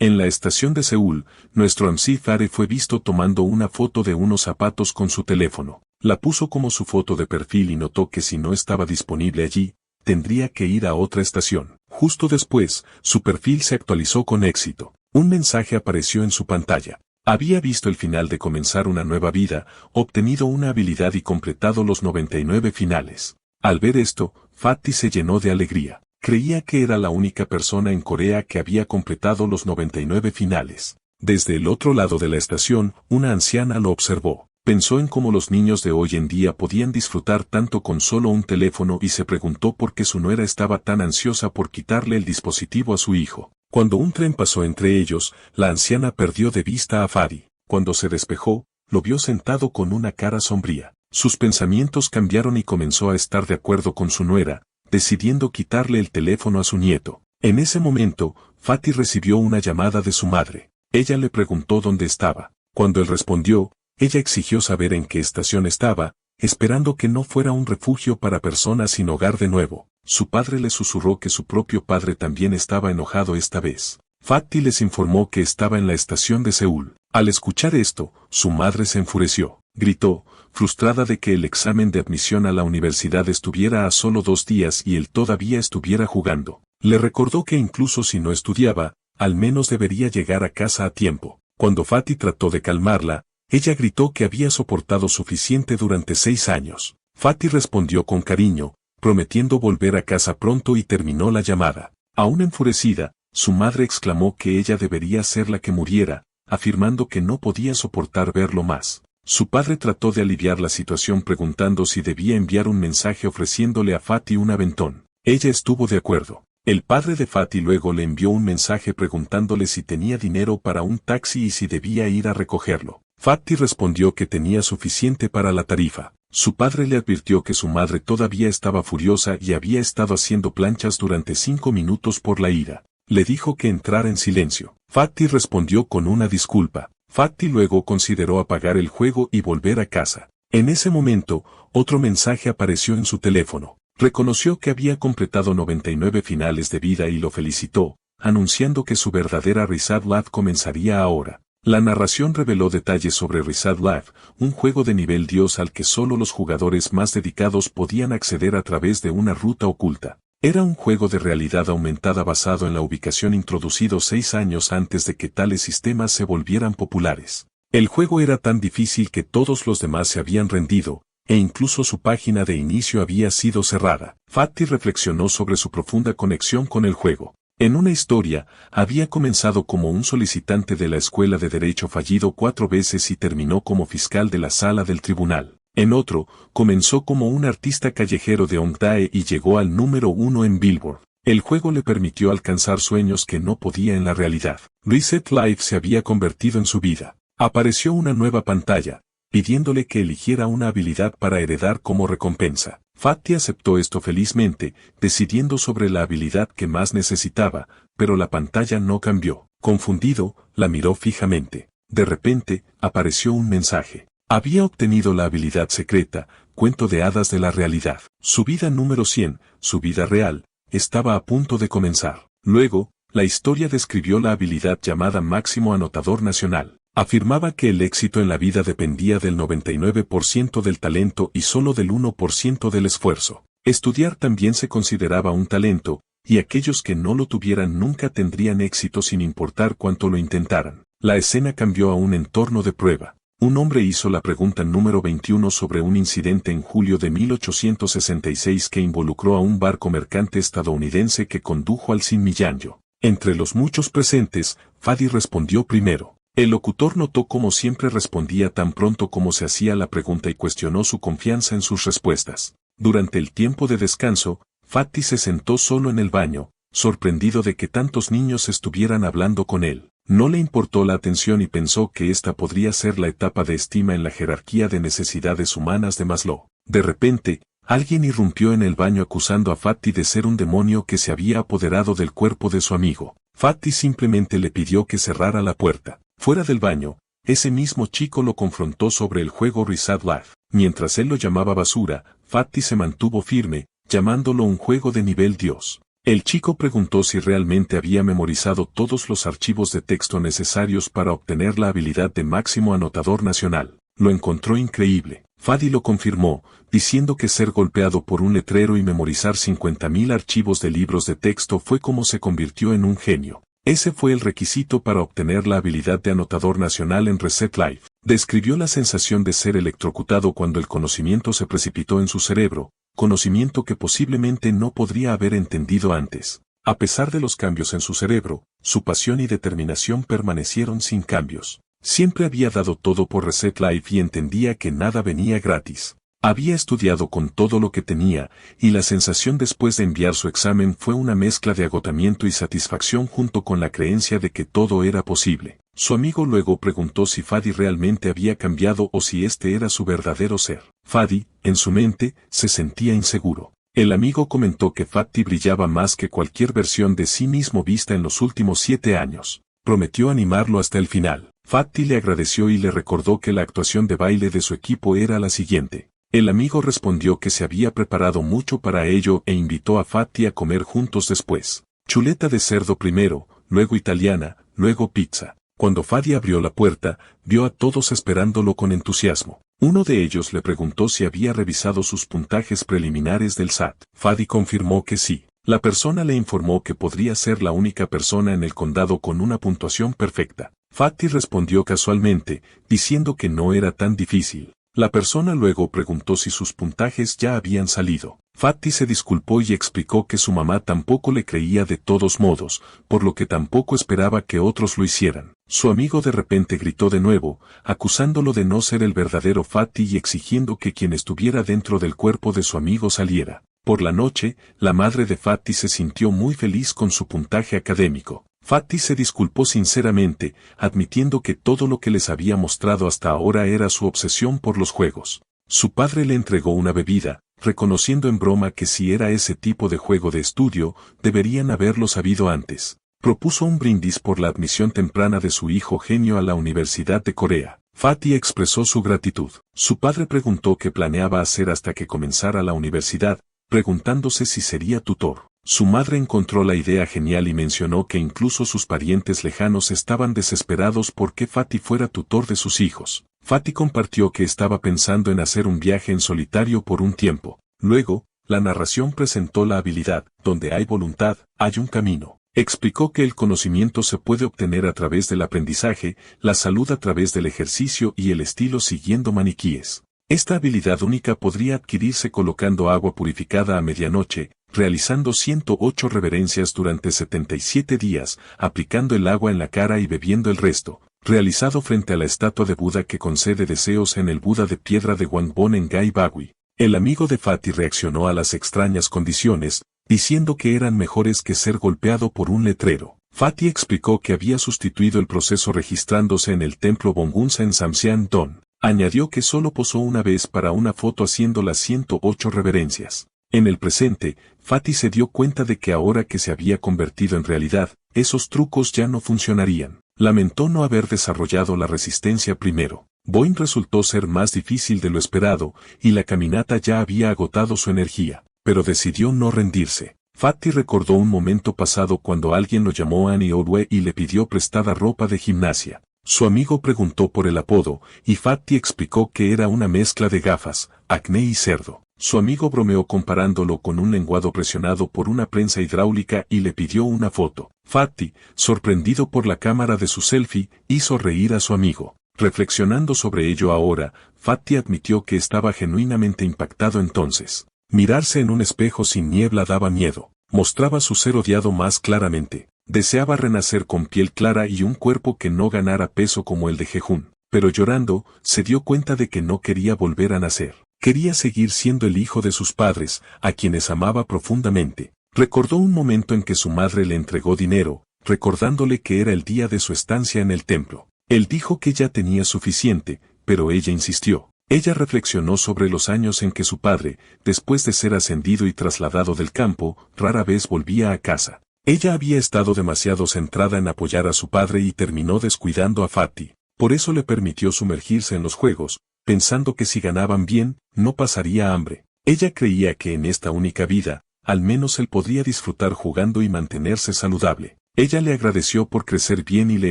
En la estación de Seúl, nuestro MC Fare fue visto tomando una foto de unos zapatos con su teléfono. La puso como su foto de perfil y notó que si no estaba disponible allí, tendría que ir a otra estación. Justo después, su perfil se actualizó con éxito. Un mensaje apareció en su pantalla. Había visto el final de comenzar una nueva vida, obtenido una habilidad y completado los 99 finales. Al ver esto, Fatty se llenó de alegría. Creía que era la única persona en Corea que había completado los 99 finales. Desde el otro lado de la estación, una anciana lo observó. Pensó en cómo los niños de hoy en día podían disfrutar tanto con solo un teléfono y se preguntó por qué su nuera estaba tan ansiosa por quitarle el dispositivo a su hijo. Cuando un tren pasó entre ellos, la anciana perdió de vista a Fadi. Cuando se despejó, lo vio sentado con una cara sombría. Sus pensamientos cambiaron y comenzó a estar de acuerdo con su nuera, decidiendo quitarle el teléfono a su nieto. En ese momento, Fatty recibió una llamada de su madre. Ella le preguntó dónde estaba. Cuando él respondió, ella exigió saber en qué estación estaba, esperando que no fuera un refugio para personas sin hogar de nuevo. Su padre le susurró que su propio padre también estaba enojado esta vez. Fatty les informó que estaba en la estación de Seúl. Al escuchar esto, su madre se enfureció. Gritó, frustrada de que el examen de admisión a la universidad estuviera a solo 2 días y él todavía estuviera jugando. Le recordó que incluso si no estudiaba, al menos debería llegar a casa a tiempo. Cuando Fatty trató de calmarla, ella gritó que había soportado suficiente durante 6 años. Fatty respondió con cariño, prometiendo volver a casa pronto y terminó la llamada. Aún enfurecida, su madre exclamó que ella debería ser la que muriera, afirmando que no podía soportar verlo más. Su padre trató de aliviar la situación preguntando si debía enviar un mensaje ofreciéndole a Fatty un aventón. Ella estuvo de acuerdo. El padre de Fatty luego le envió un mensaje preguntándole si tenía dinero para un taxi y si debía ir a recogerlo. Fatty respondió que tenía suficiente para la tarifa. Su padre le advirtió que su madre todavía estaba furiosa y había estado haciendo planchas durante 5 minutos por la ira. Le dijo que entrara en silencio. Fatty respondió con una disculpa. Fatty luego consideró apagar el juego y volver a casa. En ese momento, otro mensaje apareció en su teléfono. Reconoció que había completado 99 finales de vida y lo felicitó, anunciando que su verdadera Reset Life comenzaría ahora. La narración reveló detalles sobre Reset Life, un juego de nivel Dios al que solo los jugadores más dedicados podían acceder a través de una ruta oculta. Era un juego de realidad aumentada basado en la ubicación introducido 6 años antes de que tales sistemas se volvieran populares. El juego era tan difícil que todos los demás se habían rendido, e incluso su página de inicio había sido cerrada. Fatty reflexionó sobre su profunda conexión con el juego. En una historia, había comenzado como un solicitante de la escuela de derecho fallido 4 veces y terminó como fiscal de la sala del tribunal. En otro, comenzó como un artista callejero de Hongdae y llegó al número 1 en Billboard. El juego le permitió alcanzar sueños que no podía en la realidad. Reset Life se había convertido en su vida. Apareció una nueva pantalla, pidiéndole que eligiera una habilidad para heredar como recompensa. Fatty aceptó esto felizmente, decidiendo sobre la habilidad que más necesitaba, pero la pantalla no cambió. Confundido, la miró fijamente. De repente, apareció un mensaje. Había obtenido la habilidad secreta, cuento de hadas de la realidad. Su vida número 100, su vida real, estaba a punto de comenzar. Luego, la historia describió la habilidad llamada Máximo Anotador Nacional. Afirmaba que el éxito en la vida dependía del 99% del talento y solo del 1% del esfuerzo. Estudiar también se consideraba un talento, y aquellos que no lo tuvieran nunca tendrían éxito sin importar cuánto lo intentaran. La escena cambió a un entorno de prueba. Un hombre hizo la pregunta número 21 sobre un incidente en julio de 1866 que involucró a un barco mercante estadounidense que condujo al Sin Millanyo. Entre los muchos presentes, Fatty respondió primero. El locutor notó cómo siempre respondía tan pronto como se hacía la pregunta y cuestionó su confianza en sus respuestas. Durante el tiempo de descanso, Fatty se sentó solo en el baño, sorprendido de que tantos niños estuvieran hablando con él. No le importó la atención y pensó que esta podría ser la etapa de estima en la jerarquía de necesidades humanas de Maslow. De repente, alguien irrumpió en el baño acusando a Fatty de ser un demonio que se había apoderado del cuerpo de su amigo. Fatty simplemente le pidió que cerrara la puerta. Fuera del baño, ese mismo chico lo confrontó sobre el juego Reset Life. Mientras él lo llamaba basura, Fatty se mantuvo firme, llamándolo un juego de nivel Dios. El chico preguntó si realmente había memorizado todos los archivos de texto necesarios para obtener la habilidad de máximo anotador nacional. Lo encontró increíble. Fadi lo confirmó, diciendo que ser golpeado por un letrero y memorizar 50.000 archivos de libros de texto fue como se convirtió en un genio. Ese fue el requisito para obtener la habilidad de anotador nacional en Reset Life. Describió la sensación de ser electrocutado cuando el conocimiento se precipitó en su cerebro, conocimiento que posiblemente no podría haber entendido antes. A pesar de los cambios en su cerebro, su pasión y determinación permanecieron sin cambios. Siempre había dado todo por Reset Life y entendía que nada venía gratis. Había estudiado con todo lo que tenía, y la sensación después de enviar su examen fue una mezcla de agotamiento y satisfacción junto con la creencia de que todo era posible. Su amigo luego preguntó si Fadi realmente había cambiado o si este era su verdadero ser. Fadi, en su mente, se sentía inseguro. El amigo comentó que Fadi brillaba más que cualquier versión de sí mismo vista en los últimos 7 años. Prometió animarlo hasta el final. Fadi le agradeció y le recordó que la actuación de baile de su equipo era la siguiente. El amigo respondió que se había preparado mucho para ello e invitó a Fadi a comer juntos después. Chuleta de cerdo primero, luego italiana, luego pizza. Cuando Fadi abrió la puerta, vio a todos esperándolo con entusiasmo. Uno de ellos le preguntó si había revisado sus puntajes preliminares del SAT. Fadi confirmó que sí. La persona le informó que podría ser la única persona en el condado con una puntuación perfecta. Fadi respondió casualmente, diciendo que no era tan difícil. La persona luego preguntó si sus puntajes ya habían salido. Fadi se disculpó y explicó que su mamá tampoco le creía de todos modos, por lo que tampoco esperaba que otros lo hicieran. Su amigo de repente gritó de nuevo, acusándolo de no ser el verdadero Fadi y exigiendo que quien estuviera dentro del cuerpo de su amigo saliera. Por la noche, la madre de Fadi se sintió muy feliz con su puntaje académico. Fadi se disculpó sinceramente, admitiendo que todo lo que les había mostrado hasta ahora era su obsesión por los juegos. Su padre le entregó una bebida, reconociendo en broma que si era ese tipo de juego de estudio, deberían haberlo sabido antes. Propuso un brindis por la admisión temprana de su hijo genio a la Universidad de Corea. Fadi expresó su gratitud. Su padre preguntó qué planeaba hacer hasta que comenzara la universidad, preguntándose si sería tutor. Su madre encontró la idea genial y mencionó que incluso sus parientes lejanos estaban desesperados por que Fadi fuera tutor de sus hijos. Fadi compartió que estaba pensando en hacer un viaje en solitario por un tiempo. Luego, la narración presentó la habilidad, donde hay voluntad, hay un camino. Explicó que el conocimiento se puede obtener a través del aprendizaje, la salud a través del ejercicio y el estilo siguiendo maniquíes. Esta habilidad única podría adquirirse colocando agua purificada a medianoche, realizando 108 reverencias durante 77 días, aplicando el agua en la cara y bebiendo el resto, realizado frente a la estatua de Buda que concede deseos en el Buda de piedra de Wangbon en Gai Bagui. El amigo de Fadi reaccionó a las extrañas condiciones, diciendo que eran mejores que ser golpeado por un letrero. Fadi explicó que había sustituido el proceso registrándose en el templo Bongunsa en Samsean-don. Añadió que solo posó una vez para una foto haciendo las 108 reverencias. En el presente, Fadi se dio cuenta de que ahora que se había convertido en realidad, esos trucos ya no funcionarían. Lamentó no haber desarrollado la resistencia primero. Boeing resultó ser más difícil de lo esperado, y la caminata ya había agotado su energía, pero decidió no rendirse. Fadi recordó un momento pasado cuando alguien lo llamó Annie Orwe y le pidió prestada ropa de gimnasia. Su amigo preguntó por el apodo, y Fadi explicó que era una mezcla de gafas, acné y cerdo. Su amigo bromeó comparándolo con un lenguado presionado por una prensa hidráulica y le pidió una foto. Fadi, sorprendido por la cámara de su selfie, hizo reír a su amigo. Reflexionando sobre ello ahora, Fadi admitió que estaba genuinamente impactado entonces. Mirarse en un espejo sin niebla daba miedo. Mostraba su ser odiado más claramente. Deseaba renacer con piel clara y un cuerpo que no ganara peso como el de Jejun. Pero llorando, se dio cuenta de que no quería volver a nacer. Quería seguir siendo el hijo de sus padres, a quienes amaba profundamente. Recordó un momento en que su madre le entregó dinero, recordándole que era el día de su estancia en el templo. Él dijo que ya tenía suficiente, pero ella insistió. Ella reflexionó sobre los años en que su padre, después de ser ascendido y trasladado del campo, rara vez volvía a casa. Ella había estado demasiado centrada en apoyar a su padre y terminó descuidando a Fadi. Por eso le permitió sumergirse en los juegos, pensando que si ganaban bien, no pasaría hambre. Ella creía que en esta única vida, al menos él podría disfrutar jugando y mantenerse saludable. Ella le agradeció por crecer bien y le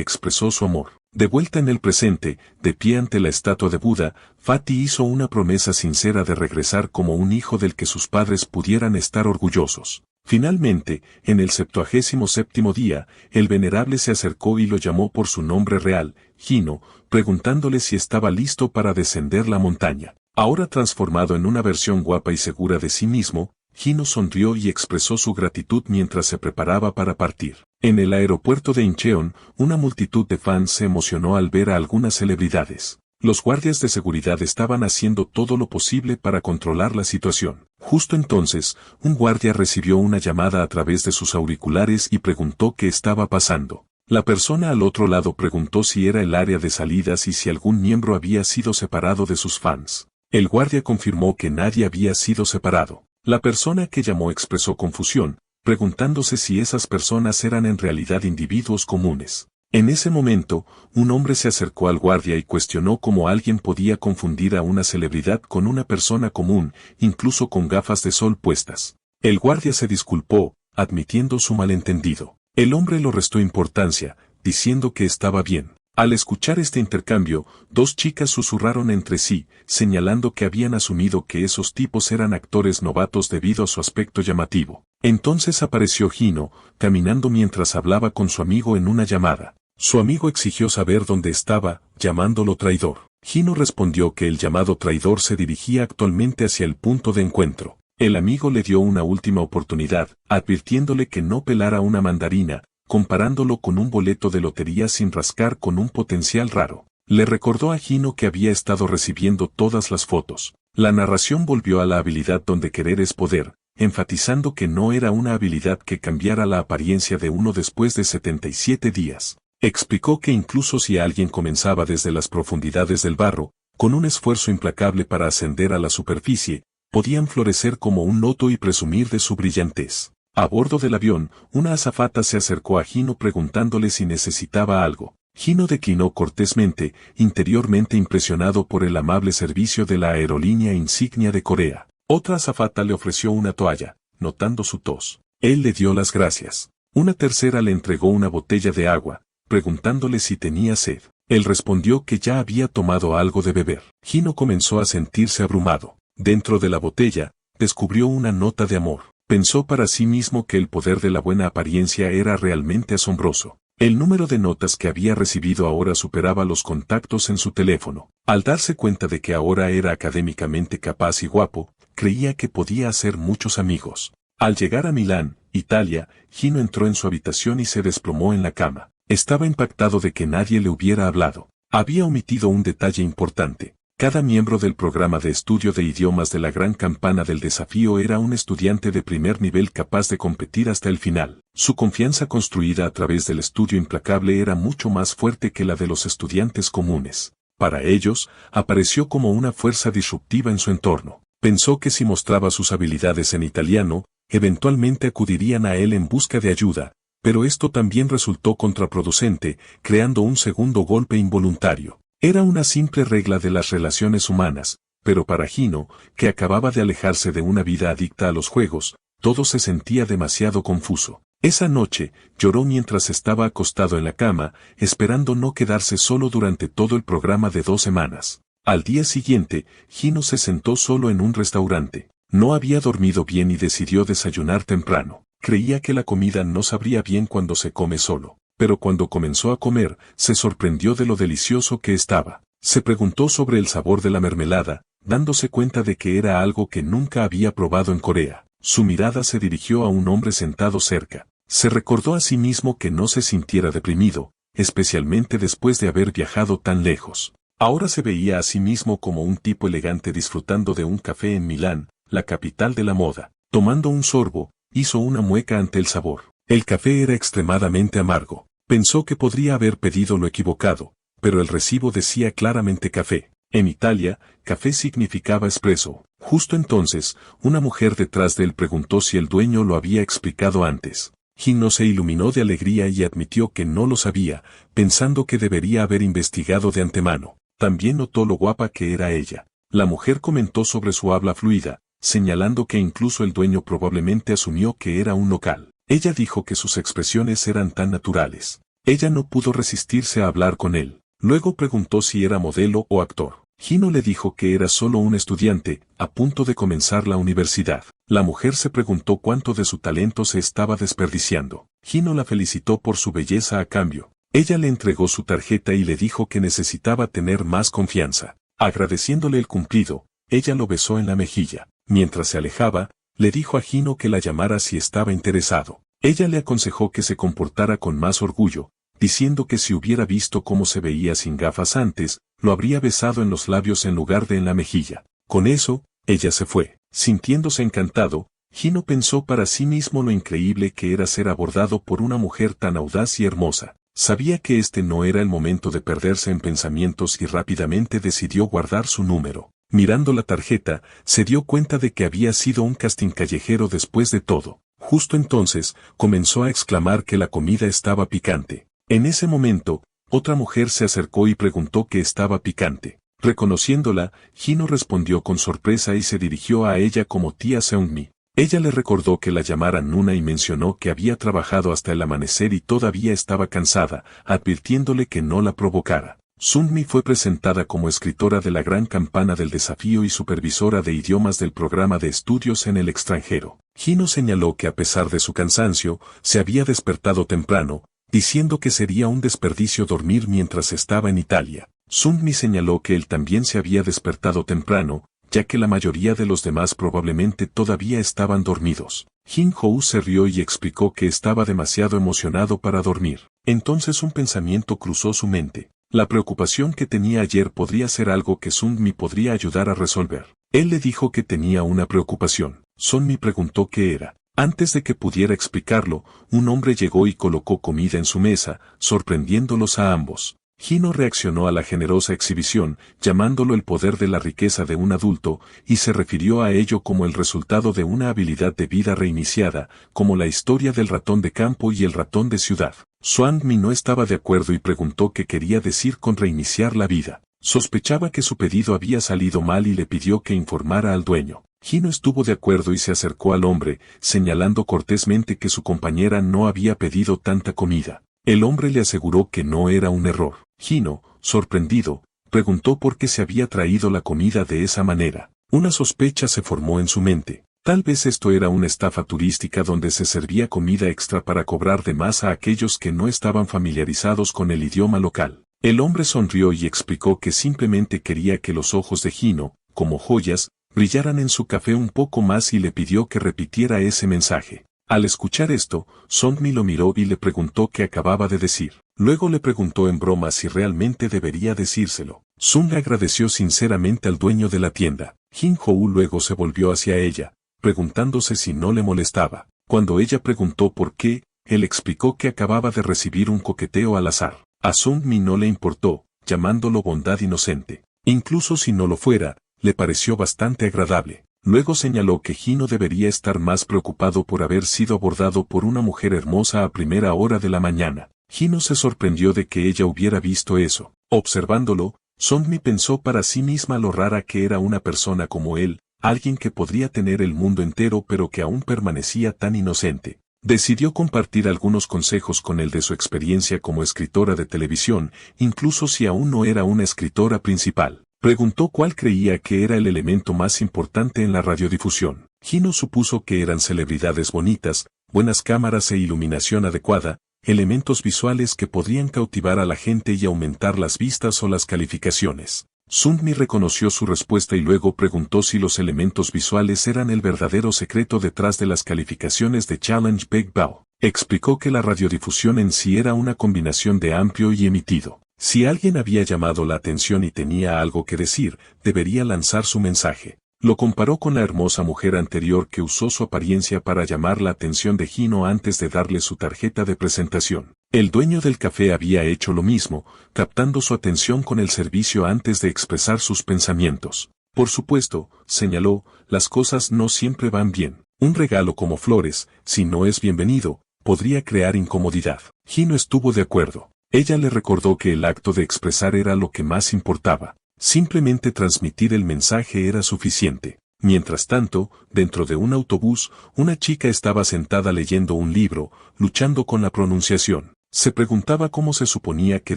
expresó su amor. De vuelta en el presente, de pie ante la estatua de Buda, Fatih hizo una promesa sincera de regresar como un hijo del que sus padres pudieran estar orgullosos. Finalmente, en el 77º día, el venerable se acercó y lo llamó por su nombre real, Hino, preguntándole si estaba listo para descender la montaña. Ahora transformado en una versión guapa y segura de sí mismo, Hino sonrió y expresó su gratitud mientras se preparaba para partir. En el aeropuerto de Incheon, una multitud de fans se emocionó al ver a algunas celebridades. Los guardias de seguridad estaban haciendo todo lo posible para controlar la situación. Justo entonces, un guardia recibió una llamada a través de sus auriculares y preguntó qué estaba pasando. La persona al otro lado preguntó si era el área de salidas y si algún miembro había sido separado de sus fans. El guardia confirmó que nadie había sido separado. La persona que llamó expresó confusión, preguntándose si esas personas eran en realidad individuos comunes. En ese momento, un hombre se acercó al guardia y cuestionó cómo alguien podía confundir a una celebridad con una persona común, incluso con gafas de sol puestas. El guardia se disculpó, admitiendo su malentendido. El hombre lo restó importancia, diciendo que estaba bien. Al escuchar este intercambio, dos chicas susurraron entre sí, señalando que habían asumido que esos tipos eran actores novatos debido a su aspecto llamativo. Entonces apareció Hino, caminando mientras hablaba con su amigo en una llamada. Su amigo exigió saber dónde estaba, llamándolo traidor. Hino respondió que el llamado traidor se dirigía actualmente hacia el punto de encuentro. El amigo le dio una última oportunidad, advirtiéndole que no pelara una mandarina, comparándolo con un boleto de lotería sin rascar con un potencial raro. Le recordó a Hino que había estado recibiendo todas las fotos. La narración volvió a la habilidad donde querer es poder, enfatizando que no era una habilidad que cambiara la apariencia de uno después de 77 días. Explicó que incluso si alguien comenzaba desde las profundidades del barro, con un esfuerzo implacable para ascender a la superficie, podían florecer como un loto y presumir de su brillantez. A bordo del avión, una azafata se acercó a Hino preguntándole si necesitaba algo. Hino declinó cortésmente, interiormente impresionado por el amable servicio de la aerolínea insignia de Corea. Otra azafata le ofreció una toalla, notando su tos. Él le dio las gracias. Una tercera le entregó una botella de agua, preguntándole si tenía sed. Él respondió que ya había tomado algo de beber. Hino comenzó a sentirse abrumado. Dentro de la botella, descubrió una nota de amor. Pensó para sí mismo que el poder de la buena apariencia era realmente asombroso. El número de notas que había recibido ahora superaba los contactos en su teléfono. Al darse cuenta de que ahora era académicamente capaz y guapo, creía que podía hacer muchos amigos. Al llegar a Milán, Italia, Hino entró en su habitación y se desplomó en la cama. Estaba impactado de que nadie le hubiera hablado. Había omitido un detalle importante. Cada miembro del programa de estudio de idiomas de la Gran Campana del Desafío era un estudiante de primer nivel capaz de competir hasta el final. Su confianza construida a través del estudio implacable era mucho más fuerte que la de los estudiantes comunes. Para ellos, apareció como una fuerza disruptiva en su entorno. Pensó que si mostraba sus habilidades en italiano, eventualmente acudirían a él en busca de ayuda, pero esto también resultó contraproducente, creando un segundo golpe involuntario. Era una simple regla de las relaciones humanas, pero para Hino, que acababa de alejarse de una vida adicta a los juegos, todo se sentía demasiado confuso. Esa noche, lloró mientras estaba acostado en la cama, esperando no quedarse solo durante todo el programa de 2 semanas. Al día siguiente, Hino se sentó solo en un restaurante. No había dormido bien y decidió desayunar temprano. Creía que la comida no sabría bien cuando se come solo. Pero cuando comenzó a comer, se sorprendió de lo delicioso que estaba. Se preguntó sobre el sabor de la mermelada, dándose cuenta de que era algo que nunca había probado en Corea. Su mirada se dirigió a un hombre sentado cerca. Se recordó a sí mismo que no se sintiera deprimido, especialmente después de haber viajado tan lejos. Ahora se veía a sí mismo como un tipo elegante disfrutando de un café en Milán, la capital de la moda. Tomando un sorbo, hizo una mueca ante el sabor. El café era extremadamente amargo. Pensó que podría haber pedido lo equivocado, pero el recibo decía claramente café. En Italia, café significaba espresso. Justo entonces, una mujer detrás de él preguntó si el dueño lo había explicado antes. Hino se iluminó de alegría y admitió que no lo sabía, pensando que debería haber investigado de antemano. También notó lo guapa que era ella. La mujer comentó sobre su habla fluida, señalando que incluso el dueño probablemente asumió que era un local. Ella dijo que sus expresiones eran tan naturales. Ella no pudo resistirse a hablar con él. Luego preguntó si era modelo o actor. Hino le dijo que era solo un estudiante, a punto de comenzar la universidad. La mujer se preguntó cuánto de su talento se estaba desperdiciando. Hino la felicitó por su belleza a cambio. Ella le entregó su tarjeta y le dijo que necesitaba tener más confianza. Agradeciéndole el cumplido, ella lo besó en la mejilla. Mientras se alejaba, le dijo a Hino que la llamara si estaba interesado. Ella le aconsejó que se comportara con más orgullo, diciendo que si hubiera visto cómo se veía sin gafas antes, lo habría besado en los labios en lugar de en la mejilla. Con eso, ella se fue. Sintiéndose encantado, Hino pensó para sí mismo lo increíble que era ser abordado por una mujer tan audaz y hermosa. Sabía que este no era el momento de perderse en pensamientos y rápidamente decidió guardar su número. Mirando la tarjeta, se dio cuenta de que había sido un casting callejero después de todo. Justo entonces, comenzó a exclamar que la comida estaba picante. En ese momento, otra mujer se acercó y preguntó que estaba picante. Reconociéndola, Hino respondió con sorpresa y se dirigió a ella como tía Seungmi. Ella le recordó que la llamaran Nuna y mencionó que había trabajado hasta el amanecer y todavía estaba cansada, advirtiéndole que no la provocara. Seungmi fue presentada como escritora de la Gran Campana del Desafío y supervisora de idiomas del programa de estudios en el extranjero. Hino señaló que a pesar de su cansancio, se había despertado temprano, diciendo que sería un desperdicio dormir mientras estaba en Italia. Seungmi señaló que él también se había despertado temprano, ya que la mayoría de los demás probablemente todavía estaban dormidos. Jin-Hou se rió y explicó que estaba demasiado emocionado para dormir. Entonces un pensamiento cruzó su mente. La preocupación que tenía ayer podría ser algo que Seungmi podría ayudar a resolver. Él le dijo que tenía una preocupación. Seungmi preguntó qué era. Antes de que pudiera explicarlo, un hombre llegó y colocó comida en su mesa, sorprendiéndolos a ambos. Hino reaccionó a la generosa exhibición, llamándolo el poder de la riqueza de un adulto, y se refirió a ello como el resultado de una habilidad de vida reiniciada, como la historia del ratón de campo y el ratón de ciudad. Seungmi no estaba de acuerdo y preguntó qué quería decir con reiniciar la vida. Sospechaba que su pedido había salido mal y le pidió que informara al dueño. Hino estuvo de acuerdo y se acercó al hombre, señalando cortésmente que su compañera no había pedido tanta comida. El hombre le aseguró que no era un error. Hino, sorprendido, preguntó por qué se había traído la comida de esa manera. Una sospecha se formó en su mente. Tal vez esto era una estafa turística donde se servía comida extra para cobrar de más a aquellos que no estaban familiarizados con el idioma local. El hombre sonrió y explicó que simplemente quería que los ojos de Hino, como joyas, brillaran en su café un poco más y le pidió que repitiera ese mensaje. Al escuchar esto, Seungmi lo miró y le preguntó qué acababa de decir. Luego le preguntó en broma si realmente debería decírselo. Seung agradeció sinceramente al dueño de la tienda. Jin-Hou luego se volvió hacia ella, preguntándose si no le molestaba. Cuando ella preguntó por qué, él explicó que acababa de recibir un coqueteo al azar. A Seungmi no le importó, llamándolo bondad inocente. Incluso si no lo fuera, le pareció bastante agradable. Luego señaló que Hino debería estar más preocupado por haber sido abordado por una mujer hermosa a primera hora de la mañana. Hino se sorprendió de que ella hubiera visto eso. Observándolo, Seungmi pensó para sí misma lo rara que era una persona como él, alguien que podría tener el mundo entero pero que aún permanecía tan inocente. Decidió compartir algunos consejos con él de su experiencia como escritora de televisión, incluso si aún no era una escritora principal. Preguntó cuál creía que era el elemento más importante en la radiodifusión. Hino supuso que eran celebridades bonitas, buenas cámaras e iluminación adecuada, elementos visuales que podrían cautivar a la gente y aumentar las vistas o las calificaciones. Seungmi reconoció su respuesta y luego preguntó si los elementos visuales eran el verdadero secreto detrás de las calificaciones de Challenge Big Bao. Explicó que la radiodifusión en sí era una combinación de amplio y emitido. Si alguien había llamado la atención y tenía algo que decir, debería lanzar su mensaje. Lo comparó con la hermosa mujer anterior que usó su apariencia para llamar la atención de Hino antes de darle su tarjeta de presentación. El dueño del café había hecho lo mismo, captando su atención con el servicio antes de expresar sus pensamientos. Por supuesto, señaló, las cosas no siempre van bien. Un regalo como flores, si no es bienvenido, podría crear incomodidad. Hino estuvo de acuerdo. Ella le recordó que el acto de expresar era lo que más importaba. Simplemente transmitir el mensaje era suficiente. Mientras tanto, dentro de un autobús, una chica estaba sentada leyendo un libro, luchando con la pronunciación. Se preguntaba cómo se suponía que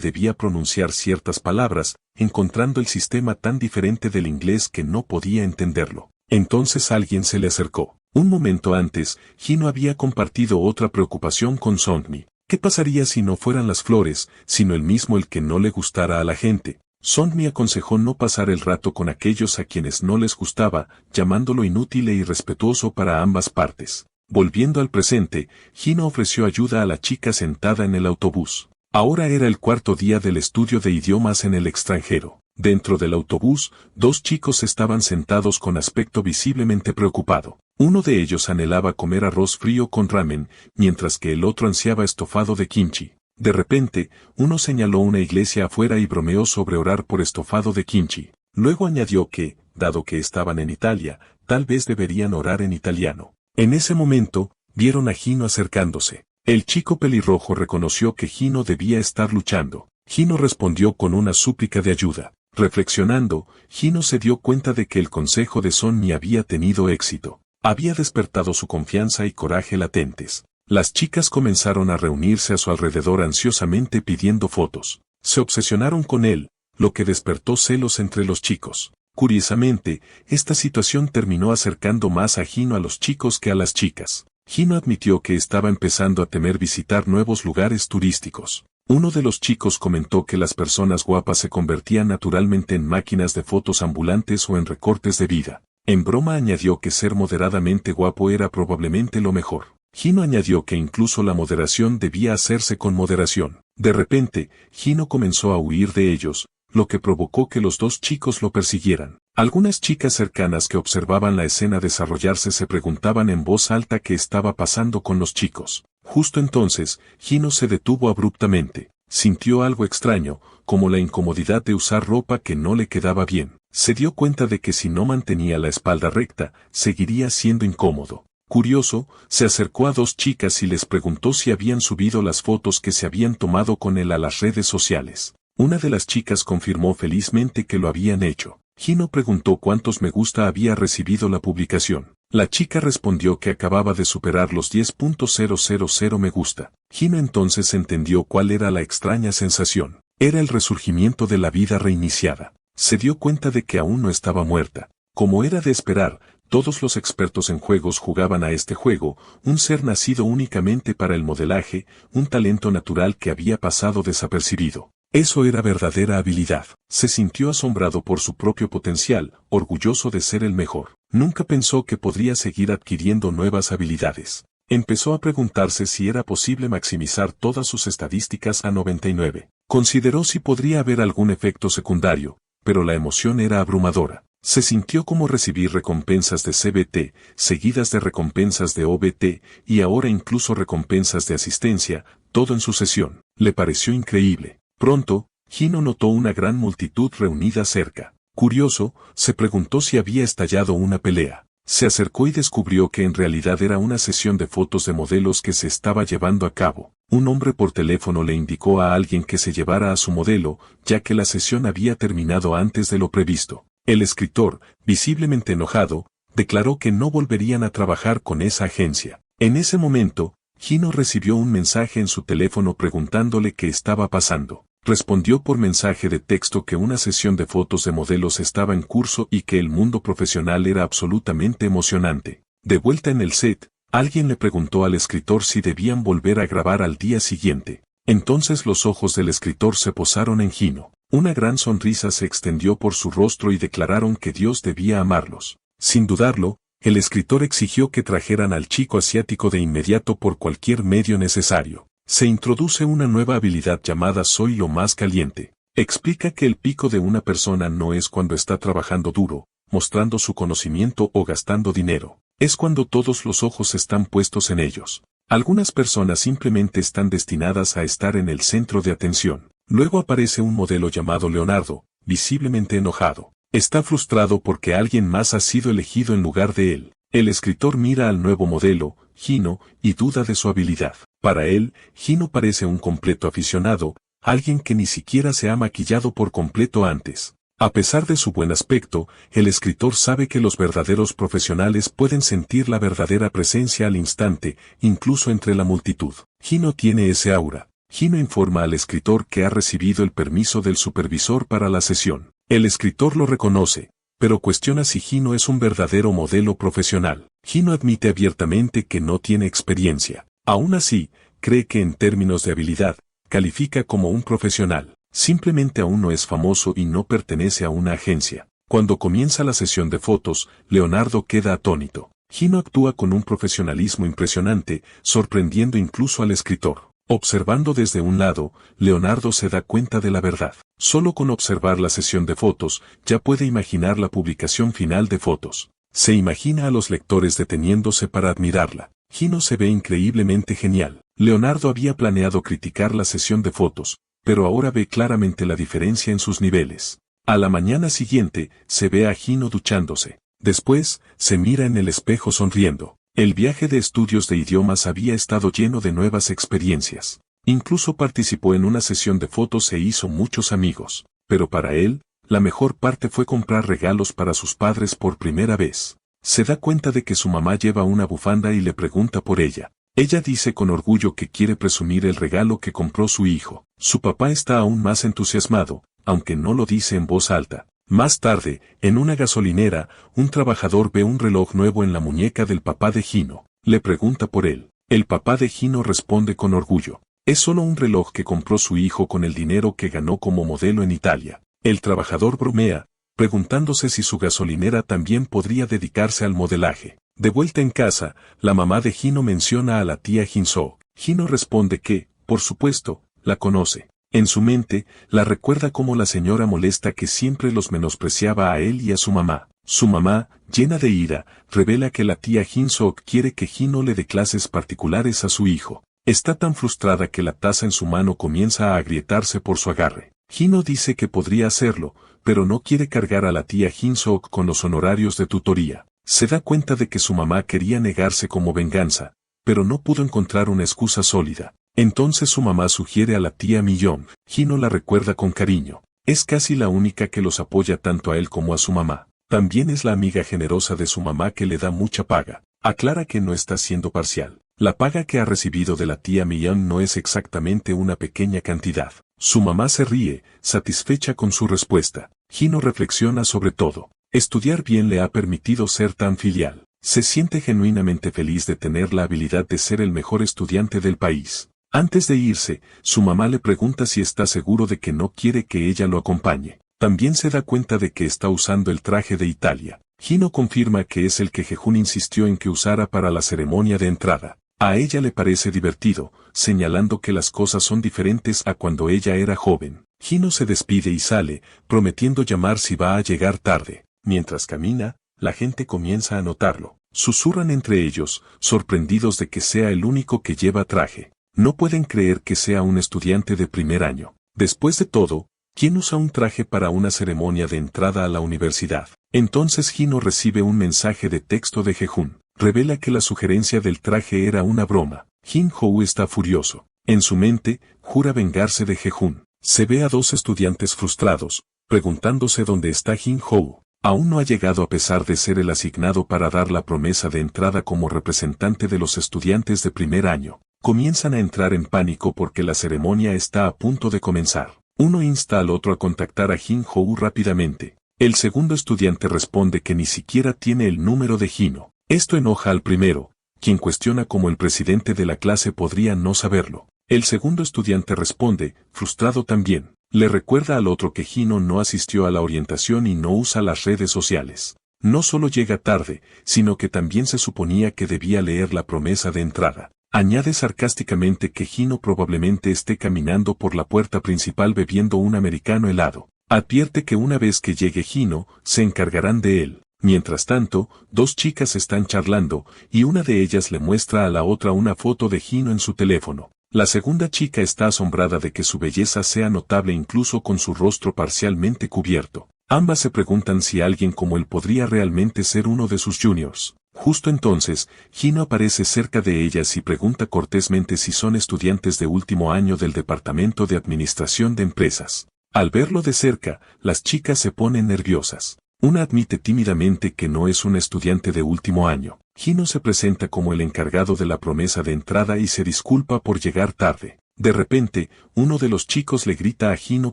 debía pronunciar ciertas palabras, encontrando el sistema tan diferente del inglés que no podía entenderlo. Entonces alguien se le acercó. Un momento antes, Hino había compartido otra preocupación con Sonmi. ¿Qué pasaría si no fueran las flores, sino él mismo el que no le gustara a la gente? Sonmi aconsejó no pasar el rato con aquellos a quienes no les gustaba, llamándolo inútil e irrespetuoso para ambas partes. Volviendo al presente, Hino ofreció ayuda a la chica sentada en el autobús. Ahora era el cuarto día del estudio de idiomas en el extranjero. Dentro del autobús, dos chicos estaban sentados con aspecto visiblemente preocupado. Uno de ellos anhelaba comer arroz frío con ramen, mientras que el otro ansiaba estofado de kimchi. De repente, uno señaló una iglesia afuera y bromeó sobre orar por estofado de kimchi. Luego añadió que, dado que estaban en Italia, tal vez deberían orar en italiano. En ese momento, vieron a Hino acercándose. El chico pelirrojo reconoció que Hino debía estar luchando. Hino respondió con una súplica de ayuda. Reflexionando, Hino se dio cuenta de que el consejo de Sonmi había tenido éxito. Había despertado su confianza y coraje latentes. Las chicas comenzaron a reunirse a su alrededor ansiosamente pidiendo fotos. Se obsesionaron con él, lo que despertó celos entre los chicos. Curiosamente, esta situación terminó acercando más a Hino a los chicos que a las chicas. Hino admitió que estaba empezando a temer visitar nuevos lugares turísticos. Uno de los chicos comentó que las personas guapas se convertían naturalmente en máquinas de fotos ambulantes o en recortes de vida. En broma añadió que ser moderadamente guapo era probablemente lo mejor. Hino añadió que incluso la moderación debía hacerse con moderación. De repente, Hino comenzó a huir de ellos, lo que provocó que los dos chicos lo persiguieran. Algunas chicas cercanas que observaban la escena desarrollarse se preguntaban en voz alta qué estaba pasando con los chicos. Justo entonces, Hino se detuvo abruptamente. Sintió algo extraño, como la incomodidad de usar ropa que no le quedaba bien. Se dio cuenta de que si no mantenía la espalda recta, seguiría siendo incómodo. Curioso, se acercó a dos chicas y les preguntó si habían subido las fotos que se habían tomado con él a las redes sociales. Una de las chicas confirmó felizmente que lo habían hecho. Hino preguntó cuántos me gusta había recibido la publicación. La chica respondió que acababa de superar los 10.000 me gusta. Hino entonces entendió cuál era la extraña sensación. Era el resurgimiento de la vida reiniciada. Se dio cuenta de que aún no estaba muerta. Como era de esperar, todos los expertos en juegos jugaban a este juego, un ser nacido únicamente para el modelaje, un talento natural que había pasado desapercibido. Eso era verdadera habilidad. Se sintió asombrado por su propio potencial, orgulloso de ser el mejor. Nunca pensó que podría seguir adquiriendo nuevas habilidades. Empezó a preguntarse si era posible maximizar todas sus estadísticas a 99. Consideró si podría haber algún efecto secundario, pero la emoción era abrumadora. Se sintió como recibir recompensas de CBT, seguidas de recompensas de OBT, y ahora incluso recompensas de asistencia, todo en sucesión. Le pareció increíble. Pronto, Hino notó una gran multitud reunida cerca. Curioso, se preguntó si había estallado una pelea. Se acercó y descubrió que en realidad era una sesión de fotos de modelos que se estaba llevando a cabo. Un hombre por teléfono le indicó a alguien que se llevara a su modelo, ya que la sesión había terminado antes de lo previsto. El escritor, visiblemente enojado, declaró que no volverían a trabajar con esa agencia. En ese momento, Hino recibió un mensaje en su teléfono preguntándole qué estaba pasando. Respondió por mensaje de texto que una sesión de fotos de modelos estaba en curso y que el mundo profesional era absolutamente emocionante. De vuelta en el set, alguien le preguntó al escritor si debían volver a grabar al día siguiente. Entonces los ojos del escritor se posaron en Hino. Una gran sonrisa se extendió por su rostro y declararon que Dios debía amarlos. Sin dudarlo, el escritor exigió que trajeran al chico asiático de inmediato por cualquier medio necesario. Se introduce una nueva habilidad llamada Soy lo más caliente. Explica que el pico de una persona no es cuando está trabajando duro, mostrando su conocimiento o gastando dinero. Es cuando todos los ojos están puestos en ellos. Algunas personas simplemente están destinadas a estar en el centro de atención. Luego aparece un modelo llamado Leonardo, visiblemente enojado. Está frustrado porque alguien más ha sido elegido en lugar de él. El escritor mira al nuevo modelo, Hino, y duda de su habilidad. Para él, Hino parece un completo aficionado, alguien que ni siquiera se ha maquillado por completo antes. A pesar de su buen aspecto, el escritor sabe que los verdaderos profesionales pueden sentir la verdadera presencia al instante, incluso entre la multitud. Hino tiene ese aura. Hino informa al escritor que ha recibido el permiso del supervisor para la sesión. El escritor lo reconoce, pero cuestiona si Hino es un verdadero modelo profesional. Hino admite abiertamente que no tiene experiencia. Aún así, cree que en términos de habilidad, califica como un profesional. Simplemente aún no es famoso y no pertenece a una agencia. Cuando comienza la sesión de fotos, Leonardo queda atónito. Hino actúa con un profesionalismo impresionante, sorprendiendo incluso al escritor. Observando desde un lado, Leonardo se da cuenta de la verdad. Solo con observar la sesión de fotos, ya puede imaginar la publicación final de fotos. Se imagina a los lectores deteniéndose para admirarla. Hino se ve increíblemente genial. Leonardo había planeado criticar la sesión de fotos, pero ahora ve claramente la diferencia en sus niveles. A la mañana siguiente, se ve a Hino duchándose. Después, se mira en el espejo sonriendo. El viaje de estudios de idiomas había estado lleno de nuevas experiencias. Incluso participó en una sesión de fotos e hizo muchos amigos. Pero para él, la mejor parte fue comprar regalos para sus padres por primera vez. Se da cuenta de que su mamá lleva una bufanda y le pregunta por ella. Ella dice con orgullo que quiere presumir el regalo que compró su hijo. Su papá está aún más entusiasmado, aunque no lo dice en voz alta. Más tarde, en una gasolinera, un trabajador ve un reloj nuevo en la muñeca del papá de Hino. Le pregunta por él. El papá de Hino responde con orgullo. Es solo un reloj que compró su hijo con el dinero que ganó como modelo en Italia. El trabajador bromea, preguntándose si su gasolinera también podría dedicarse al modelaje. De vuelta en casa, la mamá de Hino menciona a la tía Jin-soo. Hino responde que, por supuesto, la conoce. En su mente, la recuerda como la señora molesta que siempre los menospreciaba a él y a su mamá. Su mamá, llena de ira, revela que la tía Jin-soo quiere que Hino le dé clases particulares a su hijo. Está tan frustrada que la taza en su mano comienza a agrietarse por su agarre. Hino dice que podría hacerlo, pero no quiere cargar a la tía Jin-soo con los honorarios de tutoría. Se da cuenta de que su mamá quería negarse como venganza, pero no pudo encontrar una excusa sólida. Entonces su mamá sugiere a la tía Millón. Hino la recuerda con cariño. Es casi la única que los apoya tanto a él como a su mamá. También es la amiga generosa de su mamá que le da mucha paga. Aclara que no está siendo parcial. La paga que ha recibido de la tía Millón no es exactamente una pequeña cantidad. Su mamá se ríe, satisfecha con su respuesta. Hino reflexiona sobre todo. Estudiar bien le ha permitido ser tan filial. Se siente genuinamente feliz de tener la habilidad de ser el mejor estudiante del país. Antes de irse, su mamá le pregunta si está seguro de que no quiere que ella lo acompañe. También se da cuenta de que está usando el traje de Italia. Hino confirma que es el que Jejun insistió en que usara para la ceremonia de entrada. A ella le parece divertido, señalando que las cosas son diferentes a cuando ella era joven. Hino se despide y sale, prometiendo llamar si va a llegar tarde. Mientras camina, la gente comienza a notarlo. Susurran entre ellos, sorprendidos de que sea el único que lleva traje. No pueden creer que sea un estudiante de primer año. Después de todo, ¿quién usa un traje para una ceremonia de entrada a la universidad? Entonces Hino recibe un mensaje de texto de Jejun. Revela que la sugerencia del traje era una broma. Jin-hoo está furioso. En su mente, jura vengarse de Jejun. Se ve a dos estudiantes frustrados, preguntándose dónde está Jin-hoo. Aún no ha llegado a pesar de ser el asignado para dar la promesa de entrada como representante de los estudiantes de primer año. Comienzan a entrar en pánico porque la ceremonia está a punto de comenzar. Uno insta al otro a contactar a Jin-hoo rápidamente. El segundo estudiante responde que ni siquiera tiene el número de Hino. Esto enoja al primero, quien cuestiona cómo el presidente de la clase podría no saberlo. El segundo estudiante responde, frustrado también. Le recuerda al otro que Hino no asistió a la orientación y no usa las redes sociales. No solo llega tarde, sino que también se suponía que debía leer la promesa de entrada. Añade sarcásticamente que Hino probablemente esté caminando por la puerta principal bebiendo un americano helado. Advierte que una vez que llegue Hino, se encargarán de él. Mientras tanto, dos chicas están charlando, y una de ellas le muestra a la otra una foto de Hino en su teléfono. La segunda chica está asombrada de que su belleza sea notable incluso con su rostro parcialmente cubierto. Ambas se preguntan si alguien como él podría realmente ser uno de sus juniors. Justo entonces, Hino aparece cerca de ellas y pregunta cortésmente si son estudiantes de último año del Departamento de Administración de Empresas. Al verlo de cerca, las chicas se ponen nerviosas. Una admite tímidamente que no es una estudiante de último año. Hino se presenta como el encargado de la promesa de entrada y se disculpa por llegar tarde. De repente, uno de los chicos le grita a Hino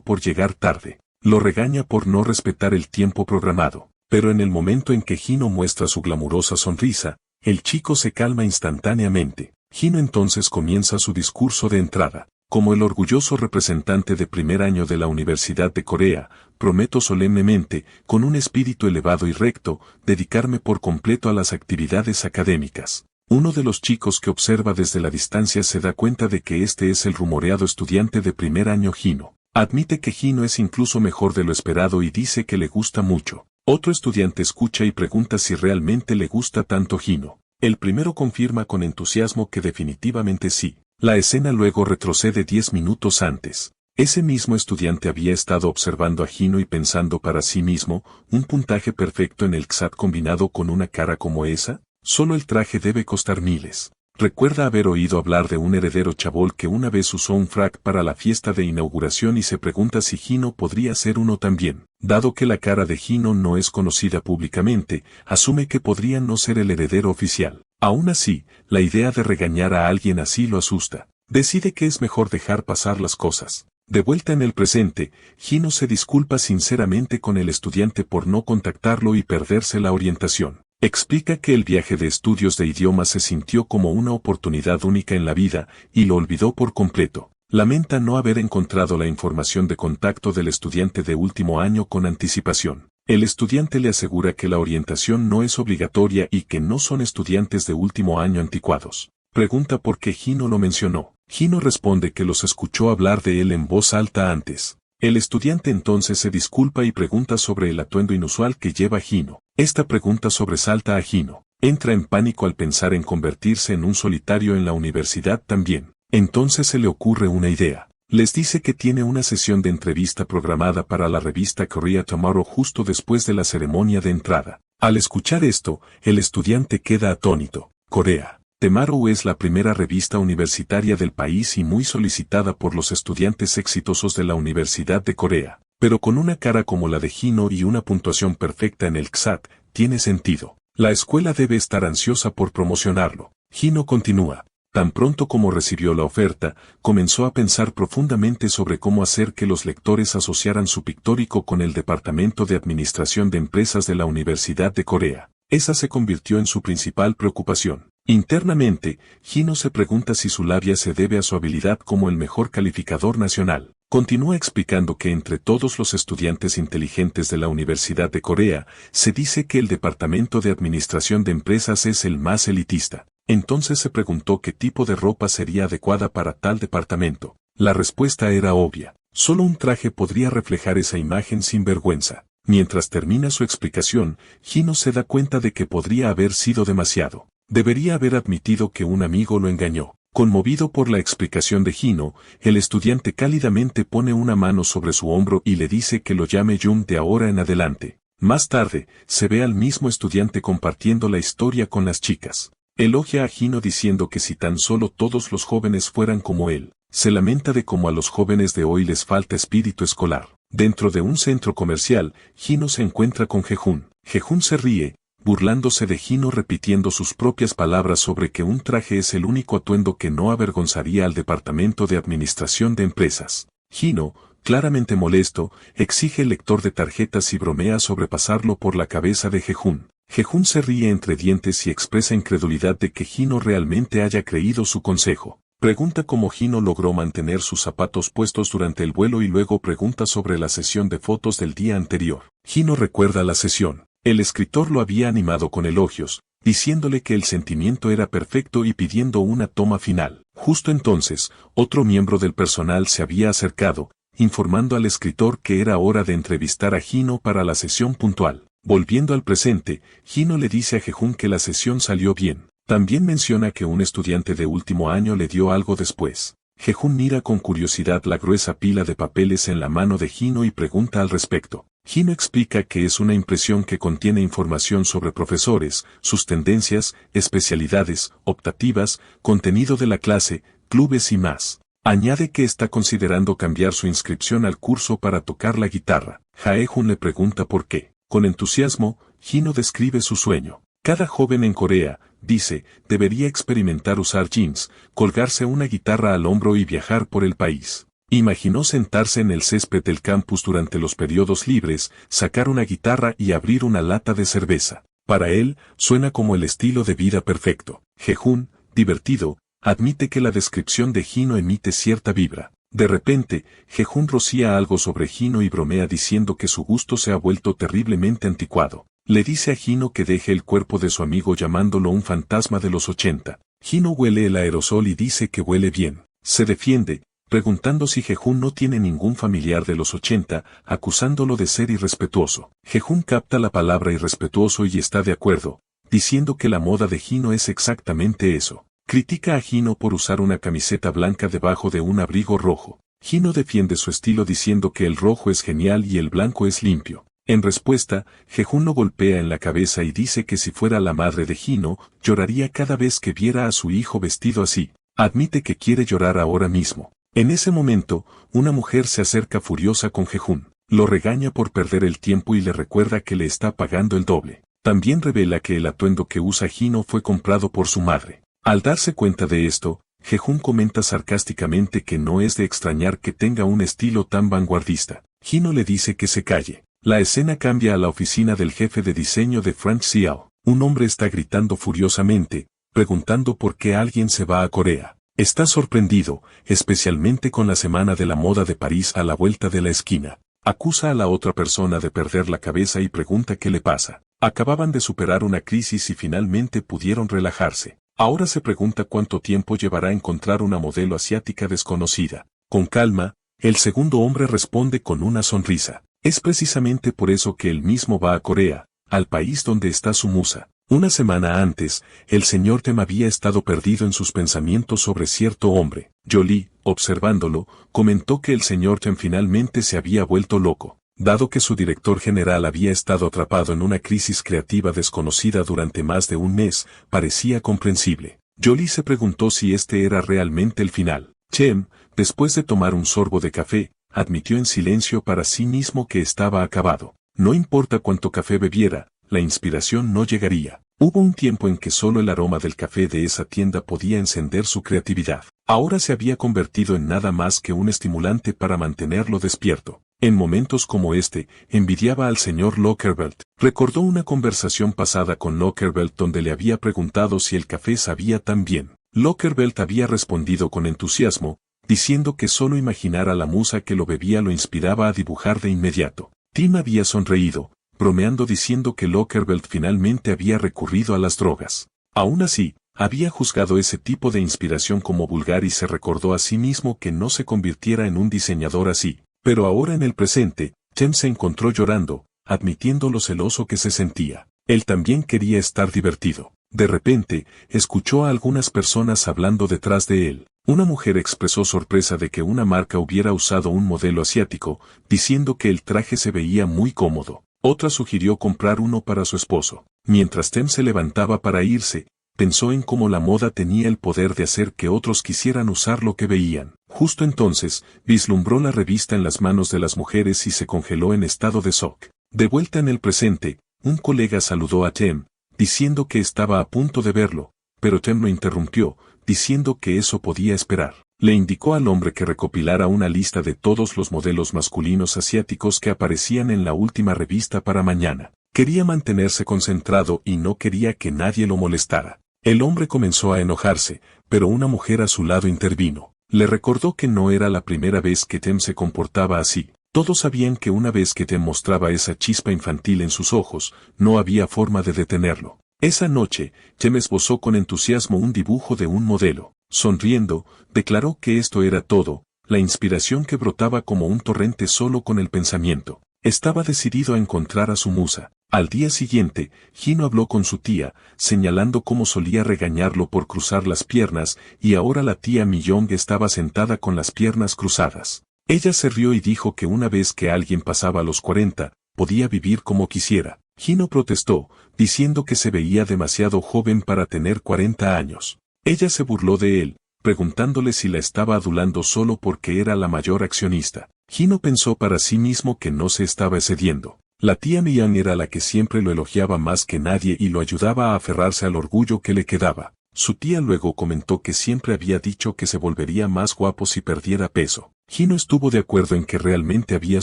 por llegar tarde. Lo regaña por no respetar el tiempo programado. Pero en el momento en que Hino muestra su glamurosa sonrisa, el chico se calma instantáneamente. Hino entonces comienza su discurso de entrada. Como el orgulloso representante de primer año de la Universidad de Corea, prometo solemnemente, con un espíritu elevado y recto, dedicarme por completo a las actividades académicas. Uno de los chicos que observa desde la distancia se da cuenta de que este es el rumoreado estudiante de primer año Hino. Admite que Hino es incluso mejor de lo esperado y dice que le gusta mucho. Otro estudiante escucha y pregunta si realmente le gusta tanto Hino. El primero confirma con entusiasmo que definitivamente sí. La escena luego retrocede 10 minutos antes. Ese mismo estudiante había estado observando a Hino y pensando para sí mismo, ¿un puntaje perfecto en el CSAT combinado con una cara como esa? Solo el traje debe costar miles. Recuerda haber oído hablar de un heredero chabol que una vez usó un frac para la fiesta de inauguración y se pregunta si Hino podría ser uno también. Dado que la cara de Hino no es conocida públicamente, asume que podría no ser el heredero oficial. Aún así, la idea de regañar a alguien así lo asusta. Decide que es mejor dejar pasar las cosas. De vuelta en el presente, Hino se disculpa sinceramente con el estudiante por no contactarlo y perderse la orientación. Explica que el viaje de estudios de idiomas se sintió como una oportunidad única en la vida y lo olvidó por completo. Lamenta no haber encontrado la información de contacto del estudiante de último año con anticipación. El estudiante le asegura que la orientación no es obligatoria y que no son estudiantes de último año anticuados. Pregunta por qué Hino lo mencionó. Hino responde que los escuchó hablar de él en voz alta antes. El estudiante entonces se disculpa y pregunta sobre el atuendo inusual que lleva Hino. Esta pregunta sobresalta a Hino. Entra en pánico al pensar en convertirse en un solitario en la universidad también. Entonces se le ocurre una idea. Les dice que tiene una sesión de entrevista programada para la revista Korea Tomorrow justo después de la ceremonia de entrada. Al escuchar esto, el estudiante queda atónito. Korea Tomorrow es la primera revista universitaria del país y muy solicitada por los estudiantes exitosos de la Universidad de Corea. Pero con una cara como la de Hino y una puntuación perfecta en el CSAT, tiene sentido. La escuela debe estar ansiosa por promocionarlo. Hino continúa. Tan pronto como recibió la oferta, comenzó a pensar profundamente sobre cómo hacer que los lectores asociaran su pictórico con el Departamento de Administración de Empresas de la Universidad de Corea. Esa se convirtió en su principal preocupación. Internamente, Hino se pregunta si su labia se debe a su habilidad como el mejor calificador nacional. Continúa explicando que entre todos los estudiantes inteligentes de la Universidad de Corea, se dice que el Departamento de Administración de Empresas es el más elitista. Entonces se preguntó qué tipo de ropa sería adecuada para tal departamento. La respuesta era obvia. Solo un traje podría reflejar esa imagen sin vergüenza. Mientras termina su explicación, Hino se da cuenta de que podría haber sido demasiado. Debería haber admitido que un amigo lo engañó. Conmovido por la explicación de Hino, el estudiante cálidamente pone una mano sobre su hombro y le dice que lo llame Jung de ahora en adelante. Más tarde, se ve al mismo estudiante compartiendo la historia con las chicas. Elogia a Hino diciendo que si tan solo todos los jóvenes fueran como él, se lamenta de cómo a los jóvenes de hoy les falta espíritu escolar. Dentro de un centro comercial, Hino se encuentra con Jehun. Jehun se ríe, burlándose de Hino repitiendo sus propias palabras sobre que un traje es el único atuendo que no avergonzaría al Departamento de Administración de Empresas. Hino, claramente molesto, exige el lector de tarjetas y bromea sobre pasarlo por la cabeza de Jehun. Jehun se ríe entre dientes y expresa incredulidad de que Hino realmente haya creído su consejo. Pregunta cómo Hino logró mantener sus zapatos puestos durante el vuelo y luego pregunta sobre la sesión de fotos del día anterior. Hino recuerda la sesión. El escritor lo había animado con elogios, diciéndole que el sentimiento era perfecto y pidiendo una toma final. Justo entonces, otro miembro del personal se había acercado, informando al escritor que era hora de entrevistar a Hino para la sesión puntual. Volviendo al presente, Hino le dice a Jehun que la sesión salió bien. También menciona que un estudiante de último año le dio algo después. Jehun mira con curiosidad la gruesa pila de papeles en la mano de Hino y pregunta al respecto. Hino explica que es una impresión que contiene información sobre profesores, sus tendencias, especialidades, optativas, contenido de la clase, clubes y más. Añade que está considerando cambiar su inscripción al curso para tocar la guitarra. Jae-jun le pregunta por qué. Con entusiasmo, Hino describe su sueño. Cada joven en Corea, dice, debería experimentar usar jeans, colgarse una guitarra al hombro y viajar por el país. Imaginó sentarse en el césped del campus durante los periodos libres, sacar una guitarra y abrir una lata de cerveza. Para él, suena como el estilo de vida perfecto. Jae-jun, divertido, admite que la descripción de Hino emite cierta vibra. De repente, Jae-jun rocía algo sobre Hino y bromea diciendo que su gusto se ha vuelto terriblemente anticuado. Le dice a Hino que deje el cuerpo de su amigo llamándolo un fantasma de los 80. Hino huele el aerosol y dice que huele bien. Se defiende, preguntando si Jae-jun no tiene ningún familiar de los 80, acusándolo de ser irrespetuoso. Jae-jun capta la palabra irrespetuoso y está de acuerdo, diciendo que la moda de Hino es exactamente eso. Critica a Hino por usar una camiseta blanca debajo de un abrigo rojo. Hino defiende su estilo diciendo que el rojo es genial y el blanco es limpio. En respuesta, Jae-jun lo golpea en la cabeza y dice que si fuera la madre de Hino, lloraría cada vez que viera a su hijo vestido así. Admite que quiere llorar ahora mismo. En ese momento, una mujer se acerca furiosa con Jae-jun. Lo regaña por perder el tiempo y le recuerda que le está pagando el doble. También revela que el atuendo que usa Hino fue comprado por su madre. Al darse cuenta de esto, Jae-jun comenta sarcásticamente que no es de extrañar que tenga un estilo tan vanguardista. Hino le dice que se calle. La escena cambia a la oficina del jefe de diseño de Frank Xiao. Un hombre está gritando furiosamente, preguntando por qué alguien se va a Corea. Está sorprendido, especialmente con la Semana de la Moda de París a la vuelta de la esquina. Acusa a la otra persona de perder la cabeza y pregunta qué le pasa. Acababan de superar una crisis y finalmente pudieron relajarse. Ahora se pregunta cuánto tiempo llevará encontrar una modelo asiática desconocida. Con calma, el segundo hombre responde con una sonrisa. Es precisamente por eso que él mismo va a Corea, al país donde está su musa. Una semana antes, el señor Tem había estado perdido en sus pensamientos sobre cierto hombre. Jolie, observándolo, comentó que el señor Tem finalmente se había vuelto loco. Dado que su director general había estado atrapado en una crisis creativa desconocida durante más de un mes, parecía comprensible. Jolie se preguntó si este era realmente el final. Tem, después de tomar un sorbo de café, admitió en silencio para sí mismo que estaba acabado. No importa cuánto café bebiera, la inspiración no llegaría. Hubo un tiempo en que solo el aroma del café de esa tienda podía encender su creatividad. Ahora se había convertido en nada más que un estimulante para mantenerlo despierto. En momentos como este, envidiaba al señor Lockerbelt. Recordó una conversación pasada con Lockerbelt donde le había preguntado si el café sabía tan bien. Lockerbelt había respondido con entusiasmo, diciendo que solo imaginar a la musa que lo bebía lo inspiraba a dibujar de inmediato. Tim había sonreído, bromeando diciendo que Lockerbelt finalmente había recurrido a las drogas. Aún así, había juzgado ese tipo de inspiración como vulgar y se recordó a sí mismo que no se convirtiera en un diseñador así. Pero ahora en el presente, Tim se encontró llorando, admitiendo lo celoso que se sentía. Él también quería estar divertido. De repente, escuchó a algunas personas hablando detrás de él. Una mujer expresó sorpresa de que una marca hubiera usado un modelo asiático, diciendo que el traje se veía muy cómodo. Otra sugirió comprar uno para su esposo. Mientras Tem se levantaba para irse, pensó en cómo la moda tenía el poder de hacer que otros quisieran usar lo que veían. Justo entonces, vislumbró la revista en las manos de las mujeres y se congeló en estado de shock. De vuelta en el presente, un colega saludó a Tem, diciendo que estaba a punto de verlo, pero Tem lo interrumpió, diciendo que eso podía esperar. Le indicó al hombre que recopilara una lista de todos los modelos masculinos asiáticos que aparecían en la última revista para mañana. Quería mantenerse concentrado y no quería que nadie lo molestara. El hombre comenzó a enojarse, pero una mujer a su lado intervino. Le recordó que no era la primera vez que Tem se comportaba así. Todos sabían que una vez que Tem mostraba esa chispa infantil en sus ojos, no había forma de detenerlo. Esa noche, Tem esbozó con entusiasmo un dibujo de un modelo. Sonriendo, declaró que esto era todo, la inspiración que brotaba como un torrente solo con el pensamiento. Estaba decidido a encontrar a su musa. Al día siguiente, Hino habló con su tía, señalando cómo solía regañarlo por cruzar las piernas, y ahora la tía Millong estaba sentada con las piernas cruzadas. Ella se rió y dijo que una vez que alguien pasaba los 40, podía vivir como quisiera. Hino protestó, diciendo que se veía demasiado joven para tener 40 años. Ella se burló de él, preguntándole si la estaba adulando solo porque era la mayor accionista. Hino pensó para sí mismo que no se estaba excediendo. La tía Mian era la que siempre lo elogiaba más que nadie y lo ayudaba a aferrarse al orgullo que le quedaba. Su tía luego comentó que siempre había dicho que se volvería más guapo si perdiera peso. Hino estuvo de acuerdo en que realmente había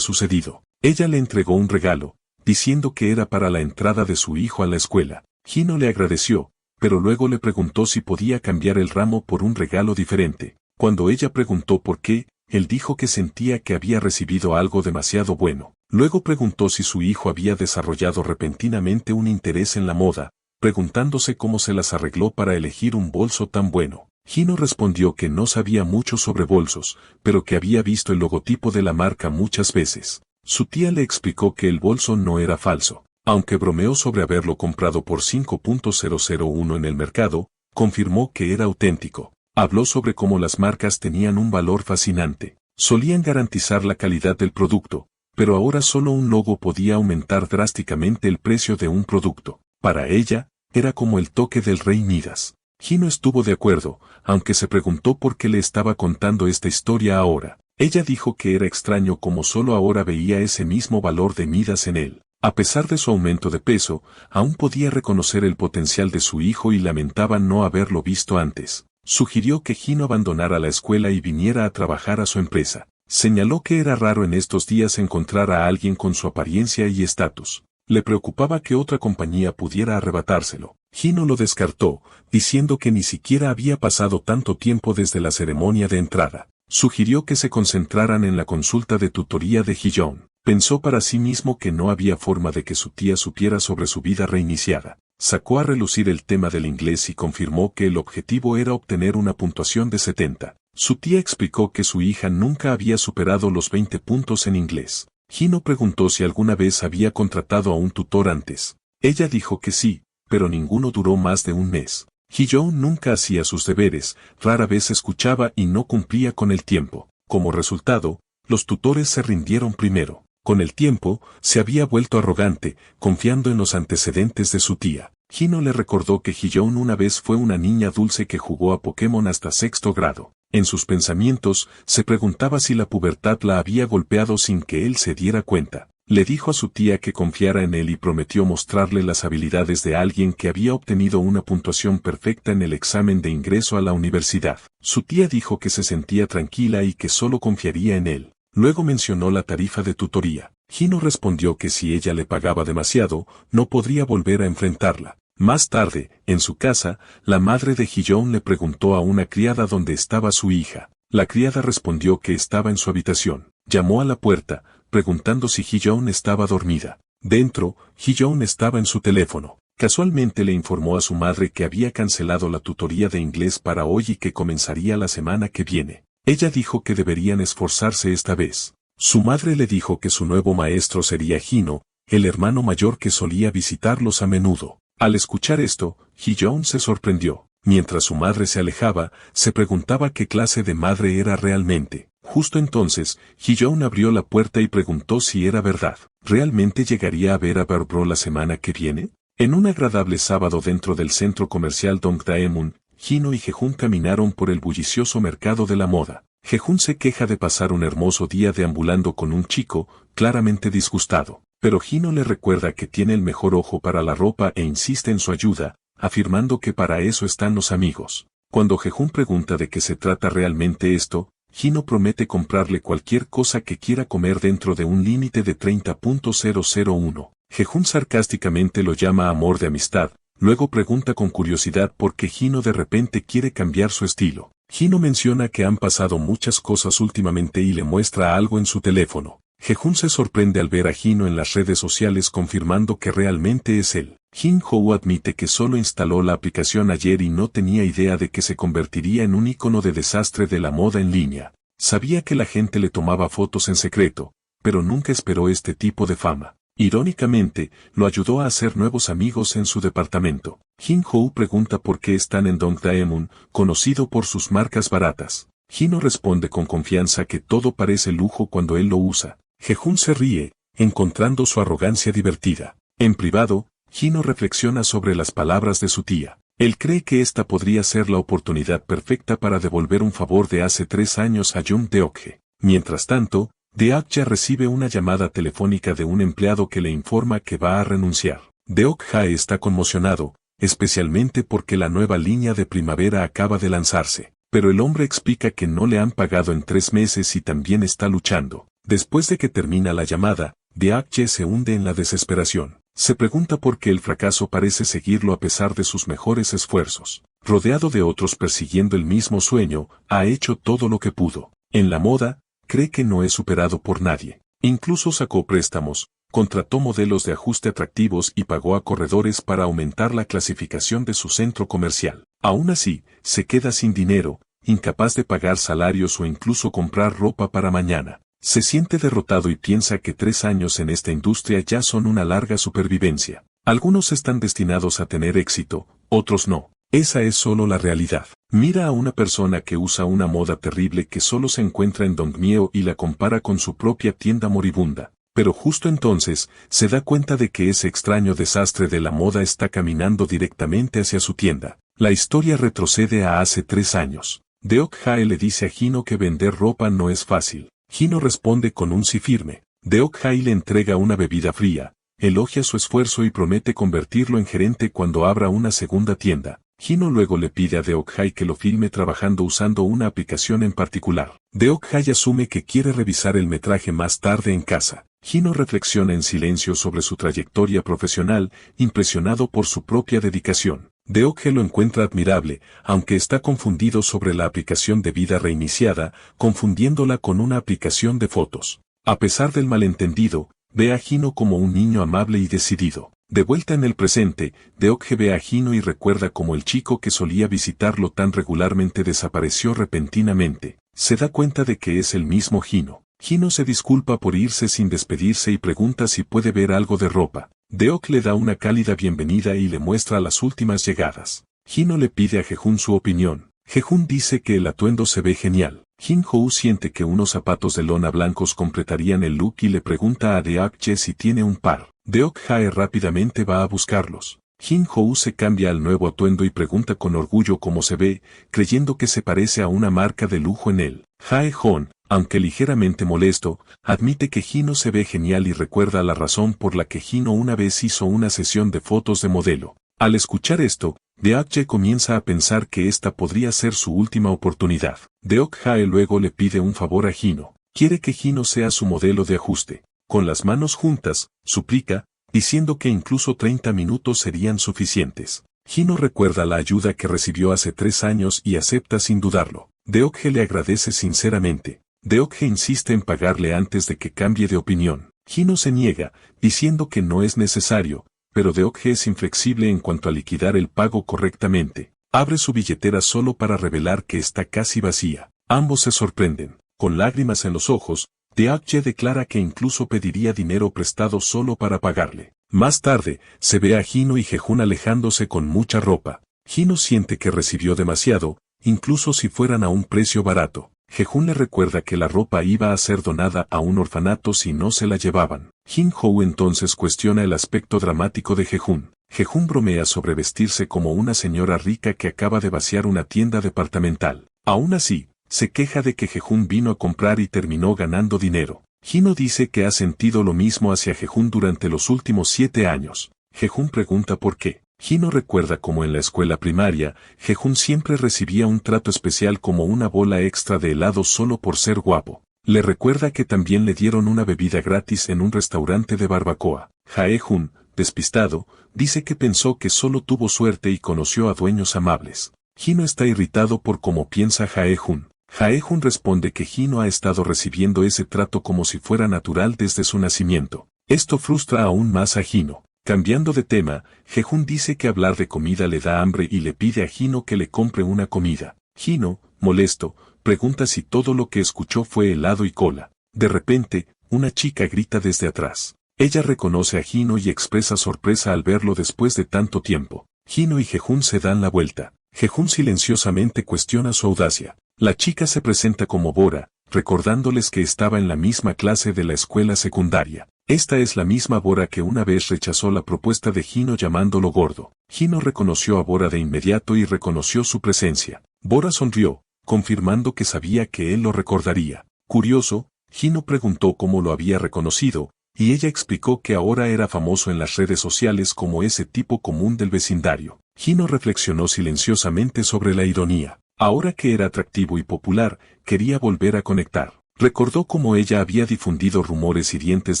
sucedido. Ella le entregó un regalo, diciendo que era para la entrada de su hijo a la escuela. Hino le agradeció, pero luego le preguntó si podía cambiar el ramo por un regalo diferente. Cuando ella preguntó por qué, él dijo que sentía que había recibido algo demasiado bueno. Luego preguntó si su hijo había desarrollado repentinamente un interés en la moda, preguntándose cómo se las arregló para elegir un bolso tan bueno. Hino respondió que no sabía mucho sobre bolsos, pero que había visto el logotipo de la marca muchas veces. Su tía le explicó que el bolso no era falso. Aunque bromeó sobre haberlo comprado por 5.001 en el mercado, confirmó que era auténtico. Habló sobre cómo las marcas tenían un valor fascinante. Solían garantizar la calidad del producto, pero ahora solo un logo podía aumentar drásticamente el precio de un producto. Para ella, era como el toque del rey Midas. Hino estuvo de acuerdo, aunque se preguntó por qué le estaba contando esta historia ahora. Ella dijo que era extraño como solo ahora veía ese mismo valor de Midas en él. A pesar de su aumento de peso, aún podía reconocer el potencial de su hijo y lamentaba no haberlo visto antes. Sugirió que Hino abandonara la escuela y viniera a trabajar a su empresa. Señaló que era raro en estos días encontrar a alguien con su apariencia y estatus. Le preocupaba que otra compañía pudiera arrebatárselo. Hino lo descartó, diciendo que ni siquiera había pasado tanto tiempo desde la ceremonia de entrada. Sugirió que se concentraran en la consulta de tutoría de Hyeon. Pensó para sí mismo que no había forma de que su tía supiera sobre su vida reiniciada. Sacó a relucir el tema del inglés y confirmó que el objetivo era obtener una puntuación de 70. Su tía explicó que su hija nunca había superado los 20 puntos en inglés. Hino preguntó si alguna vez había contratado a un tutor antes. Ella dijo que sí, pero ninguno duró más de un mes. Hyeon nunca hacía sus deberes, rara vez escuchaba y no cumplía con el tiempo. Como resultado, los tutores se rindieron primero. Con el tiempo, se había vuelto arrogante, confiando en los antecedentes de su tía. Hino le recordó que Hyeon una vez fue una niña dulce que jugó a Pokémon hasta sexto grado. En sus pensamientos, se preguntaba si la pubertad la había golpeado sin que él se diera cuenta. Le dijo a su tía que confiara en él y prometió mostrarle las habilidades de alguien que había obtenido una puntuación perfecta en el examen de ingreso a la universidad. Su tía dijo que se sentía tranquila y que solo confiaría en él. Luego mencionó la tarifa de tutoría. Hino respondió que si ella le pagaba demasiado, no podría volver a enfrentarla. Más tarde, en su casa, la madre de Hyeon le preguntó a una criada dónde estaba su hija. La criada respondió que estaba en su habitación. Llamó a la puerta, preguntando si Hyeon estaba dormida. Dentro, Hyeon estaba en su teléfono. Casualmente le informó a su madre que había cancelado la tutoría de inglés para hoy y que comenzaría la semana que viene. Ella dijo que deberían esforzarse esta vez. Su madre le dijo que su nuevo maestro sería Hino, el hermano mayor que solía visitarlos a menudo. Al escuchar esto, Hyeon se sorprendió. Mientras su madre se alejaba, se preguntaba qué clase de madre era realmente. Justo entonces, Hyeon abrió la puerta y preguntó si era verdad. ¿Realmente llegaría a ver a Barbro la semana que viene? En un agradable sábado dentro del centro comercial Dongdaemun, Hino y Jehun caminaron por el bullicioso mercado de la moda. Jehun se queja de pasar un hermoso día deambulando con un chico, claramente disgustado. Pero Hino le recuerda que tiene el mejor ojo para la ropa e insiste en su ayuda, afirmando que para eso están los amigos. Cuando Jehun pregunta de qué se trata realmente esto, Hino promete comprarle cualquier cosa que quiera comer dentro de un límite de 30.001. Jehun sarcásticamente lo llama amor de amistad, luego pregunta con curiosidad por qué Hino de repente quiere cambiar su estilo. Hino menciona que han pasado muchas cosas últimamente y le muestra algo en su teléfono. Jehun se sorprende al ver a Hino en las redes sociales confirmando que realmente es él. Jin-Hoo admite que solo instaló la aplicación ayer y no tenía idea de que se convertiría en un icono de desastre de la moda en línea. Sabía que la gente le tomaba fotos en secreto, pero nunca esperó este tipo de fama. Irónicamente, lo ayudó a hacer nuevos amigos en su departamento. Jin-Hoo pregunta por qué están en Dongdaemun, conocido por sus marcas baratas. Hino responde con confianza que todo parece lujo cuando él lo usa. Jehun se ríe, encontrando su arrogancia divertida. En privado, Hino reflexiona sobre las palabras de su tía. Él cree que esta podría ser la oportunidad perfecta para devolver un favor de hace 3 años a Jung Deok-hye. Mientras tanto, Deok-hye recibe una llamada telefónica de un empleado que le informa que va a renunciar. Deok-hye está conmocionado, especialmente porque la nueva línea de primavera acaba de lanzarse. Pero el hombre explica que no le han pagado en 3 meses y también está luchando. Después de que termina la llamada, Deok-hye se hunde en la desesperación. Se pregunta por qué el fracaso parece seguirlo a pesar de sus mejores esfuerzos. Rodeado de otros persiguiendo el mismo sueño, ha hecho todo lo que pudo. En la moda, cree que no es superado por nadie. Incluso sacó préstamos, contrató modelos de ajuste atractivos y pagó a corredores para aumentar la clasificación de su centro comercial. Aún así, se queda sin dinero, incapaz de pagar salarios o incluso comprar ropa para mañana. Se siente derrotado y piensa que 3 años en esta industria ya son una larga supervivencia. Algunos están destinados a tener éxito, otros no. Esa es solo la realidad. Mira a una persona que usa una moda terrible que solo se encuentra en Dongmyo y la compara con su propia tienda moribunda. Pero justo entonces, se da cuenta de que ese extraño desastre de la moda está caminando directamente hacia su tienda. La historia retrocede a hace 3 años. Deok-hye le dice a Hino que vender ropa no es fácil. Hino responde con un sí firme. Deok-hye le entrega una bebida fría, elogia su esfuerzo y promete convertirlo en gerente cuando abra una segunda tienda. Hino luego le pide a Deok-hye que lo filme trabajando usando una aplicación en particular. Deok-hye asume que quiere revisar el metraje más tarde en casa. Hino reflexiona en silencio sobre su trayectoria profesional, impresionado por su propia dedicación. Deok-hye lo encuentra admirable, aunque está confundido sobre la aplicación de vida reiniciada, confundiéndola con una aplicación de fotos. A pesar del malentendido, ve a Hino como un niño amable y decidido. De vuelta en el presente, Deok-hye ve a Hino y recuerda cómo el chico que solía visitarlo tan regularmente desapareció repentinamente. Se da cuenta de que es el mismo Hino. Hino se disculpa por irse sin despedirse y pregunta si puede ver algo de ropa. Deok le da una cálida bienvenida y le muestra las últimas llegadas. Hino le pide a Jehun su opinión. Jehun dice que el atuendo se ve genial. Jin-Hou siente que unos zapatos de lona blancos completarían el look y le pregunta a Deok-hye si tiene un par. Deok-hye rápidamente va a buscarlos. Jin-Hou se cambia al nuevo atuendo y pregunta con orgullo cómo se ve, creyendo que se parece a una marca de lujo en él. Jae-hon, aunque ligeramente molesto, admite que Hino se ve genial y recuerda la razón por la que Hino una vez hizo una sesión de fotos de modelo. Al escuchar esto, Deok-hye comienza a pensar que esta podría ser su última oportunidad. Deok-hye luego le pide un favor a Hino. Quiere que Hino sea su modelo de ajuste. Con las manos juntas, suplica, diciendo que incluso 30 minutos serían suficientes. Hino recuerda la ayuda que recibió hace 3 años y acepta sin dudarlo. Deok-hye le agradece sinceramente. Deok-hye insiste en pagarle antes de que cambie de opinión. Hino se niega, diciendo que no es necesario, pero Deok-hye es inflexible en cuanto a liquidar el pago correctamente. Abre su billetera solo para revelar que está casi vacía. Ambos se sorprenden. Con lágrimas en los ojos, Deok-hye declara que incluso pediría dinero prestado solo para pagarle. Más tarde, se ve a Hino y Jehun alejándose con mucha ropa. Hino siente que recibió demasiado, incluso si fueran a un precio barato. Jehun le recuerda que la ropa iba a ser donada a un orfanato si no se la llevaban. Jin-Hou entonces cuestiona el aspecto dramático de Jehun. Jehun bromea sobre vestirse como una señora rica que acaba de vaciar una tienda departamental. Aún así, se queja de que Jehun vino a comprar y terminó ganando dinero. Hino dice que ha sentido lo mismo hacia Jehun durante los últimos 7 años. Jehun pregunta por qué. Hino recuerda cómo en la escuela primaria, Jehun siempre recibía un trato especial como una bola extra de helado solo por ser guapo. Le recuerda que también le dieron una bebida gratis en un restaurante de barbacoa. Jae-hun, despistado, dice que pensó que solo tuvo suerte y conoció a dueños amables. Hino está irritado por cómo piensa Jae-hun. Jae-hun responde que Hino ha estado recibiendo ese trato como si fuera natural desde su nacimiento. Esto frustra aún más a Hino. Cambiando de tema, Jehun dice que hablar de comida le da hambre y le pide a Hino que le compre una comida. Hino, molesto, pregunta si todo lo que escuchó fue helado y cola. De repente, una chica grita desde atrás. Ella reconoce a Hino y expresa sorpresa al verlo después de tanto tiempo. Hino y Jehun se dan la vuelta. Jehun silenciosamente cuestiona su audacia. La chica se presenta como Bora, recordándoles que estaba en la misma clase de la escuela secundaria. Esta es la misma Bora que una vez rechazó la propuesta de Hino llamándolo gordo. Hino reconoció a Bora de inmediato y reconoció su presencia. Bora sonrió, confirmando que sabía que él lo recordaría. Curioso, Hino preguntó cómo lo había reconocido, y ella explicó que ahora era famoso en las redes sociales como ese tipo común del vecindario. Hino reflexionó silenciosamente sobre la ironía. Ahora que era atractivo y popular, quería volver a conectar. Recordó cómo ella había difundido rumores hirientes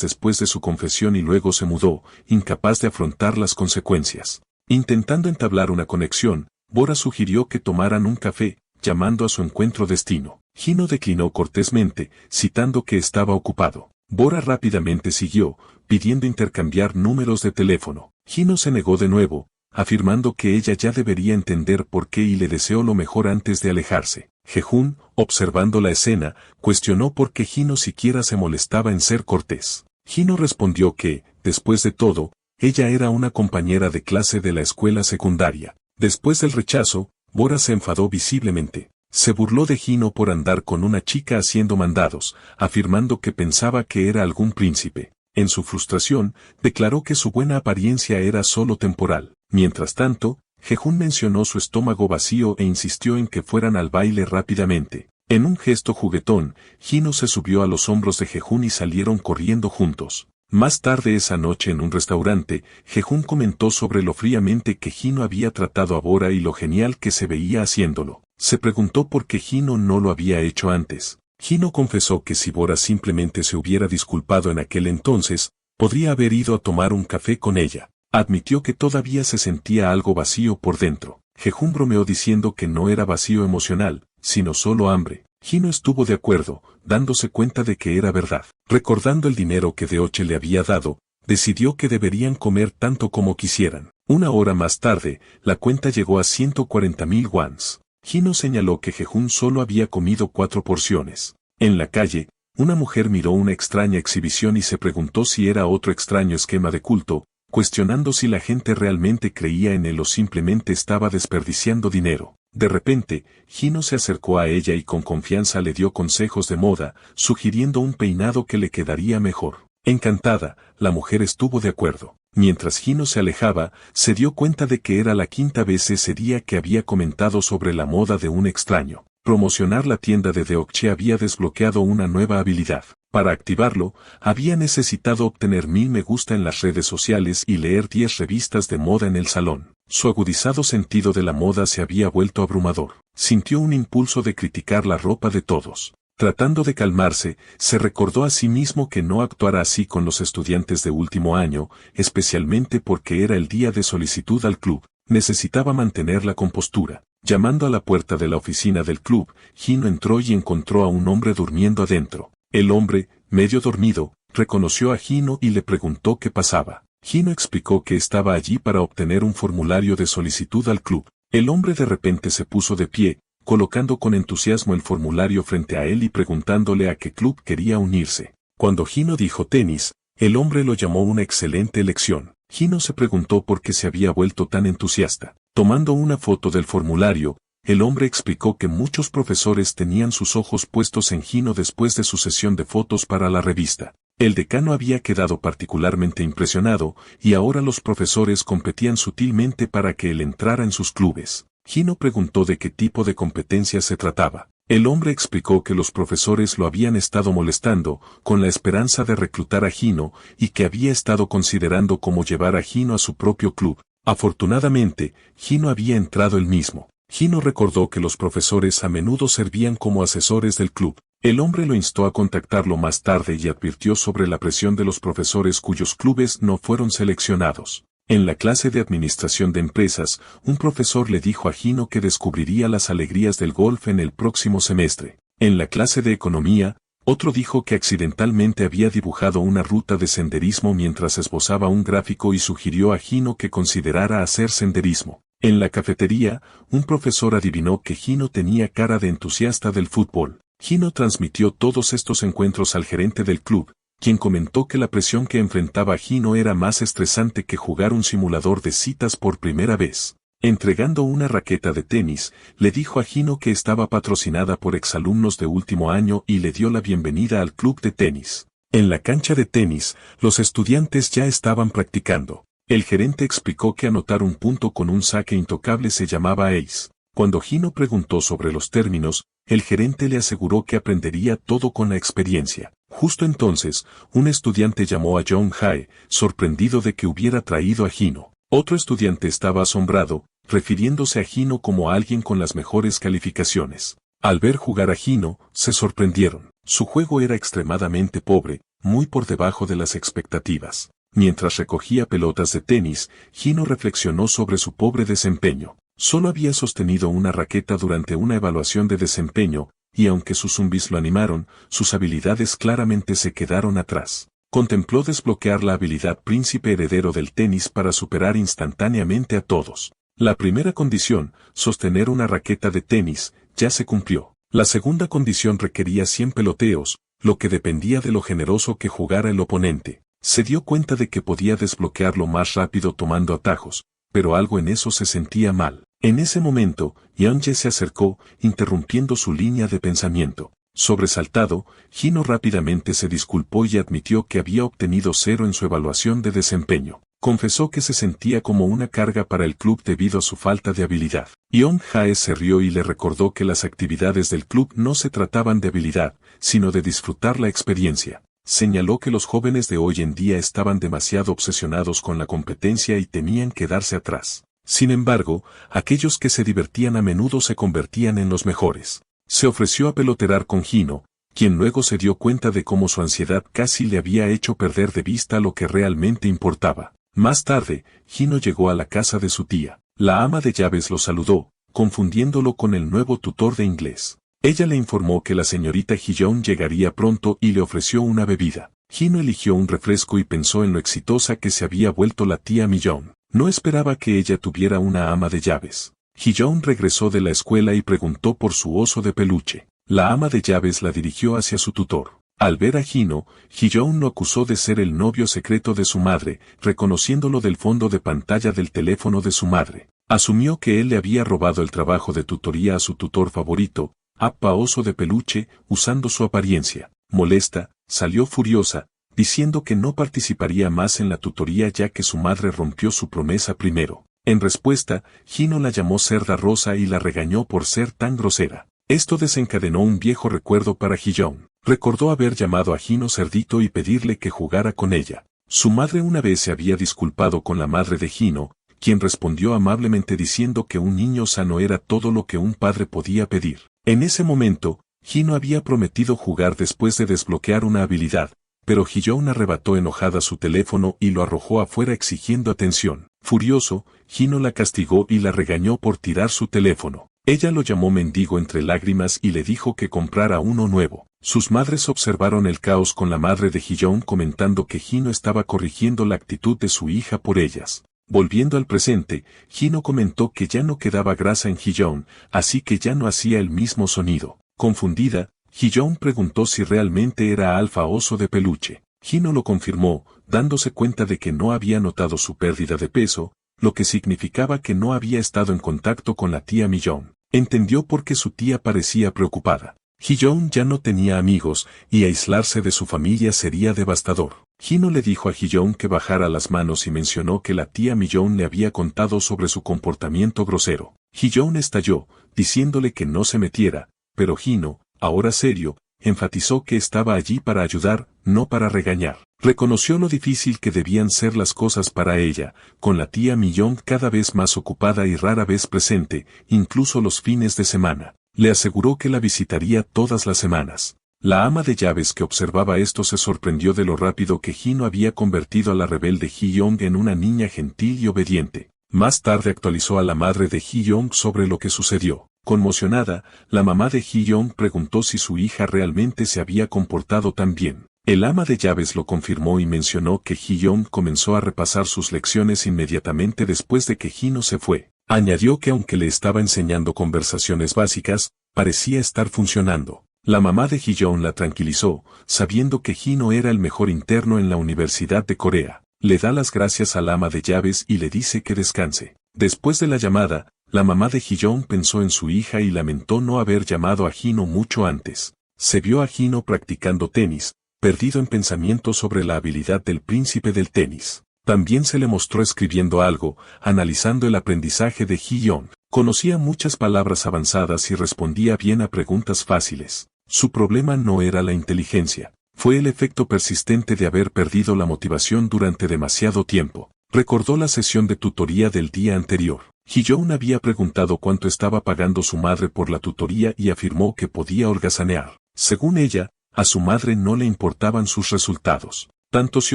después de su confesión y luego se mudó, incapaz de afrontar las consecuencias. Intentando entablar una conexión, Bora sugirió que tomaran un café, llamando a su encuentro destino. Hino declinó cortésmente, citando que estaba ocupado. Bora rápidamente siguió, pidiendo intercambiar números de teléfono. Hino se negó de nuevo, afirmando que ella ya debería entender por qué y le deseó lo mejor antes de alejarse. Jehun, observando la escena, cuestionó por qué Hino siquiera se molestaba en ser cortés. Hino respondió que, después de todo, ella era una compañera de clase de la escuela secundaria. Después del rechazo, Bora se enfadó visiblemente. Se burló de Hino por andar con una chica haciendo mandados, afirmando que pensaba que era algún príncipe. En su frustración, declaró que su buena apariencia era solo temporal. Mientras tanto, Jehun mencionó su estómago vacío e insistió en que fueran al baile rápidamente. En un gesto juguetón, Hino se subió a los hombros de Jehun y salieron corriendo juntos. Más tarde esa noche en un restaurante, Jehun comentó sobre lo fríamente que Hino había tratado a Bora y lo genial que se veía haciéndolo. Se preguntó por qué Hino no lo había hecho antes. Hino confesó que si Bora simplemente se hubiera disculpado en aquel entonces, podría haber ido a tomar un café con ella. Admitió que todavía se sentía algo vacío por dentro. Jehun bromeó diciendo que no era vacío emocional, sino solo hambre. Hino estuvo de acuerdo, dándose cuenta de que era verdad. Recordando el dinero que Deoche le había dado, decidió que deberían comer tanto como quisieran. Una hora más tarde, la cuenta llegó a 140.000 wons. Hino señaló que Jehun solo había comido 4 porciones. En la calle, una mujer miró una extraña exhibición y se preguntó si era otro extraño esquema de culto, cuestionando si la gente realmente creía en él o simplemente estaba desperdiciando dinero. De repente, Hino se acercó a ella y con confianza le dio consejos de moda, sugiriendo un peinado que le quedaría mejor. Encantada, la mujer estuvo de acuerdo. Mientras Hino se alejaba, se dio cuenta de que era la quinta vez ese día que había comentado sobre la moda de un extraño. Promocionar la tienda de Deokche había desbloqueado una nueva habilidad. Para activarlo, había necesitado obtener 1000 me gusta en las redes sociales y leer 10 revistas de moda en el salón. Su agudizado sentido de la moda se había vuelto abrumador. Sintió un impulso de criticar la ropa de todos. Tratando de calmarse, se recordó a sí mismo que no actuara así con los estudiantes de último año, especialmente porque era el día de solicitud al club. Necesitaba mantener la compostura. Llamando a la puerta de la oficina del club, Hino entró y encontró a un hombre durmiendo adentro. El hombre, medio dormido, reconoció a Hino y le preguntó qué pasaba. Hino explicó que estaba allí para obtener un formulario de solicitud al club. El hombre de repente se puso de pie, colocando con entusiasmo el formulario frente a él y preguntándole a qué club quería unirse. Cuando Hino dijo tenis, el hombre lo llamó una excelente elección. Hino se preguntó por qué se había vuelto tan entusiasta. Tomando una foto del formulario, el hombre explicó que muchos profesores tenían sus ojos puestos en Hino después de su sesión de fotos para la revista. El decano había quedado particularmente impresionado, y ahora los profesores competían sutilmente para que él entrara en sus clubes. Hino preguntó de qué tipo de competencia se trataba. El hombre explicó que los profesores lo habían estado molestando, con la esperanza de reclutar a Hino, y que había estado considerando cómo llevar a Hino a su propio club. Afortunadamente, Hino había entrado él mismo. Hino recordó que los profesores a menudo servían como asesores del club. El hombre lo instó a contactarlo más tarde y advirtió sobre la presión de los profesores cuyos clubes no fueron seleccionados. En la clase de administración de empresas, un profesor le dijo a Hino que descubriría las alegrías del golf en el próximo semestre. En la clase de economía, otro dijo que accidentalmente había dibujado una ruta de senderismo mientras esbozaba un gráfico y sugirió a Hino que considerara hacer senderismo. En la cafetería, un profesor adivinó que Hino tenía cara de entusiasta del fútbol. Hino transmitió todos estos encuentros al gerente del club, quien comentó que la presión que enfrentaba Hino era más estresante que jugar un simulador de citas por primera vez. Entregando una raqueta de tenis, le dijo a Hino que estaba patrocinada por exalumnos de último año y le dio la bienvenida al club de tenis. En la cancha de tenis, los estudiantes ya estaban practicando. El gerente explicó que anotar un punto con un saque intocable se llamaba ace. Cuando Hino preguntó sobre los términos, el gerente le aseguró que aprendería todo con la experiencia. Justo entonces, un estudiante llamó a John Hae, sorprendido de que hubiera traído a Hino. Otro estudiante estaba asombrado, refiriéndose a Hino como a alguien con las mejores calificaciones. Al ver jugar a Hino, se sorprendieron. Su juego era extremadamente pobre, muy por debajo de las expectativas. Mientras recogía pelotas de tenis, Hino reflexionó sobre su pobre desempeño. Solo había sostenido una raqueta durante una evaluación de desempeño, y aunque sus zumbis lo animaron, sus habilidades claramente se quedaron atrás. Contempló desbloquear la habilidad príncipe heredero del tenis para superar instantáneamente a todos. La primera condición, sostener una raqueta de tenis, ya se cumplió. La segunda condición requería 100 peloteos, lo que dependía de lo generoso que jugara el oponente. Se dio cuenta de que podía desbloquearlo más rápido tomando atajos, pero algo en eso se sentía mal. En ese momento, Yeonje se acercó, interrumpiendo su línea de pensamiento. Sobresaltado, Hino rápidamente se disculpó y admitió que había obtenido 0 en su evaluación de desempeño. Confesó que se sentía como una carga para el club debido a su falta de habilidad. Yeon Hae se rió y le recordó que las actividades del club no se trataban de habilidad, sino de disfrutar la experiencia. Señaló que los jóvenes de hoy en día estaban demasiado obsesionados con la competencia y temían quedarse atrás. Sin embargo, aquellos que se divertían a menudo se convertían en los mejores. Se ofreció a pelotear con Hino, quien luego se dio cuenta de cómo su ansiedad casi le había hecho perder de vista lo que realmente importaba. Más tarde, Hino llegó a la casa de su tía. La ama de llaves lo saludó, confundiéndolo con el nuevo tutor de inglés. Ella le informó que la señorita Hyeon llegaría pronto y le ofreció una bebida. Hino eligió un refresco y pensó en lo exitosa que se había vuelto la tía Millón. No esperaba que ella tuviera una ama de llaves. Hyeon regresó de la escuela y preguntó por su oso de peluche. La ama de llaves la dirigió hacia su tutor. Al ver a Hino, Hyeon lo acusó de ser el novio secreto de su madre, reconociéndolo del fondo de pantalla del teléfono de su madre. Asumió que él le había robado el trabajo de tutoría a su tutor favorito, Appa Oso de Peluche, usando su apariencia. Molesta, salió furiosa, diciendo que no participaría más en la tutoría ya que su madre rompió su promesa primero. En respuesta, Hino la llamó cerda rosa y la regañó por ser tan grosera. Esto desencadenó un viejo recuerdo para Hyeon. Recordó haber llamado a Hino cerdito y pedirle que jugara con ella. Su madre una vez se había disculpado con la madre de Hino, quien respondió amablemente diciendo que un niño sano era todo lo que un padre podía pedir. En ese momento, Hino había prometido jugar después de desbloquear una habilidad, pero Hyeon arrebató enojada su teléfono y lo arrojó afuera exigiendo atención. Furioso, Hino la castigó y la regañó por tirar su teléfono. Ella lo llamó mendigo entre lágrimas y le dijo que comprara uno nuevo. Sus madres observaron el caos con la madre de Hyeon comentando que Hino estaba corrigiendo la actitud de su hija por ellas. Volviendo al presente, Hino comentó que ya no quedaba grasa en Hyeon, así que ya no hacía el mismo sonido. Confundida, Hyeon preguntó si realmente era Alfa Oso de Peluche. Hino lo confirmó, dándose cuenta de que no había notado su pérdida de peso, lo que significaba que no había estado en contacto con la tía Millón. Entendió por qué su tía parecía preocupada. Hyeon ya no tenía amigos, y aislarse de su familia sería devastador. Hino le dijo a Hyeon que bajara las manos y mencionó que la tía Millón le había contado sobre su comportamiento grosero. Hyeon estalló, diciéndole que no se metiera, pero Hino, ahora serio, enfatizó que estaba allí para ayudar, no para regañar. Reconoció lo difícil que debían ser las cosas para ella, con la tía Millón cada vez más ocupada y rara vez presente, incluso los fines de semana. Le aseguró que la visitaría todas las semanas. La ama de llaves que observaba esto se sorprendió de lo rápido que Hino había convertido a la rebelde Hyeon en una niña gentil y obediente. Más tarde actualizó a la madre de Hyeon sobre lo que sucedió. Conmocionada, la mamá de Hyeon preguntó si su hija realmente se había comportado tan bien. El ama de llaves lo confirmó y mencionó que Hyeon comenzó a repasar sus lecciones inmediatamente después de que Hino se fue. Añadió que aunque le estaba enseñando conversaciones básicas, parecía estar funcionando. La mamá de Hyeon la tranquilizó, sabiendo que Hino era el mejor interno en la Universidad de Corea. Le da las gracias al ama de llaves y le dice que descanse. Después de la llamada, la mamá de Hyeon pensó en su hija y lamentó no haber llamado a Hino mucho antes. Se vio a Hino practicando tenis, perdido en pensamientos sobre la habilidad del príncipe del tenis. También se le mostró escribiendo algo, analizando el aprendizaje de Ji-young. Conocía muchas palabras avanzadas y respondía bien a preguntas fáciles. Su problema no era la inteligencia, fue el efecto persistente de haber perdido la motivación durante demasiado tiempo. Recordó la sesión de tutoría del día anterior. Ji-young había preguntado cuánto estaba pagando su madre por la tutoría y afirmó que podía holgazanear. Según ella, a su madre no le importaban sus resultados. Tanto si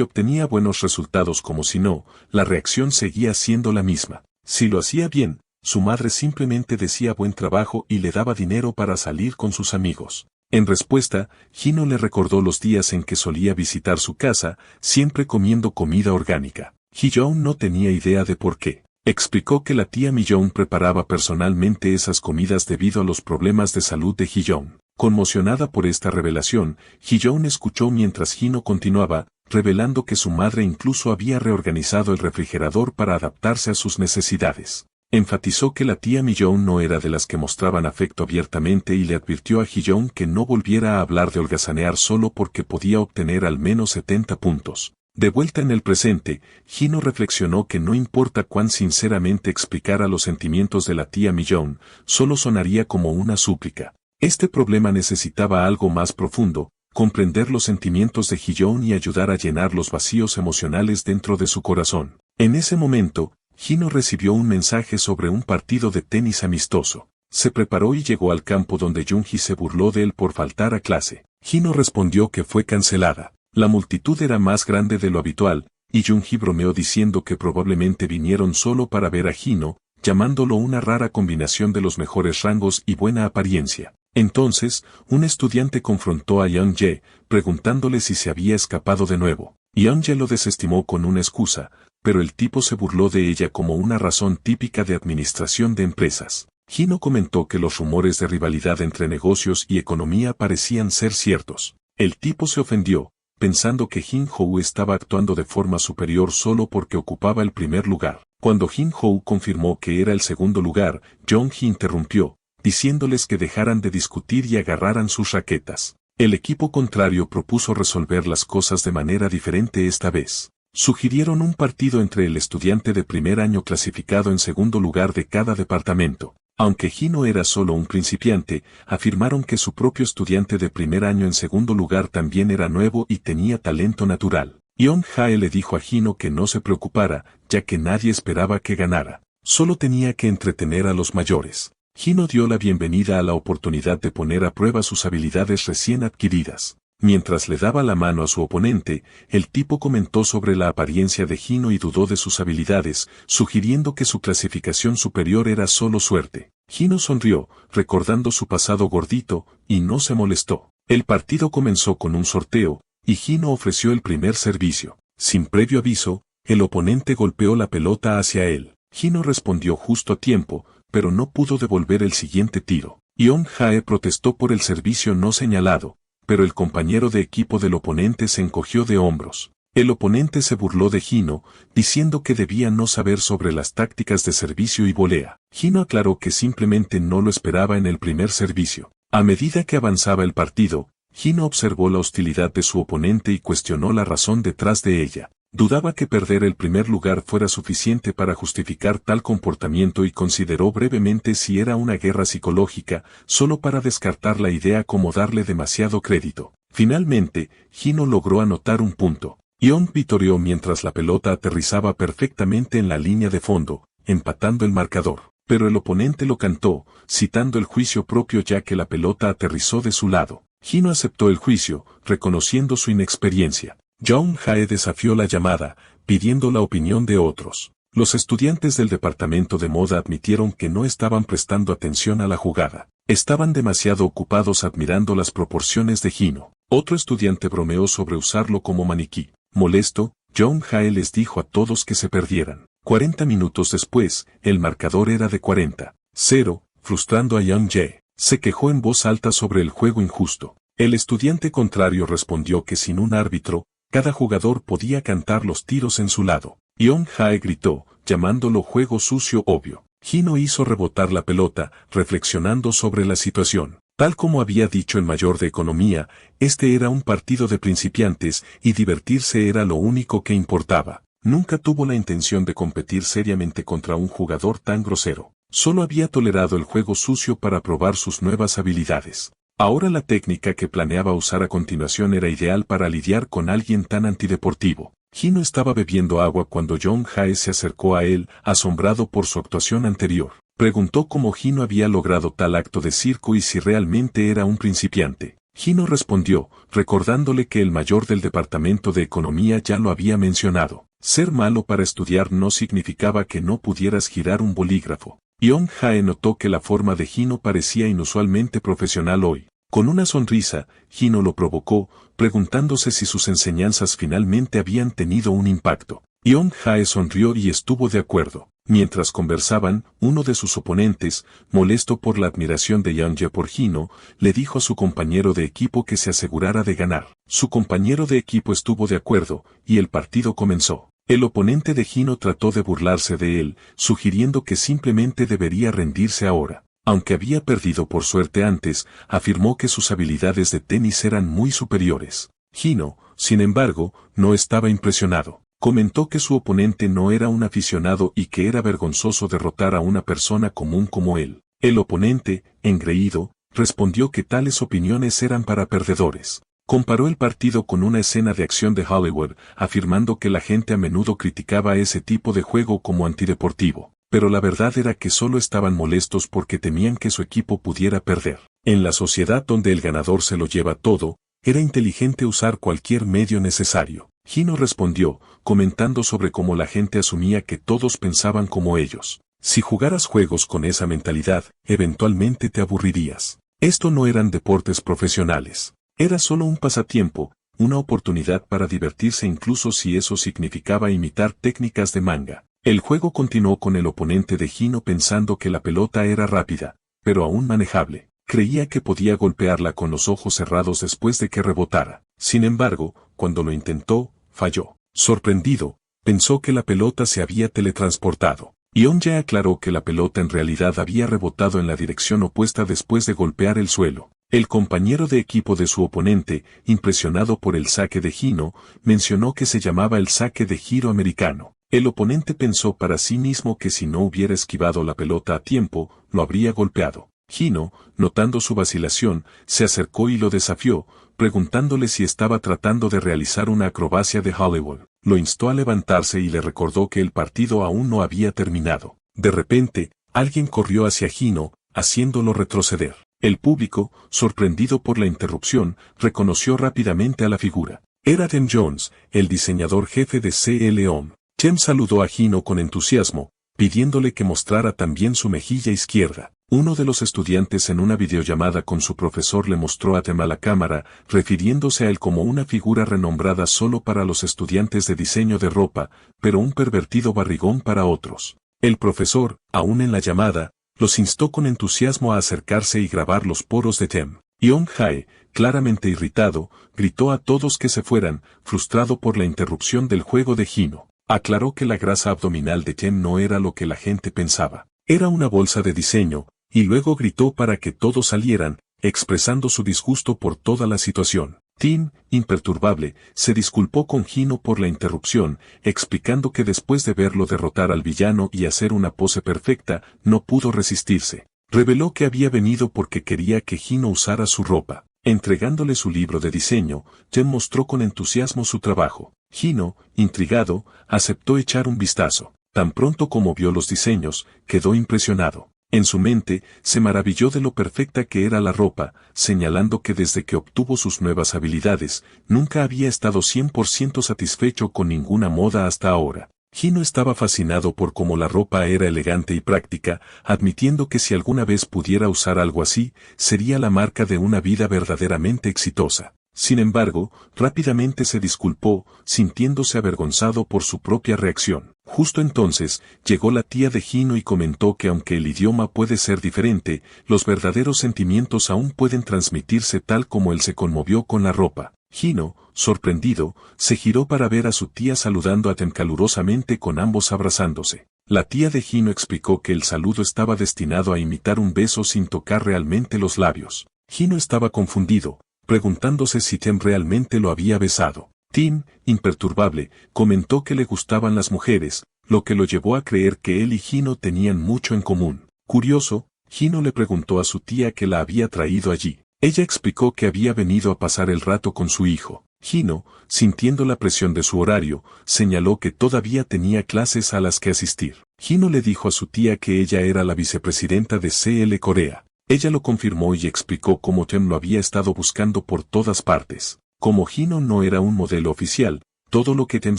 obtenía buenos resultados como si no, la reacción seguía siendo la misma. Si lo hacía bien, su madre simplemente decía buen trabajo y le daba dinero para salir con sus amigos. En respuesta, Hino le recordó los días en que solía visitar su casa, siempre comiendo comida orgánica. Ji-young no tenía idea de por qué. Explicó que la tía Mi-young preparaba personalmente esas comidas debido a los problemas de salud de Ji-young. Conmocionada por esta revelación, Ji-young escuchó mientras Hino continuaba, revelando que su madre incluso había reorganizado el refrigerador para adaptarse a sus necesidades. Enfatizó que la tía Mi-young no era de las que mostraban afecto abiertamente y le advirtió a Ji-young que no volviera a hablar de holgazanear solo porque podía obtener al menos 70 puntos. De vuelta en el presente, Hino reflexionó que no importa cuán sinceramente explicara los sentimientos de la tía Mi-young, solo sonaría como una súplica. Este problema necesitaba algo más profundo, comprender los sentimientos de Ji-young y ayudar a llenar los vacíos emocionales dentro de su corazón. En ese momento, Hino recibió un mensaje sobre un partido de tenis amistoso. Se preparó y llegó al campo donde Junhee se burló de él por faltar a clase. Hino respondió que fue cancelada. La multitud era más grande de lo habitual, y Junhee bromeó diciendo que probablemente vinieron solo para ver a Hino, llamándolo una rara combinación de los mejores rangos y buena apariencia. Entonces, un estudiante confrontó a Yeon-jae, preguntándole si se había escapado de nuevo. Yeon-jae lo desestimó con una excusa, pero el tipo se burló de ella como una razón típica de administración de empresas. Hino comentó que los rumores de rivalidad entre negocios y economía parecían ser ciertos. El tipo se ofendió, pensando que Jin-hou estaba actuando de forma superior solo porque ocupaba el primer lugar. Cuando Jin-hou confirmó que era el segundo lugar, Yeon-jae interrumpió, diciéndoles que dejaran de discutir y agarraran sus raquetas. El equipo contrario propuso resolver las cosas de manera diferente esta vez. Sugirieron un partido entre el estudiante de primer año clasificado en segundo lugar de cada departamento. Aunque Hino era solo un principiante, afirmaron que su propio estudiante de primer año en segundo lugar también era nuevo y tenía talento natural. Yeon-jae le dijo a Hino que no se preocupara, ya que nadie esperaba que ganara. Solo tenía que entretener a los mayores. Hino dio la bienvenida a la oportunidad de poner a prueba sus habilidades recién adquiridas. Mientras le daba la mano a su oponente, el tipo comentó sobre la apariencia de Hino y dudó de sus habilidades, sugiriendo que su clasificación superior era solo suerte. Hino sonrió, recordando su pasado gordito, y no se molestó. El partido comenzó con un sorteo, y Hino ofreció el primer servicio. Sin previo aviso, el oponente golpeó la pelota hacia él. Hino respondió justo a tiempo, pero no pudo devolver el siguiente tiro. Yeon-jae protestó por el servicio no señalado, pero el compañero de equipo del oponente se encogió de hombros. El oponente se burló de Hino, diciendo que debía no saber sobre las tácticas de servicio y volea. Hino aclaró que simplemente no lo esperaba en el primer servicio. A medida que avanzaba el partido, Hino observó la hostilidad de su oponente y cuestionó la razón detrás de ella. Dudaba que perder el primer lugar fuera suficiente para justificar tal comportamiento y consideró brevemente si era una guerra psicológica, solo para descartar la idea como darle demasiado crédito. Finalmente, Hino logró anotar un punto. Yeon vitoreó mientras la pelota aterrizaba perfectamente en la línea de fondo, empatando el marcador. Pero el oponente lo cantó, citando el juicio propio ya que la pelota aterrizó de su lado. Hino aceptó el juicio, reconociendo su inexperiencia. Yeon-jae desafió la llamada, pidiendo la opinión de otros. Los estudiantes del departamento de moda admitieron que no estaban prestando atención a la jugada. Estaban demasiado ocupados admirando las proporciones de Hino. Otro estudiante bromeó sobre usarlo como maniquí. Molesto, Yeon-jae les dijo a todos que se perdieran. 40 minutos después, el marcador era de 40-0, frustrando a Yeon-jae. Se quejó en voz alta sobre el juego injusto. El estudiante contrario respondió que sin un árbitro, cada jugador podía cantar los tiros en su lado. Yeon-jae gritó, llamándolo juego sucio obvio. Hino hizo rebotar la pelota, reflexionando sobre la situación. Tal como había dicho el mayor de economía, este era un partido de principiantes y divertirse era lo único que importaba. Nunca tuvo la intención de competir seriamente contra un jugador tan grosero. Solo había tolerado el juego sucio para probar sus nuevas habilidades. Ahora la técnica que planeaba usar a continuación era ideal para lidiar con alguien tan antideportivo. Hino estaba bebiendo agua cuando John Hae se acercó a él, asombrado por su actuación anterior. Preguntó cómo Hino había logrado tal acto de circo y si realmente era un principiante. Hino respondió, recordándole que el mayor del departamento de economía ya lo había mencionado. Ser malo para estudiar no significaba que no pudieras girar un bolígrafo. John Hae notó que la forma de Hino parecía inusualmente profesional hoy. Con una sonrisa, Hino lo provocó, preguntándose si sus enseñanzas finalmente habían tenido un impacto. John Hae sonrió y estuvo de acuerdo. Mientras conversaban, uno de sus oponentes, molesto por la admiración de Yeonje por Hino, le dijo a su compañero de equipo que se asegurara de ganar. Su compañero de equipo estuvo de acuerdo, y el partido comenzó. El oponente de Hino trató de burlarse de él, sugiriendo que simplemente debería rendirse ahora. Aunque había perdido por suerte antes, afirmó que sus habilidades de tenis eran muy superiores. Hino, sin embargo, no estaba impresionado. Comentó que su oponente no era un aficionado y que era vergonzoso derrotar a una persona común como él. El oponente, engreído, respondió que tales opiniones eran para perdedores. Comparó el partido con una escena de acción de Hollywood, afirmando que la gente a menudo criticaba ese tipo de juego como antideportivo. Pero la verdad era que solo estaban molestos porque temían que su equipo pudiera perder. En la sociedad donde el ganador se lo lleva todo, era inteligente usar cualquier medio necesario. Hino respondió, comentando sobre cómo la gente asumía que todos pensaban como ellos. Si jugaras juegos con esa mentalidad, eventualmente te aburrirías. Esto no eran deportes profesionales. Era solo un pasatiempo, una oportunidad para divertirse incluso si eso significaba imitar técnicas de manga. El juego continuó con el oponente de Hino pensando que la pelota era rápida, pero aún manejable. Creía que podía golpearla con los ojos cerrados después de que rebotara. Sin embargo, cuando lo intentó, falló. Sorprendido, pensó que la pelota se había teletransportado. Yeonje aclaró que la pelota en realidad había rebotado en la dirección opuesta después de golpear el suelo. El compañero de equipo de su oponente, impresionado por el saque de Hino, mencionó que se llamaba el saque de giro americano. El oponente pensó para sí mismo que si no hubiera esquivado la pelota a tiempo, lo habría golpeado. Hino, notando su vacilación, se acercó y lo desafió, preguntándole si estaba tratando de realizar una acrobacia de Hollywood. Lo instó a levantarse y le recordó que el partido aún no había terminado. De repente, alguien corrió hacia Hino, haciéndolo retroceder. El público, sorprendido por la interrupción, reconoció rápidamente a la figura. Era Tim Jones, el diseñador jefe de CLOM. Jem saludó a Hino con entusiasmo, pidiéndole que mostrara también su mejilla izquierda. Uno de los estudiantes en una videollamada con su profesor le mostró a Tem a la cámara, refiriéndose a él como una figura renombrada solo para los estudiantes de diseño de ropa, pero un pervertido barrigón para otros. El profesor, aún en la llamada, los instó con entusiasmo a acercarse y grabar los poros de Tem. Yeon Hae, claramente irritado, gritó a todos que se fueran, frustrado por la interrupción del juego de Hino. Aclaró que la grasa abdominal de Tem no era lo que la gente pensaba. Era una bolsa de diseño, y luego gritó para que todos salieran, expresando su disgusto por toda la situación. Tim, imperturbable, se disculpó con Hino por la interrupción, explicando que después de verlo derrotar al villano y hacer una pose perfecta, no pudo resistirse. Reveló que había venido porque quería que Hino usara su ropa. Entregándole su libro de diseño, Jen mostró con entusiasmo su trabajo. Hino, intrigado, aceptó echar un vistazo. Tan pronto como vio los diseños, quedó impresionado. En su mente, se maravilló de lo perfecta que era la ropa, señalando que desde que obtuvo sus nuevas habilidades, nunca había estado 100% satisfecho con ninguna moda hasta ahora. Hino estaba fascinado por cómo la ropa era elegante y práctica, admitiendo que si alguna vez pudiera usar algo así, sería la marca de una vida verdaderamente exitosa. Sin embargo, rápidamente se disculpó, sintiéndose avergonzado por su propia reacción. Justo entonces, llegó la tía de Hino y comentó que aunque el idioma puede ser diferente, los verdaderos sentimientos aún pueden transmitirse tal como él se conmovió con la ropa. Hino, sorprendido, se giró para ver a su tía saludando a Tem calurosamente con ambos abrazándose. La tía de Hino explicó que el saludo estaba destinado a imitar un beso sin tocar realmente los labios. Hino estaba confundido, preguntándose si Tem realmente lo había besado. Tim, imperturbable, comentó que le gustaban las mujeres, lo que lo llevó a creer que él y Hino tenían mucho en común. Curioso, Hino le preguntó a su tía qué la había traído allí. Ella explicó que había venido a pasar el rato con su hijo. Hino, sintiendo la presión de su horario, señaló que todavía tenía clases a las que asistir. Hino le dijo a su tía que ella era la vicepresidenta de CL Corea. Ella lo confirmó y explicó cómo Tem lo había estado buscando por todas partes. Como Hino no era un modelo oficial, todo lo que Tem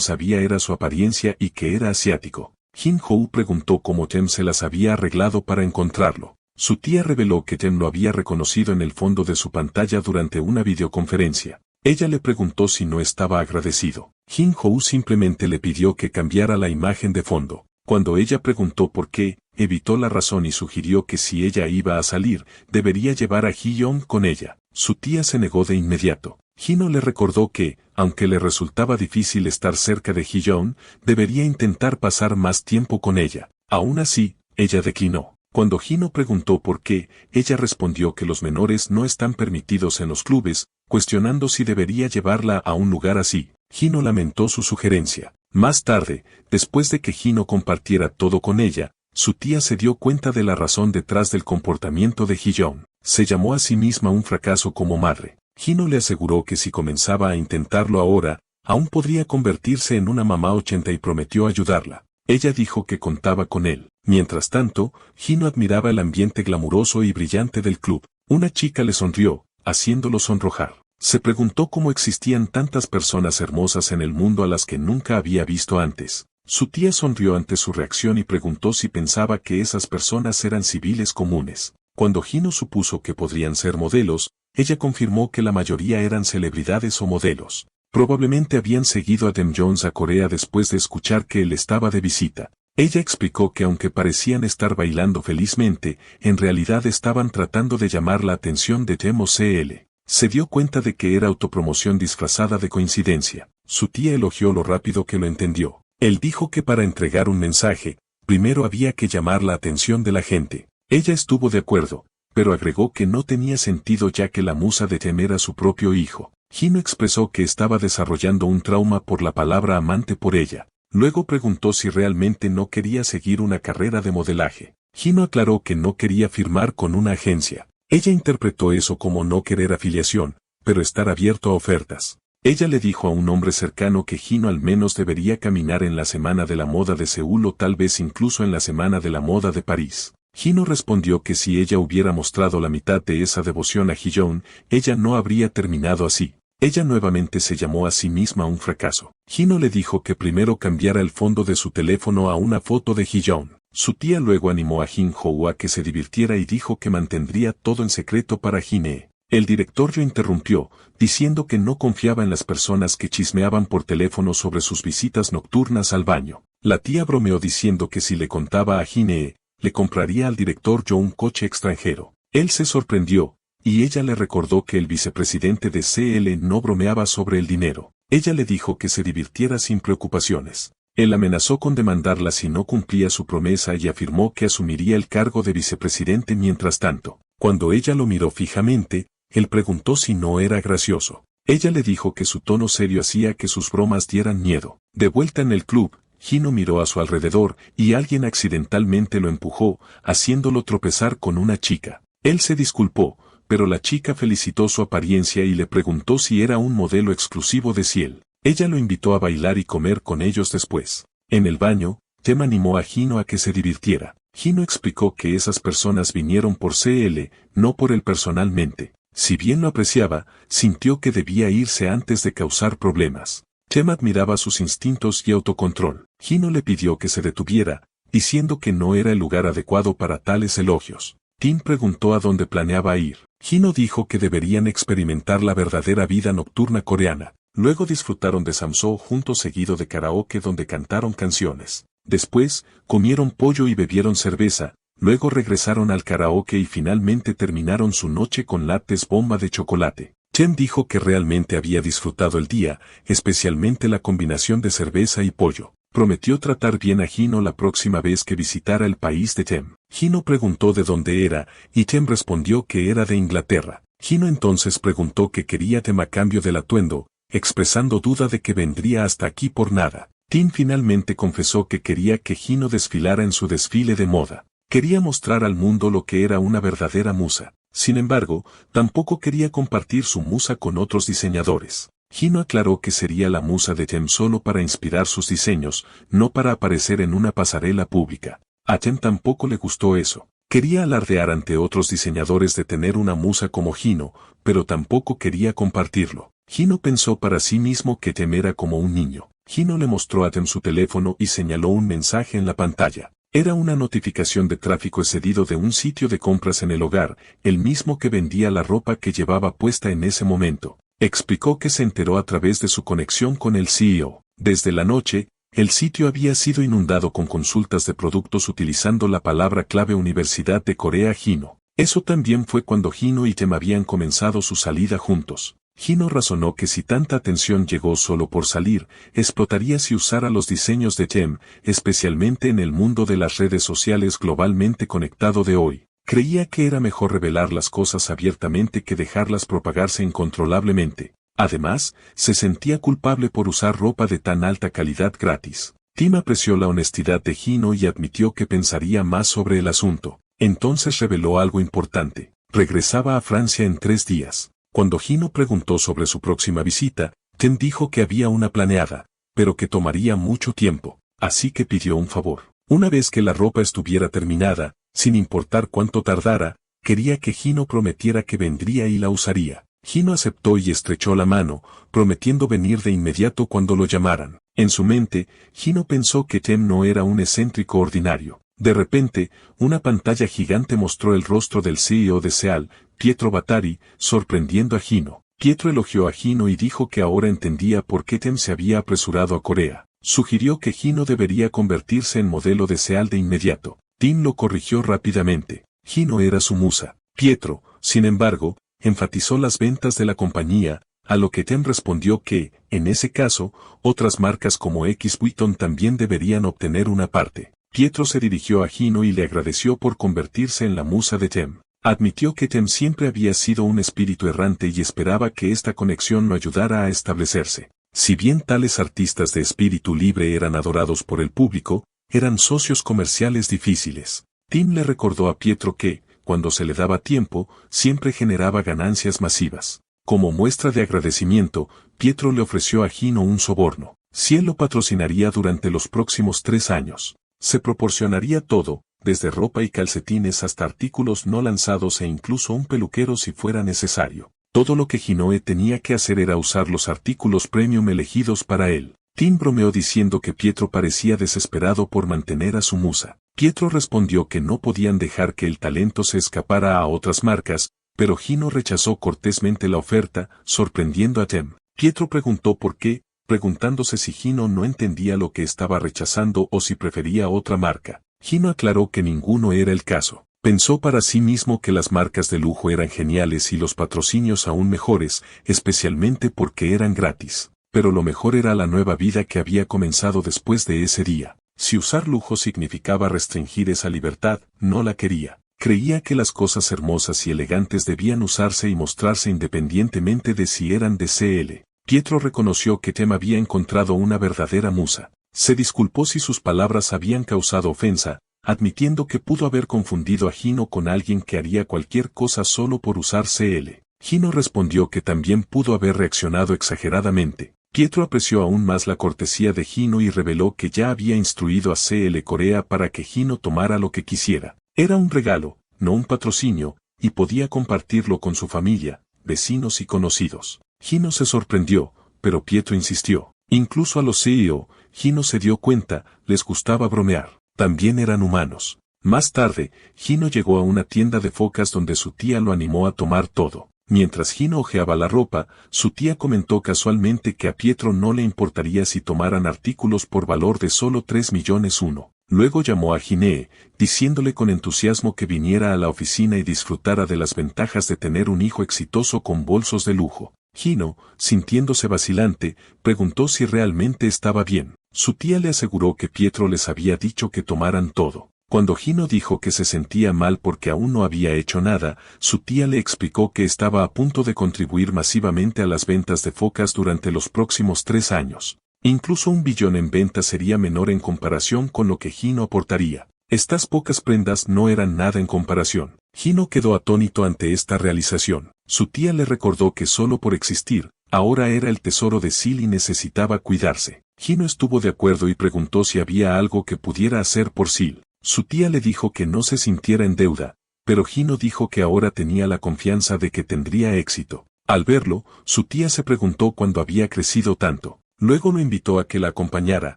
sabía era su apariencia y que era asiático. Jin-Hou preguntó cómo Tem se las había arreglado para encontrarlo. Su tía reveló que Tem lo había reconocido en el fondo de su pantalla durante una videoconferencia. Ella le preguntó si no estaba agradecido. Jin-Hou simplemente le pidió que cambiara la imagen de fondo. Cuando ella preguntó por qué, evitó la razón y sugirió que si ella iba a salir, debería llevar a Ji-Young con ella. Su tía se negó de inmediato. Hino le recordó que, aunque le resultaba difícil estar cerca de Ji-Young, debería intentar pasar más tiempo con ella. Aún así, ella declinó. Cuando Hino preguntó por qué, ella respondió que los menores no están permitidos en los clubes, cuestionando si debería llevarla a un lugar así. Hino lamentó su sugerencia. Más tarde, después de que Hino compartiera todo con ella, su tía se dio cuenta de la razón detrás del comportamiento de Ji-Young. Se llamó a sí misma un fracaso como madre. Hino le aseguró que si comenzaba a intentarlo ahora, aún podría convertirse en una mamá 80 y prometió ayudarla. Ella dijo que contaba con él. Mientras tanto, Hino admiraba el ambiente glamuroso y brillante del club. Una chica le sonrió, haciéndolo sonrojar. Se preguntó cómo existían tantas personas hermosas en el mundo a las que nunca había visto antes. Su tía sonrió ante su reacción y preguntó si pensaba que esas personas eran civiles comunes. Cuando Hino supuso que podrían ser modelos, ella confirmó que la mayoría eran celebridades o modelos. Probablemente habían seguido a Dem Jones a Corea después de escuchar que él estaba de visita. Ella explicó que aunque parecían estar bailando felizmente, en realidad estaban tratando de llamar la atención de Dem o CL. Se dio cuenta de que era autopromoción disfrazada de coincidencia. Su tía elogió lo rápido que lo entendió. Él dijo que para entregar un mensaje, primero había que llamar la atención de la gente. Ella estuvo de acuerdo, pero agregó que no tenía sentido ya que la musa de Tem era su propio hijo. Hino expresó que estaba desarrollando un trauma por la palabra amante por ella. Luego preguntó si realmente no quería seguir una carrera de modelaje. Hino aclaró que no quería firmar con una agencia. Ella interpretó eso como no querer afiliación, pero estar abierto a ofertas. Ella le dijo a un hombre cercano que Hino al menos debería caminar en la Semana de la Moda de Seúl o tal vez incluso en la Semana de la Moda de París. Hino respondió que si ella hubiera mostrado la mitad de esa devoción a Ji-Young, ella no habría terminado así. Ella nuevamente se llamó a sí misma un fracaso. Hino le dijo que primero cambiara el fondo de su teléfono a una foto de Ji-Young. Su tía luego animó a Jin-Hou a que se divirtiera y dijo que mantendría todo en secreto para Jin-Hee. El director lo interrumpió, diciendo que no confiaba en las personas que chismeaban por teléfono sobre sus visitas nocturnas al baño. La tía bromeó diciendo que si le contaba a Jin-Hee, le compraría al director Joe un coche extranjero. Él se sorprendió, y ella le recordó que el vicepresidente de CL no bromeaba sobre el dinero. Ella le dijo que se divirtiera sin preocupaciones. Él amenazó con demandarla si no cumplía su promesa y afirmó que asumiría el cargo de vicepresidente mientras tanto. Cuando ella lo miró fijamente, él preguntó si no era gracioso. Ella le dijo que su tono serio hacía que sus bromas dieran miedo. De vuelta en el club, Hino miró a su alrededor y alguien accidentalmente lo empujó, haciéndolo tropezar con una chica. Él se disculpó, pero la chica felicitó su apariencia y le preguntó si era un modelo exclusivo de Ciel. Ella lo invitó a bailar y comer con ellos después. En el baño, Tem animó a Hino a que se divirtiera. Hino explicó que esas personas vinieron por CL, no por él personalmente. Si bien lo apreciaba, sintió que debía irse antes de causar problemas. Tem admiraba sus instintos y autocontrol. Hino le pidió que se detuviera, diciendo que no era el lugar adecuado para tales elogios. Tim preguntó a dónde planeaba ir. Hino dijo que deberían experimentar la verdadera vida nocturna coreana. Luego disfrutaron de samso juntos seguido de karaoke donde cantaron canciones. Después, comieron pollo y bebieron cerveza. Luego regresaron al karaoke y finalmente terminaron su noche con lattes bomba de chocolate. Tem dijo que realmente había disfrutado el día, especialmente la combinación de cerveza y pollo. Prometió tratar bien a Hino la próxima vez que visitara el país de Tem. Hino preguntó de dónde era, y Tem respondió que era de Inglaterra. Hino entonces preguntó qué quería Tem a cambio del atuendo, expresando duda de que vendría hasta aquí por nada. Tim finalmente confesó que quería que Hino desfilara en su desfile de moda. Quería mostrar al mundo lo que era una verdadera musa. Sin embargo, tampoco quería compartir su musa con otros diseñadores. Hino aclaró que sería la musa de Tem solo para inspirar sus diseños, no para aparecer en una pasarela pública. A Tem tampoco le gustó eso. Quería alardear ante otros diseñadores de tener una musa como Hino, pero tampoco quería compartirlo. Hino pensó para sí mismo que Tem era como un niño. Hino le mostró a Tem su teléfono y señaló un mensaje en la pantalla. Era una notificación de tráfico excedido de un sitio de compras en el hogar, el mismo que vendía la ropa que llevaba puesta en ese momento. Explicó que se enteró a través de su conexión con el CEO. Desde la noche, el sitio había sido inundado con consultas de productos utilizando la palabra clave Universidad de Corea Hino. Eso también fue cuando Hino y Tem habían comenzado su salida juntos. Hino razonó que si tanta atención llegó solo por salir, explotaría si usara los diseños de Tem, especialmente en el mundo de las redes sociales globalmente conectado de hoy. Creía que era mejor revelar las cosas abiertamente que dejarlas propagarse incontrolablemente. Además, se sentía culpable por usar ropa de tan alta calidad gratis. Tim apreció la honestidad de Hino y admitió que pensaría más sobre el asunto. Entonces reveló algo importante. Regresaba a Francia en 3 días. Cuando Hino preguntó sobre su próxima visita, Tem dijo que había una planeada, pero que tomaría mucho tiempo, así que pidió un favor. Una vez que la ropa estuviera terminada, sin importar cuánto tardara, quería que Hino prometiera que vendría y la usaría. Hino aceptó y estrechó la mano, prometiendo venir de inmediato cuando lo llamaran. En su mente, Hino pensó que Tem no era un excéntrico ordinario. De repente, una pantalla gigante mostró el rostro del CEO de Seal, Pietro Batari, sorprendiendo a Hino. Pietro elogió a Hino y dijo que ahora entendía por qué Tem se había apresurado a Corea. Sugirió que Hino debería convertirse en modelo de Seal de inmediato. Tim lo corrigió rápidamente. Hino era su musa. Pietro, sin embargo, enfatizó las ventas de la compañía, a lo que Tem respondió que, en ese caso, otras marcas como X Vuitton también deberían obtener una parte. Pietro se dirigió a Hino y le agradeció por convertirse en la musa de Tem. Admitió que Tem siempre había sido un espíritu errante y esperaba que esta conexión lo ayudara a establecerse. Si bien tales artistas de espíritu libre eran adorados por el público, eran socios comerciales difíciles. Tim le recordó a Pietro que, cuando se le daba tiempo, siempre generaba ganancias masivas. Como muestra de agradecimiento, Pietro le ofreció a Hino un soborno. Si él lo patrocinaría durante los próximos 3 años. Se proporcionaría todo, desde ropa y calcetines hasta artículos no lanzados e incluso un peluquero si fuera necesario. Todo lo que Hinoe tenía que hacer era usar los artículos premium elegidos para él. Tim bromeó diciendo que Pietro parecía desesperado por mantener a su musa. Pietro respondió que no podían dejar que el talento se escapara a otras marcas, pero Hino rechazó cortésmente la oferta, sorprendiendo a Tem. Pietro preguntó por qué, preguntándose si Hino no entendía lo que estaba rechazando o si prefería otra marca. Hino aclaró que ninguno era el caso. Pensó para sí mismo que las marcas de lujo eran geniales y los patrocinios aún mejores, especialmente porque eran gratis. Pero lo mejor era la nueva vida que había comenzado después de ese día. Si usar lujo significaba restringir esa libertad, no la quería. Creía que las cosas hermosas y elegantes debían usarse y mostrarse independientemente de si eran de CL. Pietro reconoció que Tem había encontrado una verdadera musa. Se disculpó si sus palabras habían causado ofensa, admitiendo que pudo haber confundido a Hino con alguien que haría cualquier cosa solo por usar CL. Hino respondió que también pudo haber reaccionado exageradamente. Pietro apreció aún más la cortesía de Hino y reveló que ya había instruido a CL Corea para que Hino tomara lo que quisiera. Era un regalo, no un patrocinio, y podía compartirlo con su familia, vecinos y conocidos. Hino se sorprendió, pero Pietro insistió. Incluso a los CEO, Hino se dio cuenta, les gustaba bromear. También eran humanos. Más tarde, Hino llegó a una tienda de focas donde su tía lo animó a tomar todo. Mientras Hino hojeaba la ropa, su tía comentó casualmente que a Pietro no le importaría si tomaran artículos por valor de solo 3 millones. Luego llamó a Hine, diciéndole con entusiasmo que viniera a la oficina y disfrutara de las ventajas de tener un hijo exitoso con bolsos de lujo. Hino, sintiéndose vacilante, preguntó si realmente estaba bien. Su tía le aseguró que Pietro les había dicho que tomaran todo. Cuando Gino dijo que se sentía mal porque aún no había hecho nada, su tía le explicó que estaba a punto de contribuir masivamente a las ventas de focas durante los próximos 3 años. Incluso 1 billón en ventas sería menor en comparación con lo que Gino aportaría. Estas pocas prendas no eran nada en comparación. Gino quedó atónito ante esta realización. Su tía le recordó que solo por existir, ahora era el tesoro de Sil y necesitaba cuidarse. Gino estuvo de acuerdo y preguntó si había algo que pudiera hacer por Sil. Su tía le dijo que no se sintiera en deuda, pero Gino dijo que ahora tenía la confianza de que tendría éxito. Al verlo, su tía se preguntó cuándo había crecido tanto. Luego lo invitó a que la acompañara,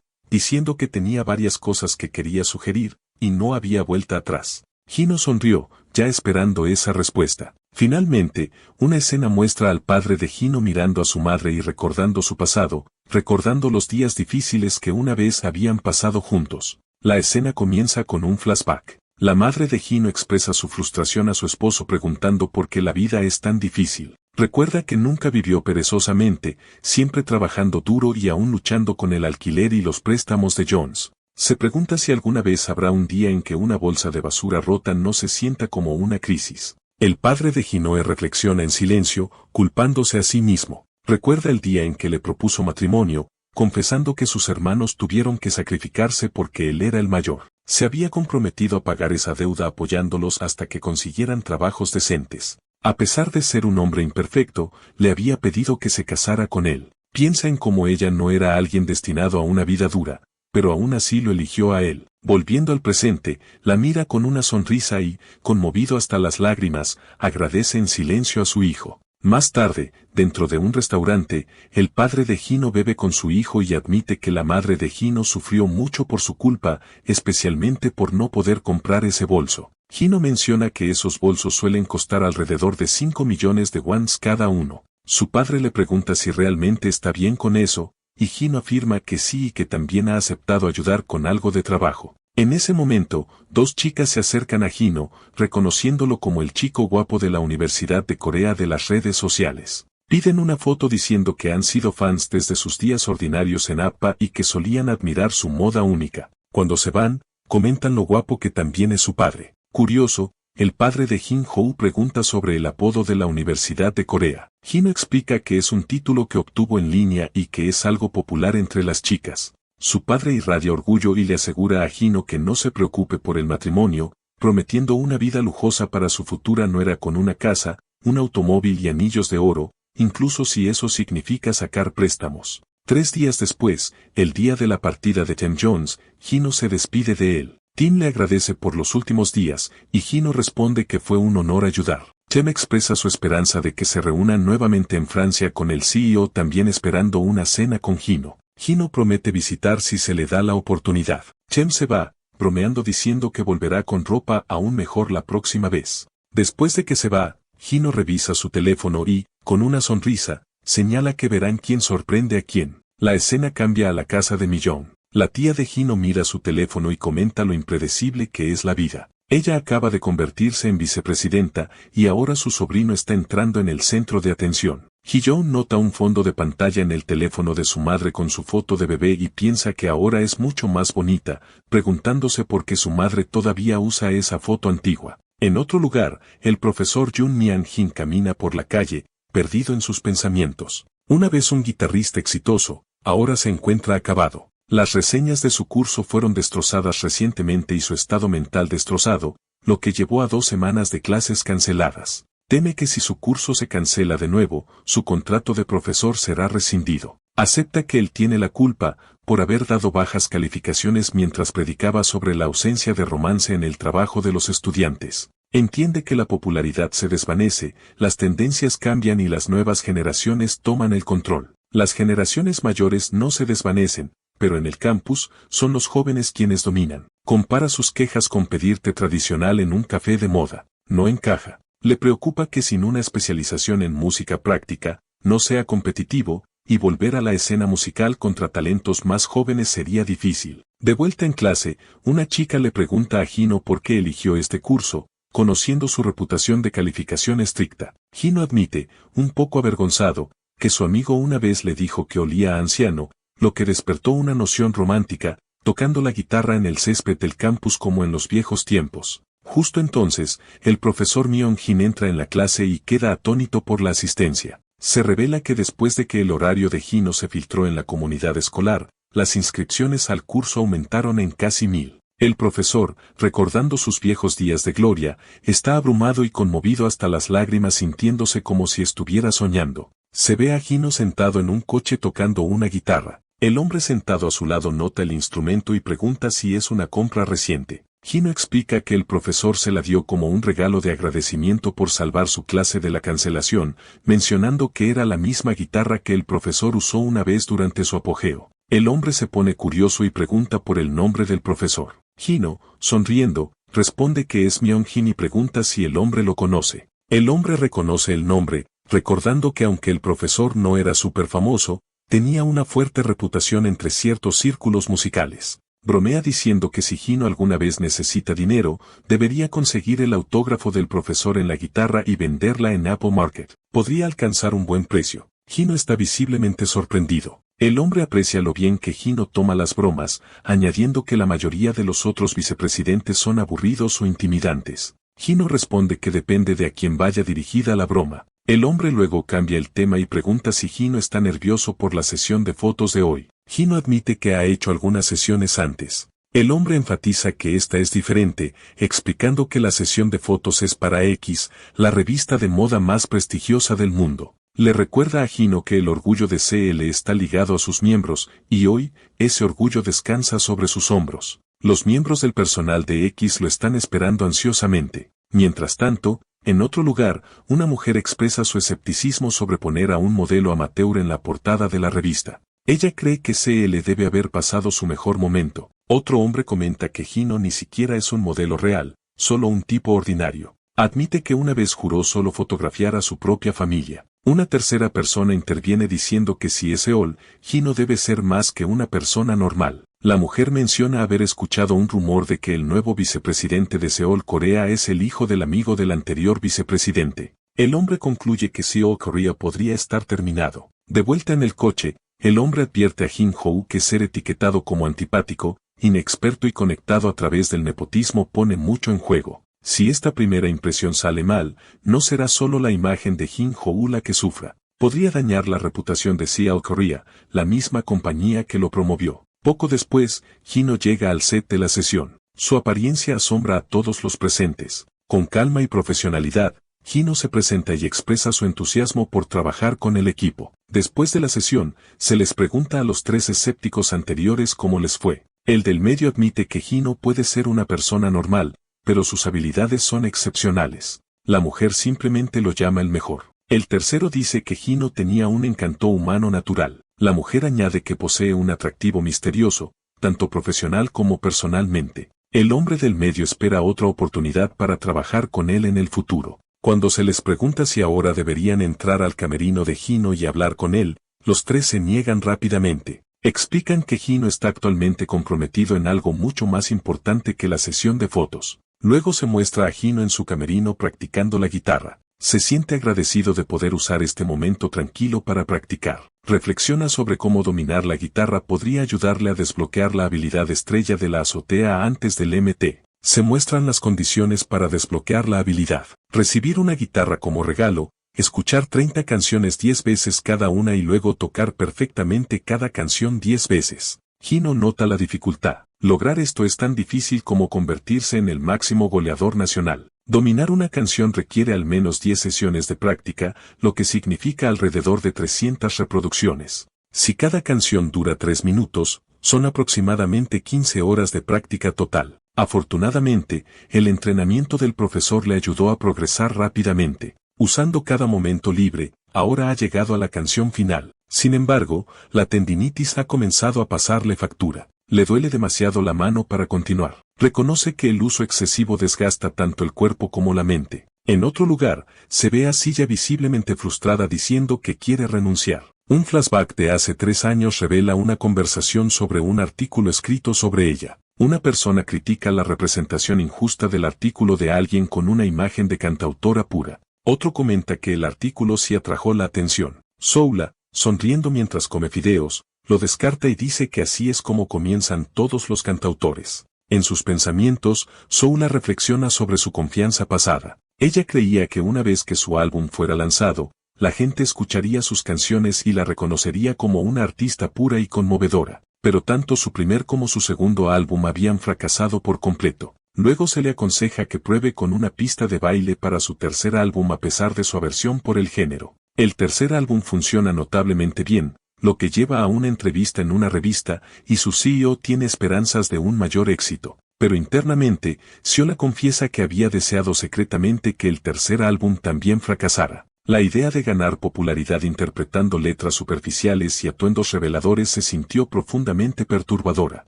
diciendo que tenía varias cosas que quería sugerir, y no había vuelta atrás. Gino sonrió, ya esperando esa respuesta. Finalmente, una escena muestra al padre de Gino mirando a su madre y recordando su pasado, recordando los días difíciles que una vez habían pasado juntos. La escena comienza con un flashback. La madre de Gino expresa su frustración a su esposo preguntando por qué la vida es tan difícil. Recuerda que nunca vivió perezosamente, siempre trabajando duro y aún luchando con el alquiler y los préstamos de Jones. Se pregunta si alguna vez habrá un día en que una bolsa de basura rota no se sienta como una crisis. El padre de Gino reflexiona en silencio, culpándose a sí mismo. Recuerda el día en que le propuso matrimonio, confesando que sus hermanos tuvieron que sacrificarse porque él era el mayor. Se había comprometido a pagar esa deuda apoyándolos hasta que consiguieran trabajos decentes. A pesar de ser un hombre imperfecto, le había pedido que se casara con él. Piensa en cómo ella no era alguien destinado a una vida dura, pero aún así lo eligió a él. Volviendo al presente, la mira con una sonrisa y, conmovido hasta las lágrimas, agradece en silencio a su hijo. Más tarde, dentro de un restaurante, el padre de Gino bebe con su hijo y admite que la madre de Gino sufrió mucho por su culpa, especialmente por no poder comprar ese bolso. Gino menciona que esos bolsos suelen costar alrededor de 5 millones de wons cada uno. Su padre le pregunta si realmente está bien con eso, y Gino afirma que sí y que también ha aceptado ayudar con algo de trabajo. En ese momento, 2 chicas se acercan a Gino, reconociéndolo como el chico guapo de la Universidad de Corea de las redes sociales. Piden una foto diciendo que han sido fans desde sus días ordinarios en APA y que solían admirar su moda única. Cuando se van, comentan lo guapo que también es su padre. Curioso, el padre de Jin-ho pregunta sobre el apodo de la Universidad de Corea. Gino explica que es un título que obtuvo en línea y que es algo popular entre las chicas. Su padre irradia orgullo y le asegura a Gino que no se preocupe por el matrimonio, prometiendo una vida lujosa para su futura nuera con una casa, un automóvil y anillos de oro, incluso si eso significa sacar préstamos. 3 días después, el día de la partida de Tim Jones, Gino se despide de él. Tim le agradece por los últimos días, y Gino responde que fue un honor ayudar. Tim expresa su esperanza de que se reúnan nuevamente en Francia con el CEO también esperando una cena con Gino. Gino promete visitar si se le da la oportunidad. Tim se va, bromeando diciendo que volverá con ropa aún mejor la próxima vez. Después de que se va, Gino revisa su teléfono y, con una sonrisa, señala que verán quién sorprende a quién. La escena cambia a la casa de Millón. La tía de Gino mira su teléfono y comenta lo impredecible que es la vida. Ella acaba de convertirse en vicepresidenta y ahora su sobrino está entrando en el centro de atención. Hee-yeon nota un fondo de pantalla en el teléfono de su madre con su foto de bebé y piensa que ahora es mucho más bonita, preguntándose por qué su madre todavía usa esa foto antigua. En otro lugar, el profesor Jun Myung-jin camina por la calle, perdido en sus pensamientos. Una vez un guitarrista exitoso, ahora se encuentra acabado. Las reseñas de su curso fueron destrozadas recientemente y su estado mental destrozado, lo que llevó a 2 semanas de clases canceladas. Teme que si su curso se cancela de nuevo, su contrato de profesor será rescindido. Acepta que él tiene la culpa, por haber dado bajas calificaciones mientras predicaba sobre la ausencia de romance en el trabajo de los estudiantes. Entiende que la popularidad se desvanece, las tendencias cambian y las nuevas generaciones toman el control. Las generaciones mayores no se desvanecen, pero en el campus, son los jóvenes quienes dominan. Compara sus quejas con pedir té tradicional en un café de moda. No encaja. Le preocupa que sin una especialización en música práctica, no sea competitivo, y volver a la escena musical contra talentos más jóvenes sería difícil. De vuelta en clase, una chica le pregunta a Gino por qué eligió este curso, conociendo su reputación de calificación estricta. Gino admite, un poco avergonzado, que su amigo una vez le dijo que olía a anciano, lo que despertó una noción romántica, tocando la guitarra en el césped del campus como en los viejos tiempos. Justo entonces, el profesor Myung-jin entra en la clase y queda atónito por la asistencia. Se revela que después de que el horario de Hino se filtró en la comunidad escolar, las inscripciones al curso aumentaron en casi 1000. El profesor, recordando sus viejos días de gloria, está abrumado y conmovido hasta las lágrimas sintiéndose como si estuviera soñando. Se ve a Hino sentado en un coche tocando una guitarra. El hombre sentado a su lado nota el instrumento y pregunta si es una compra reciente. Hino explica que el profesor se la dio como un regalo de agradecimiento por salvar su clase de la cancelación, mencionando que era la misma guitarra que el profesor usó una vez durante su apogeo. El hombre se pone curioso y pregunta por el nombre del profesor. Hino, sonriendo, responde que es Myung-jin y pregunta si el hombre lo conoce. El hombre reconoce el nombre, recordando que aunque el profesor no era súper famoso, tenía una fuerte reputación entre ciertos círculos musicales. Bromea diciendo que si Hino alguna vez necesita dinero, debería conseguir el autógrafo del profesor en la guitarra y venderla en Apple Market. Podría alcanzar un buen precio. Hino está visiblemente sorprendido. El hombre aprecia lo bien que Hino toma las bromas, añadiendo que la mayoría de los otros vicepresidentes son aburridos o intimidantes. Hino responde que depende de a quién vaya dirigida la broma. El hombre luego cambia el tema y pregunta si Hino está nervioso por la sesión de fotos de hoy. Hino admite que ha hecho algunas sesiones antes. El hombre enfatiza que esta es diferente, explicando que la sesión de fotos es para X, la revista de moda más prestigiosa del mundo. Le recuerda a Hino que el orgullo de CL está ligado a sus miembros, y hoy, ese orgullo descansa sobre sus hombros. Los miembros del personal de X lo están esperando ansiosamente. Mientras tanto, en otro lugar, una mujer expresa su escepticismo sobre poner a un modelo amateur en la portada de la revista. Ella cree que CL debe haber pasado su mejor momento. Otro hombre comenta que Hino ni siquiera es un modelo real, solo un tipo ordinario. Admite que una vez juró solo fotografiar a su propia familia. Una tercera persona interviene diciendo que si es Seol, Hino debe ser más que una persona normal. La mujer menciona haber escuchado un rumor de que el nuevo vicepresidente de Seol Corea es el hijo del amigo del anterior vicepresidente. El hombre concluye que Seol Korea podría estar terminado. De vuelta en el coche, el hombre advierte a Jin Hou que ser etiquetado como antipático, inexperto y conectado a través del nepotismo pone mucho en juego. Si esta primera impresión sale mal, no será solo la imagen de Jin Hou la que sufra. Podría dañar la reputación de Seol Korea, la misma compañía que lo promovió. Poco después, Hino llega al set de la sesión. Su apariencia asombra a todos los presentes. Con calma y profesionalidad, Hino se presenta y expresa su entusiasmo por trabajar con el equipo. Después de la sesión, se les pregunta a los 3 escépticos anteriores cómo les fue. El del medio admite que Hino puede ser una persona normal, pero sus habilidades son excepcionales. La mujer simplemente lo llama el mejor. El tercero dice que Hino tenía un encanto humano natural. La mujer añade que posee un atractivo misterioso, tanto profesional como personalmente. El hombre del medio espera otra oportunidad para trabajar con él en el futuro. Cuando se les pregunta si ahora deberían entrar al camerino de Hino y hablar con él, los 3 se niegan rápidamente. Explican que Hino está actualmente comprometido en algo mucho más importante que la sesión de fotos. Luego se muestra a Hino en su camerino practicando la guitarra. Se siente agradecido de poder usar este momento tranquilo para practicar. Reflexiona sobre cómo dominar la guitarra podría ayudarle a desbloquear la habilidad estrella de la azotea antes del MT. Se muestran las condiciones para desbloquear la habilidad. Recibir una guitarra como regalo, escuchar 30 canciones 10 veces cada una y luego tocar perfectamente cada canción 10 veces. Hino nota la dificultad. Lograr esto es tan difícil como convertirse en el máximo goleador nacional. Dominar una canción requiere al menos 10 sesiones de práctica, lo que significa alrededor de 300 reproducciones. Si cada canción dura 3 minutos, son aproximadamente 15 horas de práctica total. Afortunadamente, el entrenamiento del profesor le ayudó a progresar rápidamente. Usando cada momento libre, ahora ha llegado a la canción final. Sin embargo, la tendinitis ha comenzado a pasarle factura. Le duele demasiado la mano para continuar. Reconoce que el uso excesivo desgasta tanto el cuerpo como la mente. En otro lugar, se ve a Silla visiblemente frustrada diciendo que quiere renunciar. Un flashback de hace 3 años revela una conversación sobre un artículo escrito sobre ella. Una persona critica la representación injusta del artículo de alguien con una imagen de cantautora pura. Otro comenta que el artículo sí atrajo la atención. Soula, sonriendo mientras come fideos, lo descarta y dice que así es como comienzan todos los cantautores. En sus pensamientos, Soula reflexiona sobre su confianza pasada. Ella creía que una vez que su álbum fuera lanzado, la gente escucharía sus canciones y la reconocería como una artista pura y conmovedora, pero tanto su primer como su segundo álbum habían fracasado por completo. Luego se le aconseja que pruebe con una pista de baile para su tercer álbum a pesar de su aversión por el género. El tercer álbum funciona notablemente bien, lo que lleva a una entrevista en una revista, y su CEO tiene esperanzas de un mayor éxito. Pero internamente, Soula confiesa que había deseado secretamente que el tercer álbum también fracasara. La idea de ganar popularidad interpretando letras superficiales y atuendos reveladores se sintió profundamente perturbadora.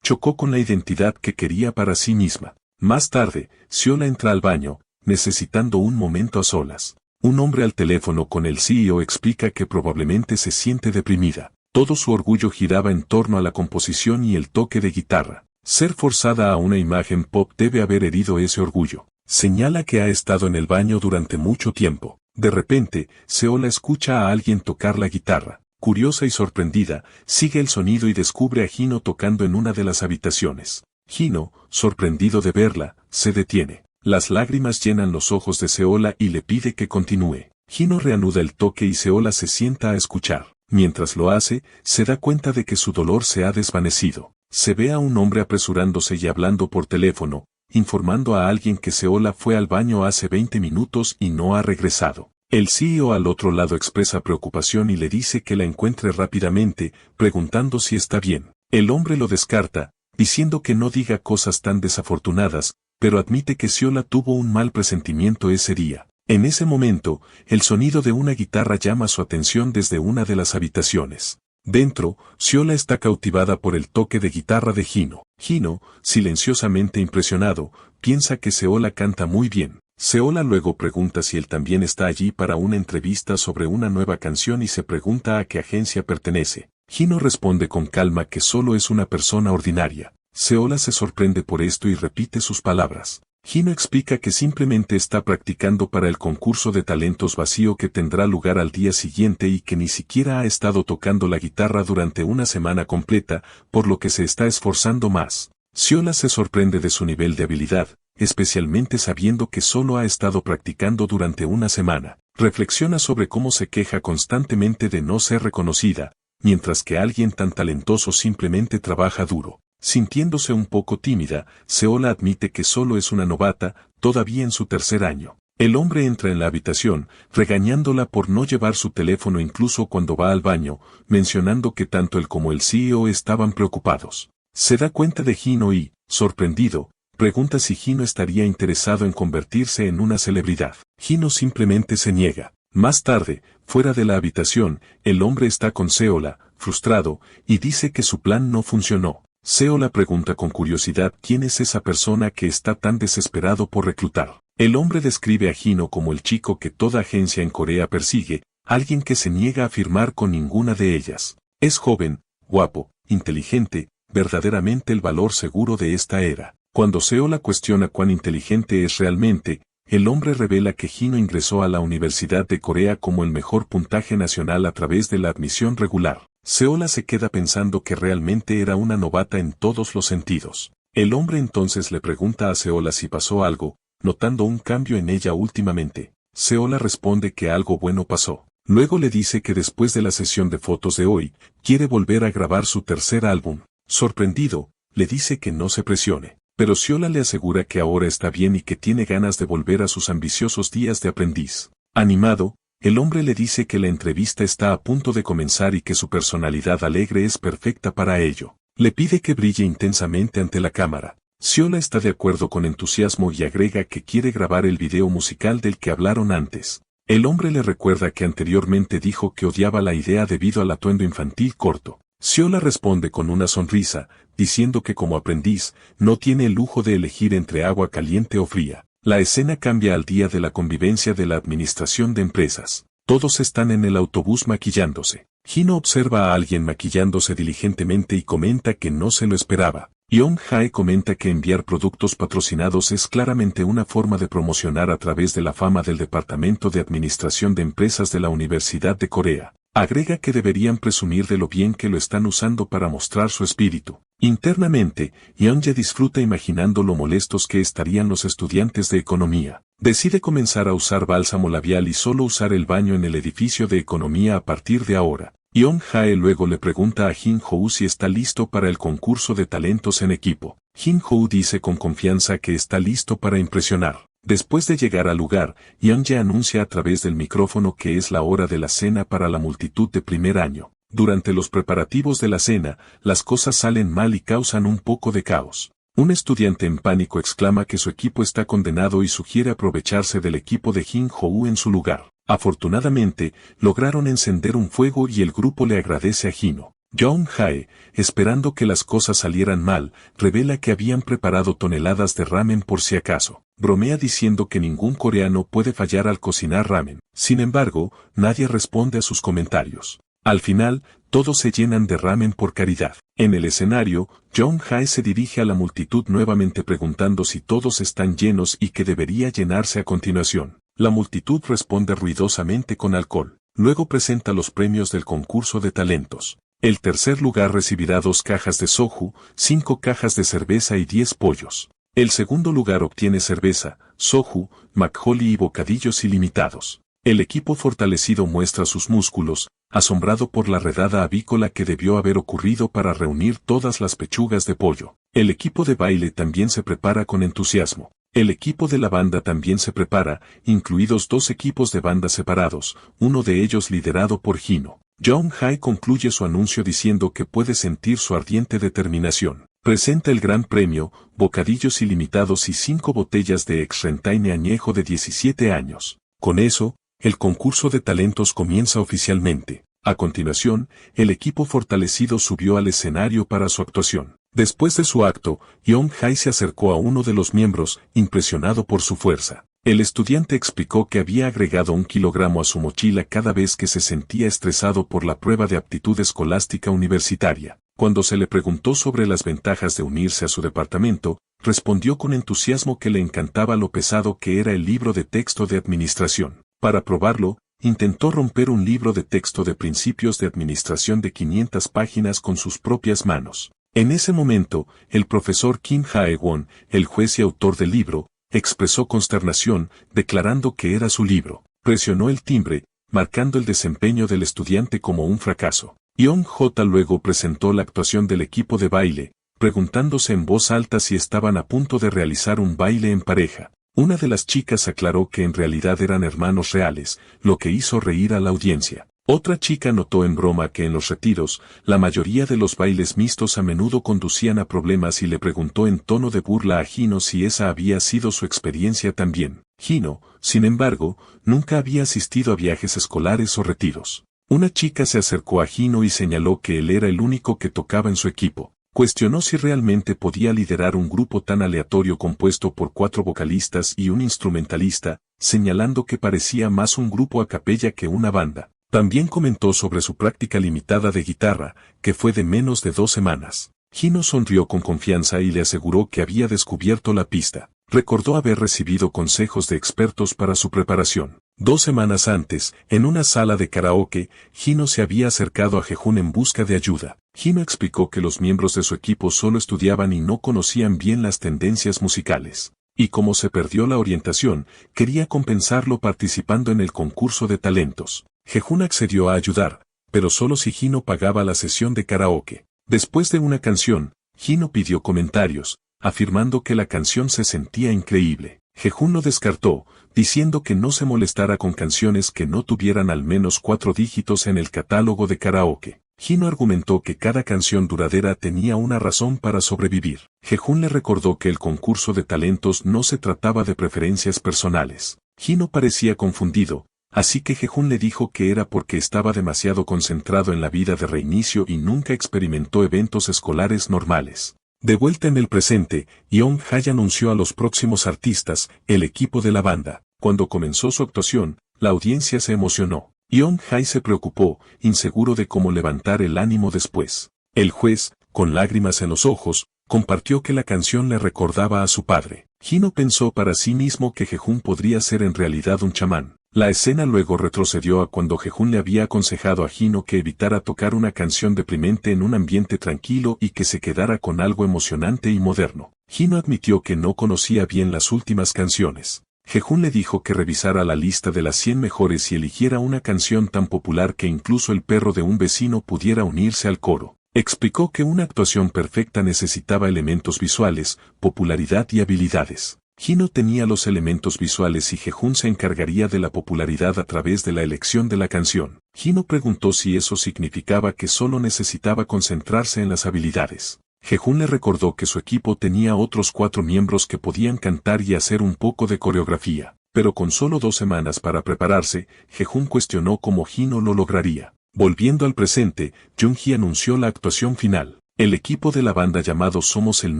Chocó con la identidad que quería para sí misma. Más tarde, Soula entra al baño, necesitando un momento a solas. Un hombre al teléfono con el CEO explica que probablemente se siente deprimida. Todo su orgullo giraba en torno a la composición y el toque de guitarra. Ser forzada a una imagen pop debe haber herido ese orgullo. Señala que ha estado en el baño durante mucho tiempo. De repente, Soula escucha a alguien tocar la guitarra. Curiosa y sorprendida, sigue el sonido y descubre a Hino tocando en una de las habitaciones. Hino, sorprendido de verla, se detiene. Las lágrimas llenan los ojos de Soula y le pide que continúe. Hino reanuda el toque y Soula se sienta a escuchar. Mientras lo hace, se da cuenta de que su dolor se ha desvanecido. Se ve a un hombre apresurándose y hablando por teléfono, informando a alguien que Soula fue al baño hace 20 minutos y no ha regresado. El CEO al otro lado expresa preocupación y le dice que la encuentre rápidamente, preguntando si está bien. El hombre lo descarta, diciendo que no diga cosas tan desafortunadas, pero admite que Soula tuvo un mal presentimiento ese día. En ese momento, el sonido de una guitarra llama su atención desde una de las habitaciones. Dentro, Soula está cautivada por el toque de guitarra de Hino. Hino, silenciosamente impresionado, piensa que Soula canta muy bien. Soula luego pregunta si él también está allí para una entrevista sobre una nueva canción y se pregunta a qué agencia pertenece. Hino responde con calma que solo es una persona ordinaria. Soula se sorprende por esto y repite sus palabras. Hino explica que simplemente está practicando para el concurso de talentos vacío que tendrá lugar al día siguiente y que ni siquiera ha estado tocando la guitarra durante una semana completa, por lo que se está esforzando más. Soula se sorprende de su nivel de habilidad, especialmente sabiendo que solo ha estado practicando durante una semana. Reflexiona sobre cómo se queja constantemente de no ser reconocida, mientras que alguien tan talentoso simplemente trabaja duro. Sintiéndose un poco tímida, Soula admite que solo es una novata, todavía en su tercer año. El hombre entra en la habitación, regañándola por no llevar su teléfono incluso cuando va al baño, mencionando que tanto él como el CEO estaban preocupados. Se da cuenta de Hino y, sorprendido, pregunta si Hino estaría interesado en convertirse en una celebridad. Hino simplemente se niega. Más tarde, fuera de la habitación, el hombre está con Soula, frustrado, y dice que su plan no funcionó. Soula pregunta con curiosidad quién es esa persona que está tan desesperado por reclutar. El hombre describe a Hino como el chico que toda agencia en Corea persigue, alguien que se niega a firmar con ninguna de ellas. Es joven, guapo, inteligente, verdaderamente el valor seguro de esta era. Cuando Soula cuestiona cuán inteligente es realmente, el hombre revela que Hino ingresó a la Universidad de Corea como el mejor puntaje nacional a través de la admisión regular. Soula se queda pensando que realmente era una novata en todos los sentidos. El hombre entonces le pregunta a Soula si pasó algo, notando un cambio en ella últimamente. Soula responde que algo bueno pasó. Luego le dice que después de la sesión de fotos de hoy, quiere volver a grabar su tercer álbum. Sorprendido, le dice que no se presione. Pero Soula le asegura que ahora está bien y que tiene ganas de volver a sus ambiciosos días de aprendiz. Animado, el hombre le dice que la entrevista está a punto de comenzar y que su personalidad alegre es perfecta para ello. Le pide que brille intensamente ante la cámara. Soula está de acuerdo con entusiasmo y agrega que quiere grabar el video musical del que hablaron antes. El hombre le recuerda que anteriormente dijo que odiaba la idea debido al atuendo infantil corto. Soula responde con una sonrisa, diciendo que como aprendiz, no tiene el lujo de elegir entre agua caliente o fría. La escena cambia al día de la convivencia de la administración de empresas. Todos están en el autobús maquillándose. Hino observa a alguien maquillándose diligentemente y comenta que no se lo esperaba. Young-hae comenta que enviar productos patrocinados es claramente una forma de promocionar a través de la fama del Departamento de Administración de Empresas de la Universidad de Corea. Agrega que deberían presumir de lo bien que lo están usando para mostrar su espíritu. Internamente, Yeonjae disfruta imaginando lo molestos que estarían los estudiantes de economía. Decide comenzar a usar bálsamo labial y solo usar el baño en el edificio de economía a partir de ahora. Yeonjae luego le pregunta a Jin-Hoo si está listo para el concurso de talentos en equipo. Jin-Hoo dice con confianza que está listo para impresionar. Después de llegar al lugar, Yeonjae anuncia a través del micrófono que es la hora de la cena para la multitud de primer año. Durante los preparativos de la cena, las cosas salen mal y causan un poco de caos. Un estudiante en pánico exclama que su equipo está condenado y sugiere aprovecharse del equipo de Jin-Hoo en su lugar. Afortunadamente, lograron encender un fuego y el grupo le agradece a Jino. Yeonjae, esperando que las cosas salieran mal, revela que habían preparado toneladas de ramen por si acaso. Bromea diciendo que ningún coreano puede fallar al cocinar ramen. Sin embargo, nadie responde a sus comentarios. Al final, todos se llenan de ramen por caridad. En el escenario, Yeonjae se dirige a la multitud nuevamente preguntando si todos están llenos y que debería llenarse a continuación. La multitud responde ruidosamente con alcohol. Luego presenta los premios del concurso de talentos. El tercer lugar recibirá 2 cajas de soju, 5 cajas de cerveza y 10 pollos. El segundo lugar obtiene cerveza, soju, makgeolli y bocadillos ilimitados. El equipo fortalecido muestra sus músculos, asombrado por la redada avícola que debió haber ocurrido para reunir todas las pechugas de pollo. El equipo de baile también se prepara con entusiasmo. El equipo de la banda también se prepara, incluidos 2 equipos de banda separados, uno de ellos liderado por Jino. Yeonjae concluye su anuncio diciendo que puede sentir su ardiente determinación. Presenta el gran premio, bocadillos ilimitados y 5 botellas de ex-rentaine añejo de 17 años. Con eso, el concurso de talentos comienza oficialmente. A continuación, el equipo fortalecido subió al escenario para su actuación. Después de su acto, Yeonjae se acercó a uno de los miembros, impresionado por su fuerza. El estudiante explicó que había agregado 1 kilogramo a su mochila cada vez que se sentía estresado por la prueba de aptitud escolástica universitaria. Cuando se le preguntó sobre las ventajas de unirse a su departamento, respondió con entusiasmo que le encantaba lo pesado que era el libro de texto de administración. Para probarlo, intentó romper un libro de texto de principios de administración de 500 páginas con sus propias manos. En ese momento, el profesor Kim Hae-won, el juez y autor del libro, expresó consternación, declarando que era su libro. Presionó el timbre, marcando el desempeño del estudiante como un fracaso. Yeon-J luego presentó la actuación del equipo de baile, preguntándose en voz alta si estaban a punto de realizar un baile en pareja. Una de las chicas aclaró que en realidad eran hermanos reales, lo que hizo reír a la audiencia. Otra chica notó en broma que en los retiros, la mayoría de los bailes mixtos a menudo conducían a problemas y le preguntó en tono de burla a Jino si esa había sido su experiencia también. Jino, sin embargo, nunca había asistido a viajes escolares o retiros. Una chica se acercó a Jino y señaló que él era el único que tocaba en su equipo. Cuestionó si realmente podía liderar un grupo tan aleatorio compuesto por 4 vocalistas y un instrumentalista, señalando que parecía más un grupo a capella que una banda. También comentó sobre su práctica limitada de guitarra, que fue de menos de 2 semanas. Jino sonrió con confianza y le aseguró que había descubierto la pista. Recordó haber recibido consejos de expertos para su preparación. 2 semanas antes, en una sala de karaoke, Jino se había acercado a Jehun en busca de ayuda. Jino explicó que los miembros de su equipo solo estudiaban y no conocían bien las tendencias musicales. Y como se perdió la orientación, quería compensarlo participando en el concurso de talentos. Jehun accedió a ayudar, pero solo si Jino pagaba la sesión de karaoke. Después de una canción, Jino pidió comentarios, afirmando que la canción se sentía increíble. Jehun lo descartó, diciendo que no se molestara con canciones que no tuvieran al menos 4 dígitos en el catálogo de karaoke. Jino argumentó que cada canción duradera tenía una razón para sobrevivir. Jehun le recordó que el concurso de talentos no se trataba de preferencias personales. Jino parecía confundido, así que Jehun le dijo que era porque estaba demasiado concentrado en la vida de reinicio y nunca experimentó eventos escolares normales. De vuelta en el presente, Yeonjae anunció a los próximos artistas, el equipo de la banda. Cuando comenzó su actuación, la audiencia se emocionó. Yeonjae se preocupó, inseguro de cómo levantar el ánimo después. El juez, con lágrimas en los ojos, compartió que la canción le recordaba a su padre. Jino pensó para sí mismo que Jehun podría ser en realidad un chamán. La escena luego retrocedió a cuando Jehun le había aconsejado a Hino que evitara tocar una canción deprimente en un ambiente tranquilo y que se quedara con algo emocionante y moderno. Hino admitió que no conocía bien las últimas canciones. Jehun le dijo que revisara la lista de las 100 mejores y eligiera una canción tan popular que incluso el perro de un vecino pudiera unirse al coro. Explicó que una actuación perfecta necesitaba elementos visuales, popularidad y habilidades. Hino tenía los elementos visuales y Jehun se encargaría de la popularidad a través de la elección de la canción. Hino preguntó si eso significaba que solo necesitaba concentrarse en las habilidades. Jehun le recordó que su equipo tenía otros 4 miembros que podían cantar y hacer un poco de coreografía. Pero con solo 2 semanas para prepararse, Jehun cuestionó cómo Hino lo lograría. Volviendo al presente, Jung-hee anunció la actuación final. El equipo de la banda llamado Somos el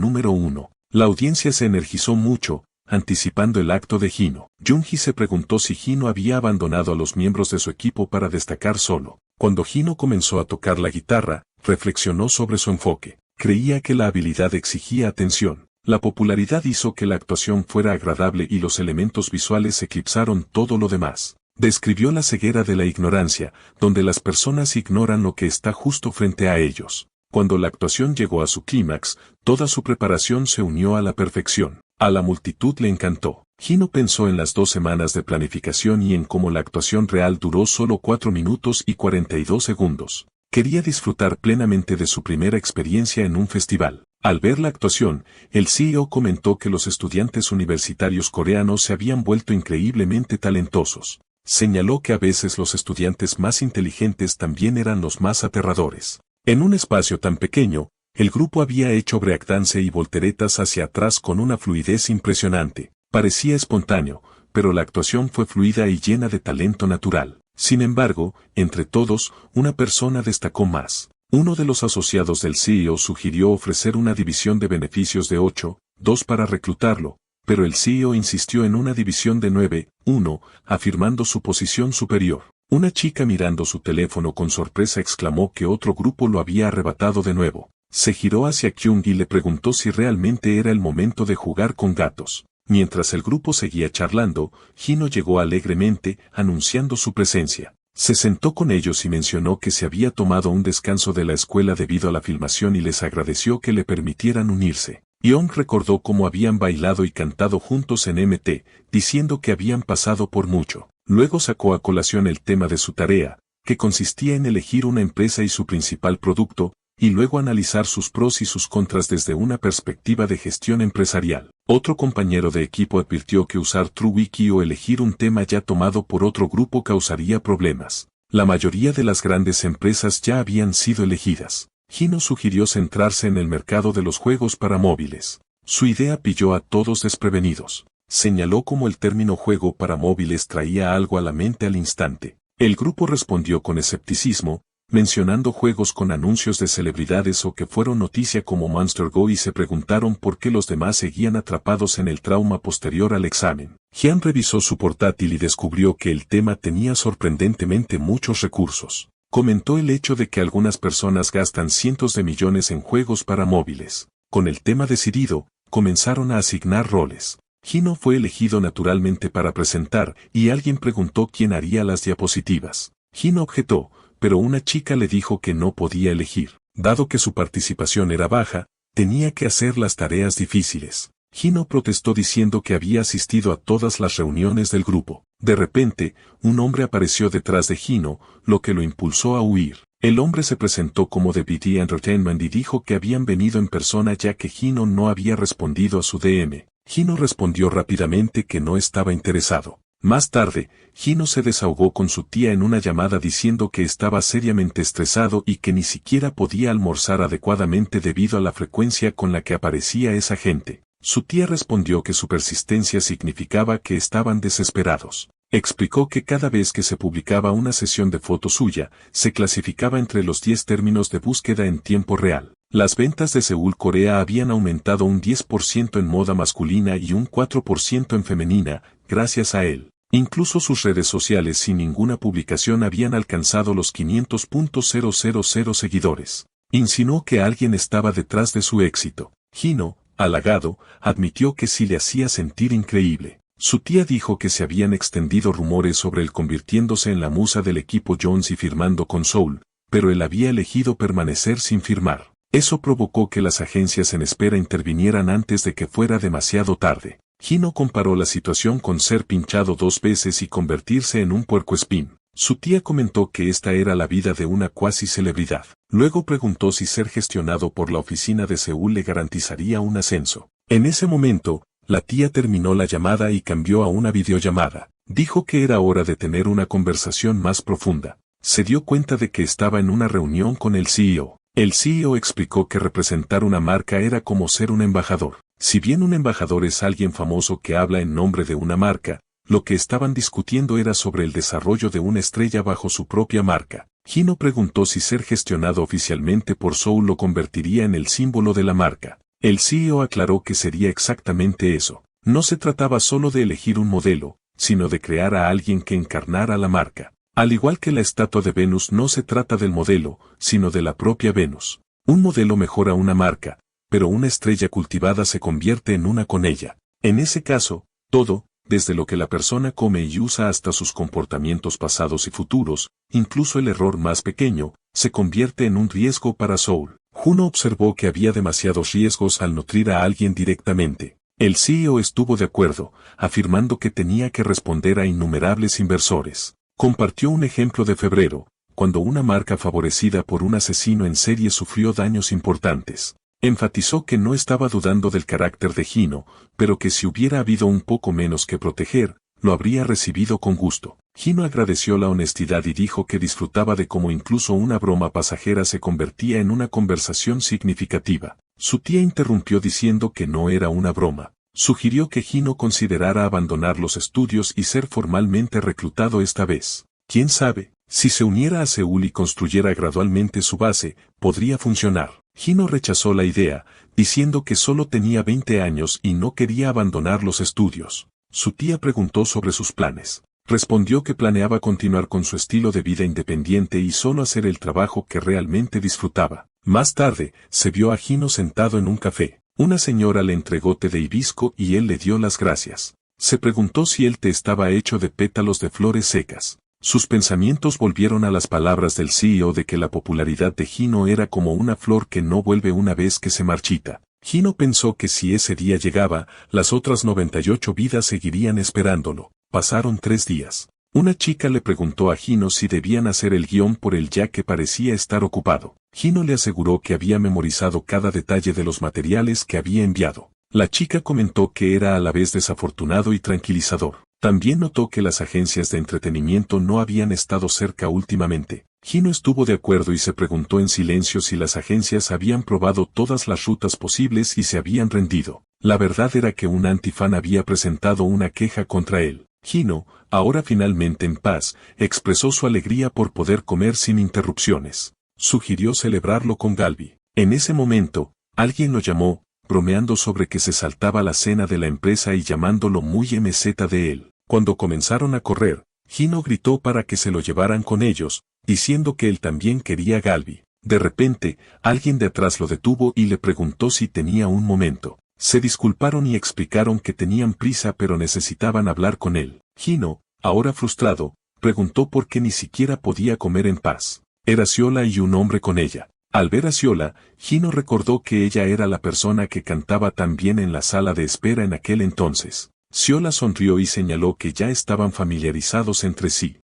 número 1. La audiencia se energizó mucho, anticipando el acto de Hino. Jung-hee se preguntó si Hino había abandonado a los miembros de su equipo para destacar solo. Cuando Hino comenzó a tocar la guitarra, reflexionó sobre su enfoque. Creía que la habilidad exigía atención. La popularidad hizo que la actuación fuera agradable y los elementos visuales eclipsaron todo lo demás. Describió la ceguera de la ignorancia, donde las personas ignoran lo que está justo frente a ellos. Cuando la actuación llegó a su clímax, toda su preparación se unió a la perfección. A la multitud le encantó. Hino pensó en las 2 semanas de planificación y en cómo la actuación real duró solo 4 minutos y 42 segundos. Quería disfrutar plenamente de su primera experiencia en un festival. Al ver la actuación, el CEO comentó que los estudiantes universitarios coreanos se habían vuelto increíblemente talentosos. Señaló que a veces los estudiantes más inteligentes también eran los más aterradores. En un espacio tan pequeño, el grupo había hecho breakdance y volteretas hacia atrás con una fluidez impresionante. Parecía espontáneo, pero la actuación fue fluida y llena de talento natural. Sin embargo, entre todos, una persona destacó más. Uno de los asociados del CEO sugirió ofrecer una división de beneficios de 8-2 para reclutarlo, pero el CEO insistió en una división de 9-1, afirmando su posición superior. Una chica mirando su teléfono con sorpresa exclamó que otro grupo lo había arrebatado de nuevo. Se giró hacia Kyung y le preguntó si realmente era el momento de jugar con gatos. Mientras el grupo seguía charlando, Hino llegó alegremente, anunciando su presencia. Se sentó con ellos y mencionó que se había tomado un descanso de la escuela debido a la filmación y les agradeció que le permitieran unirse. Yeon recordó cómo habían bailado y cantado juntos en MT, diciendo que habían pasado por mucho. Luego sacó a colación el tema de su tarea, que consistía en elegir una empresa y su principal producto, y luego analizar sus pros y sus contras desde una perspectiva de gestión empresarial. Otro compañero de equipo advirtió que usar TrueWiki o elegir un tema ya tomado por otro grupo causaría problemas. La mayoría de las grandes empresas ya habían sido elegidas. Hino sugirió centrarse en el mercado de los juegos para móviles. Su idea pilló a todos desprevenidos. Señaló cómo el término juego para móviles traía algo a la mente al instante. El grupo respondió con escepticismo, mencionando juegos con anuncios de celebridades o que fueron noticia como Monster Go y se preguntaron por qué los demás seguían atrapados en el trauma posterior al examen. Hyun revisó su portátil y descubrió que el tema tenía sorprendentemente muchos recursos. Comentó el hecho de que algunas personas gastan cientos de millones en juegos para móviles. Con el tema decidido, comenzaron a asignar roles. Hino fue elegido naturalmente para presentar y alguien preguntó quién haría las diapositivas. Hino objetó, pero una chica le dijo que no podía elegir. Dado que su participación era baja, tenía que hacer las tareas difíciles. Hino protestó diciendo que había asistido a todas las reuniones del grupo. De repente, un hombre apareció detrás de Hino, lo que lo impulsó a huir. El hombre se presentó como de BT Entertainment y dijo que habían venido en persona ya que Hino no había respondido a su DM. Hino respondió rápidamente que no estaba interesado. Más tarde, Hino se desahogó con su tía en una llamada diciendo que estaba seriamente estresado y que ni siquiera podía almorzar adecuadamente debido a la frecuencia con la que aparecía esa gente. Su tía respondió que su persistencia significaba que estaban desesperados. Explicó que cada vez que se publicaba una sesión de foto suya, se clasificaba entre los 10 términos de búsqueda en tiempo real. Las ventas de Seúl, Corea habían aumentado un 10% en moda masculina y un 4% en femenina, gracias a él. Incluso sus redes sociales sin ninguna publicación habían alcanzado los 500.000 seguidores. Insinuó que alguien estaba detrás de su éxito. Hino, halagado, admitió que sí le hacía sentir increíble. Su tía dijo que se habían extendido rumores sobre él convirtiéndose en la musa del equipo Jones y firmando con Seoul, pero él había elegido permanecer sin firmar. Eso provocó que las agencias en espera intervinieran antes de que fuera demasiado tarde. Hino comparó la situación con ser pinchado 2 veces y convertirse en un puercoespín. Su tía comentó que esta era la vida de una cuasi celebridad. Luego preguntó si ser gestionado por la oficina de Seúl le garantizaría un ascenso. En ese momento, la tía terminó la llamada y cambió a una videollamada. Dijo que era hora de tener una conversación más profunda. Se dio cuenta de que estaba en una reunión con el CEO. El CEO explicó que representar una marca era como ser un embajador. Si bien un embajador es alguien famoso que habla en nombre de una marca, lo que estaban discutiendo era sobre el desarrollo de una estrella bajo su propia marca. Hino preguntó si ser gestionado oficialmente por Seoul lo convertiría en el símbolo de la marca. El CEO aclaró que sería exactamente eso. No se trataba solo de elegir un modelo, sino de crear a alguien que encarnara la marca. Al igual que la estatua de Venus no se trata del modelo, sino de la propia Venus. Un modelo mejora una marca, pero una estrella cultivada se convierte en una con ella. En ese caso, todo, desde lo que la persona come y usa hasta sus comportamientos pasados y futuros, incluso el error más pequeño, se convierte en un riesgo para Seoul. Juno observó que había demasiados riesgos al nutrir a alguien directamente. El CEO estuvo de acuerdo, afirmando que tenía que responder a innumerables inversores. Compartió un ejemplo de febrero, cuando una marca favorecida por un asesino en serie sufrió daños importantes. Enfatizó que no estaba dudando del carácter de Hino, pero que si hubiera habido un poco menos que proteger, lo habría recibido con gusto. Hino agradeció la honestidad y dijo que disfrutaba de cómo incluso una broma pasajera se convertía en una conversación significativa. Su tía interrumpió diciendo que no era una broma. Sugirió que Hino considerara abandonar los estudios y ser formalmente reclutado esta vez. ¿Quién sabe? Si se uniera a Seúl y construyera gradualmente su base, podría funcionar. Hino rechazó la idea, diciendo que solo tenía 20 años y no quería abandonar los estudios. Su tía preguntó sobre sus planes. Respondió que planeaba continuar con su estilo de vida independiente y solo hacer el trabajo que realmente disfrutaba. Más tarde, se vio a Hino sentado en un café. Una señora le entregó té de hibisco y él le dio las gracias. Se preguntó si el té estaba hecho de pétalos de flores secas. Sus pensamientos volvieron a las palabras del CEO de que la popularidad de Hino era como una flor que no vuelve una vez que se marchita. Hino pensó que si ese día llegaba, las otras 98 vidas seguirían esperándolo. Pasaron 3 días. Una chica le preguntó a Hino si debían hacer el guión por él ya que parecía estar ocupado. Hino le aseguró que había memorizado cada detalle de los materiales que había enviado. La chica comentó que era a la vez desafortunado y tranquilizador. También notó que las agencias de entretenimiento no habían estado cerca últimamente. Hino estuvo de acuerdo y se preguntó en silencio si las agencias habían probado todas las rutas posibles y se habían rendido. La verdad era que un antifan había presentado una queja contra él. Hino, ahora finalmente en paz, expresó su alegría por poder comer sin interrupciones. Sugirió celebrarlo con Galbi. En ese momento, alguien lo llamó, bromeando sobre que se saltaba la cena de la empresa y llamándolo muy MZ de él. Cuando comenzaron a correr, Hino gritó para que se lo llevaran con ellos, diciendo que él también quería Galbi. De repente, alguien de atrás lo detuvo y le preguntó si tenía un momento. Se disculparon y explicaron que tenían prisa pero necesitaban hablar con él. Hino, ahora frustrado, preguntó por qué ni siquiera podía comer en paz. Era Siola y un hombre con ella. Al ver a Siola, Hino recordó que ella era la persona que cantaba tan bien en la sala de espera en aquel entonces. Siola sonrió y señaló que ya estaban familiarizados entre sí.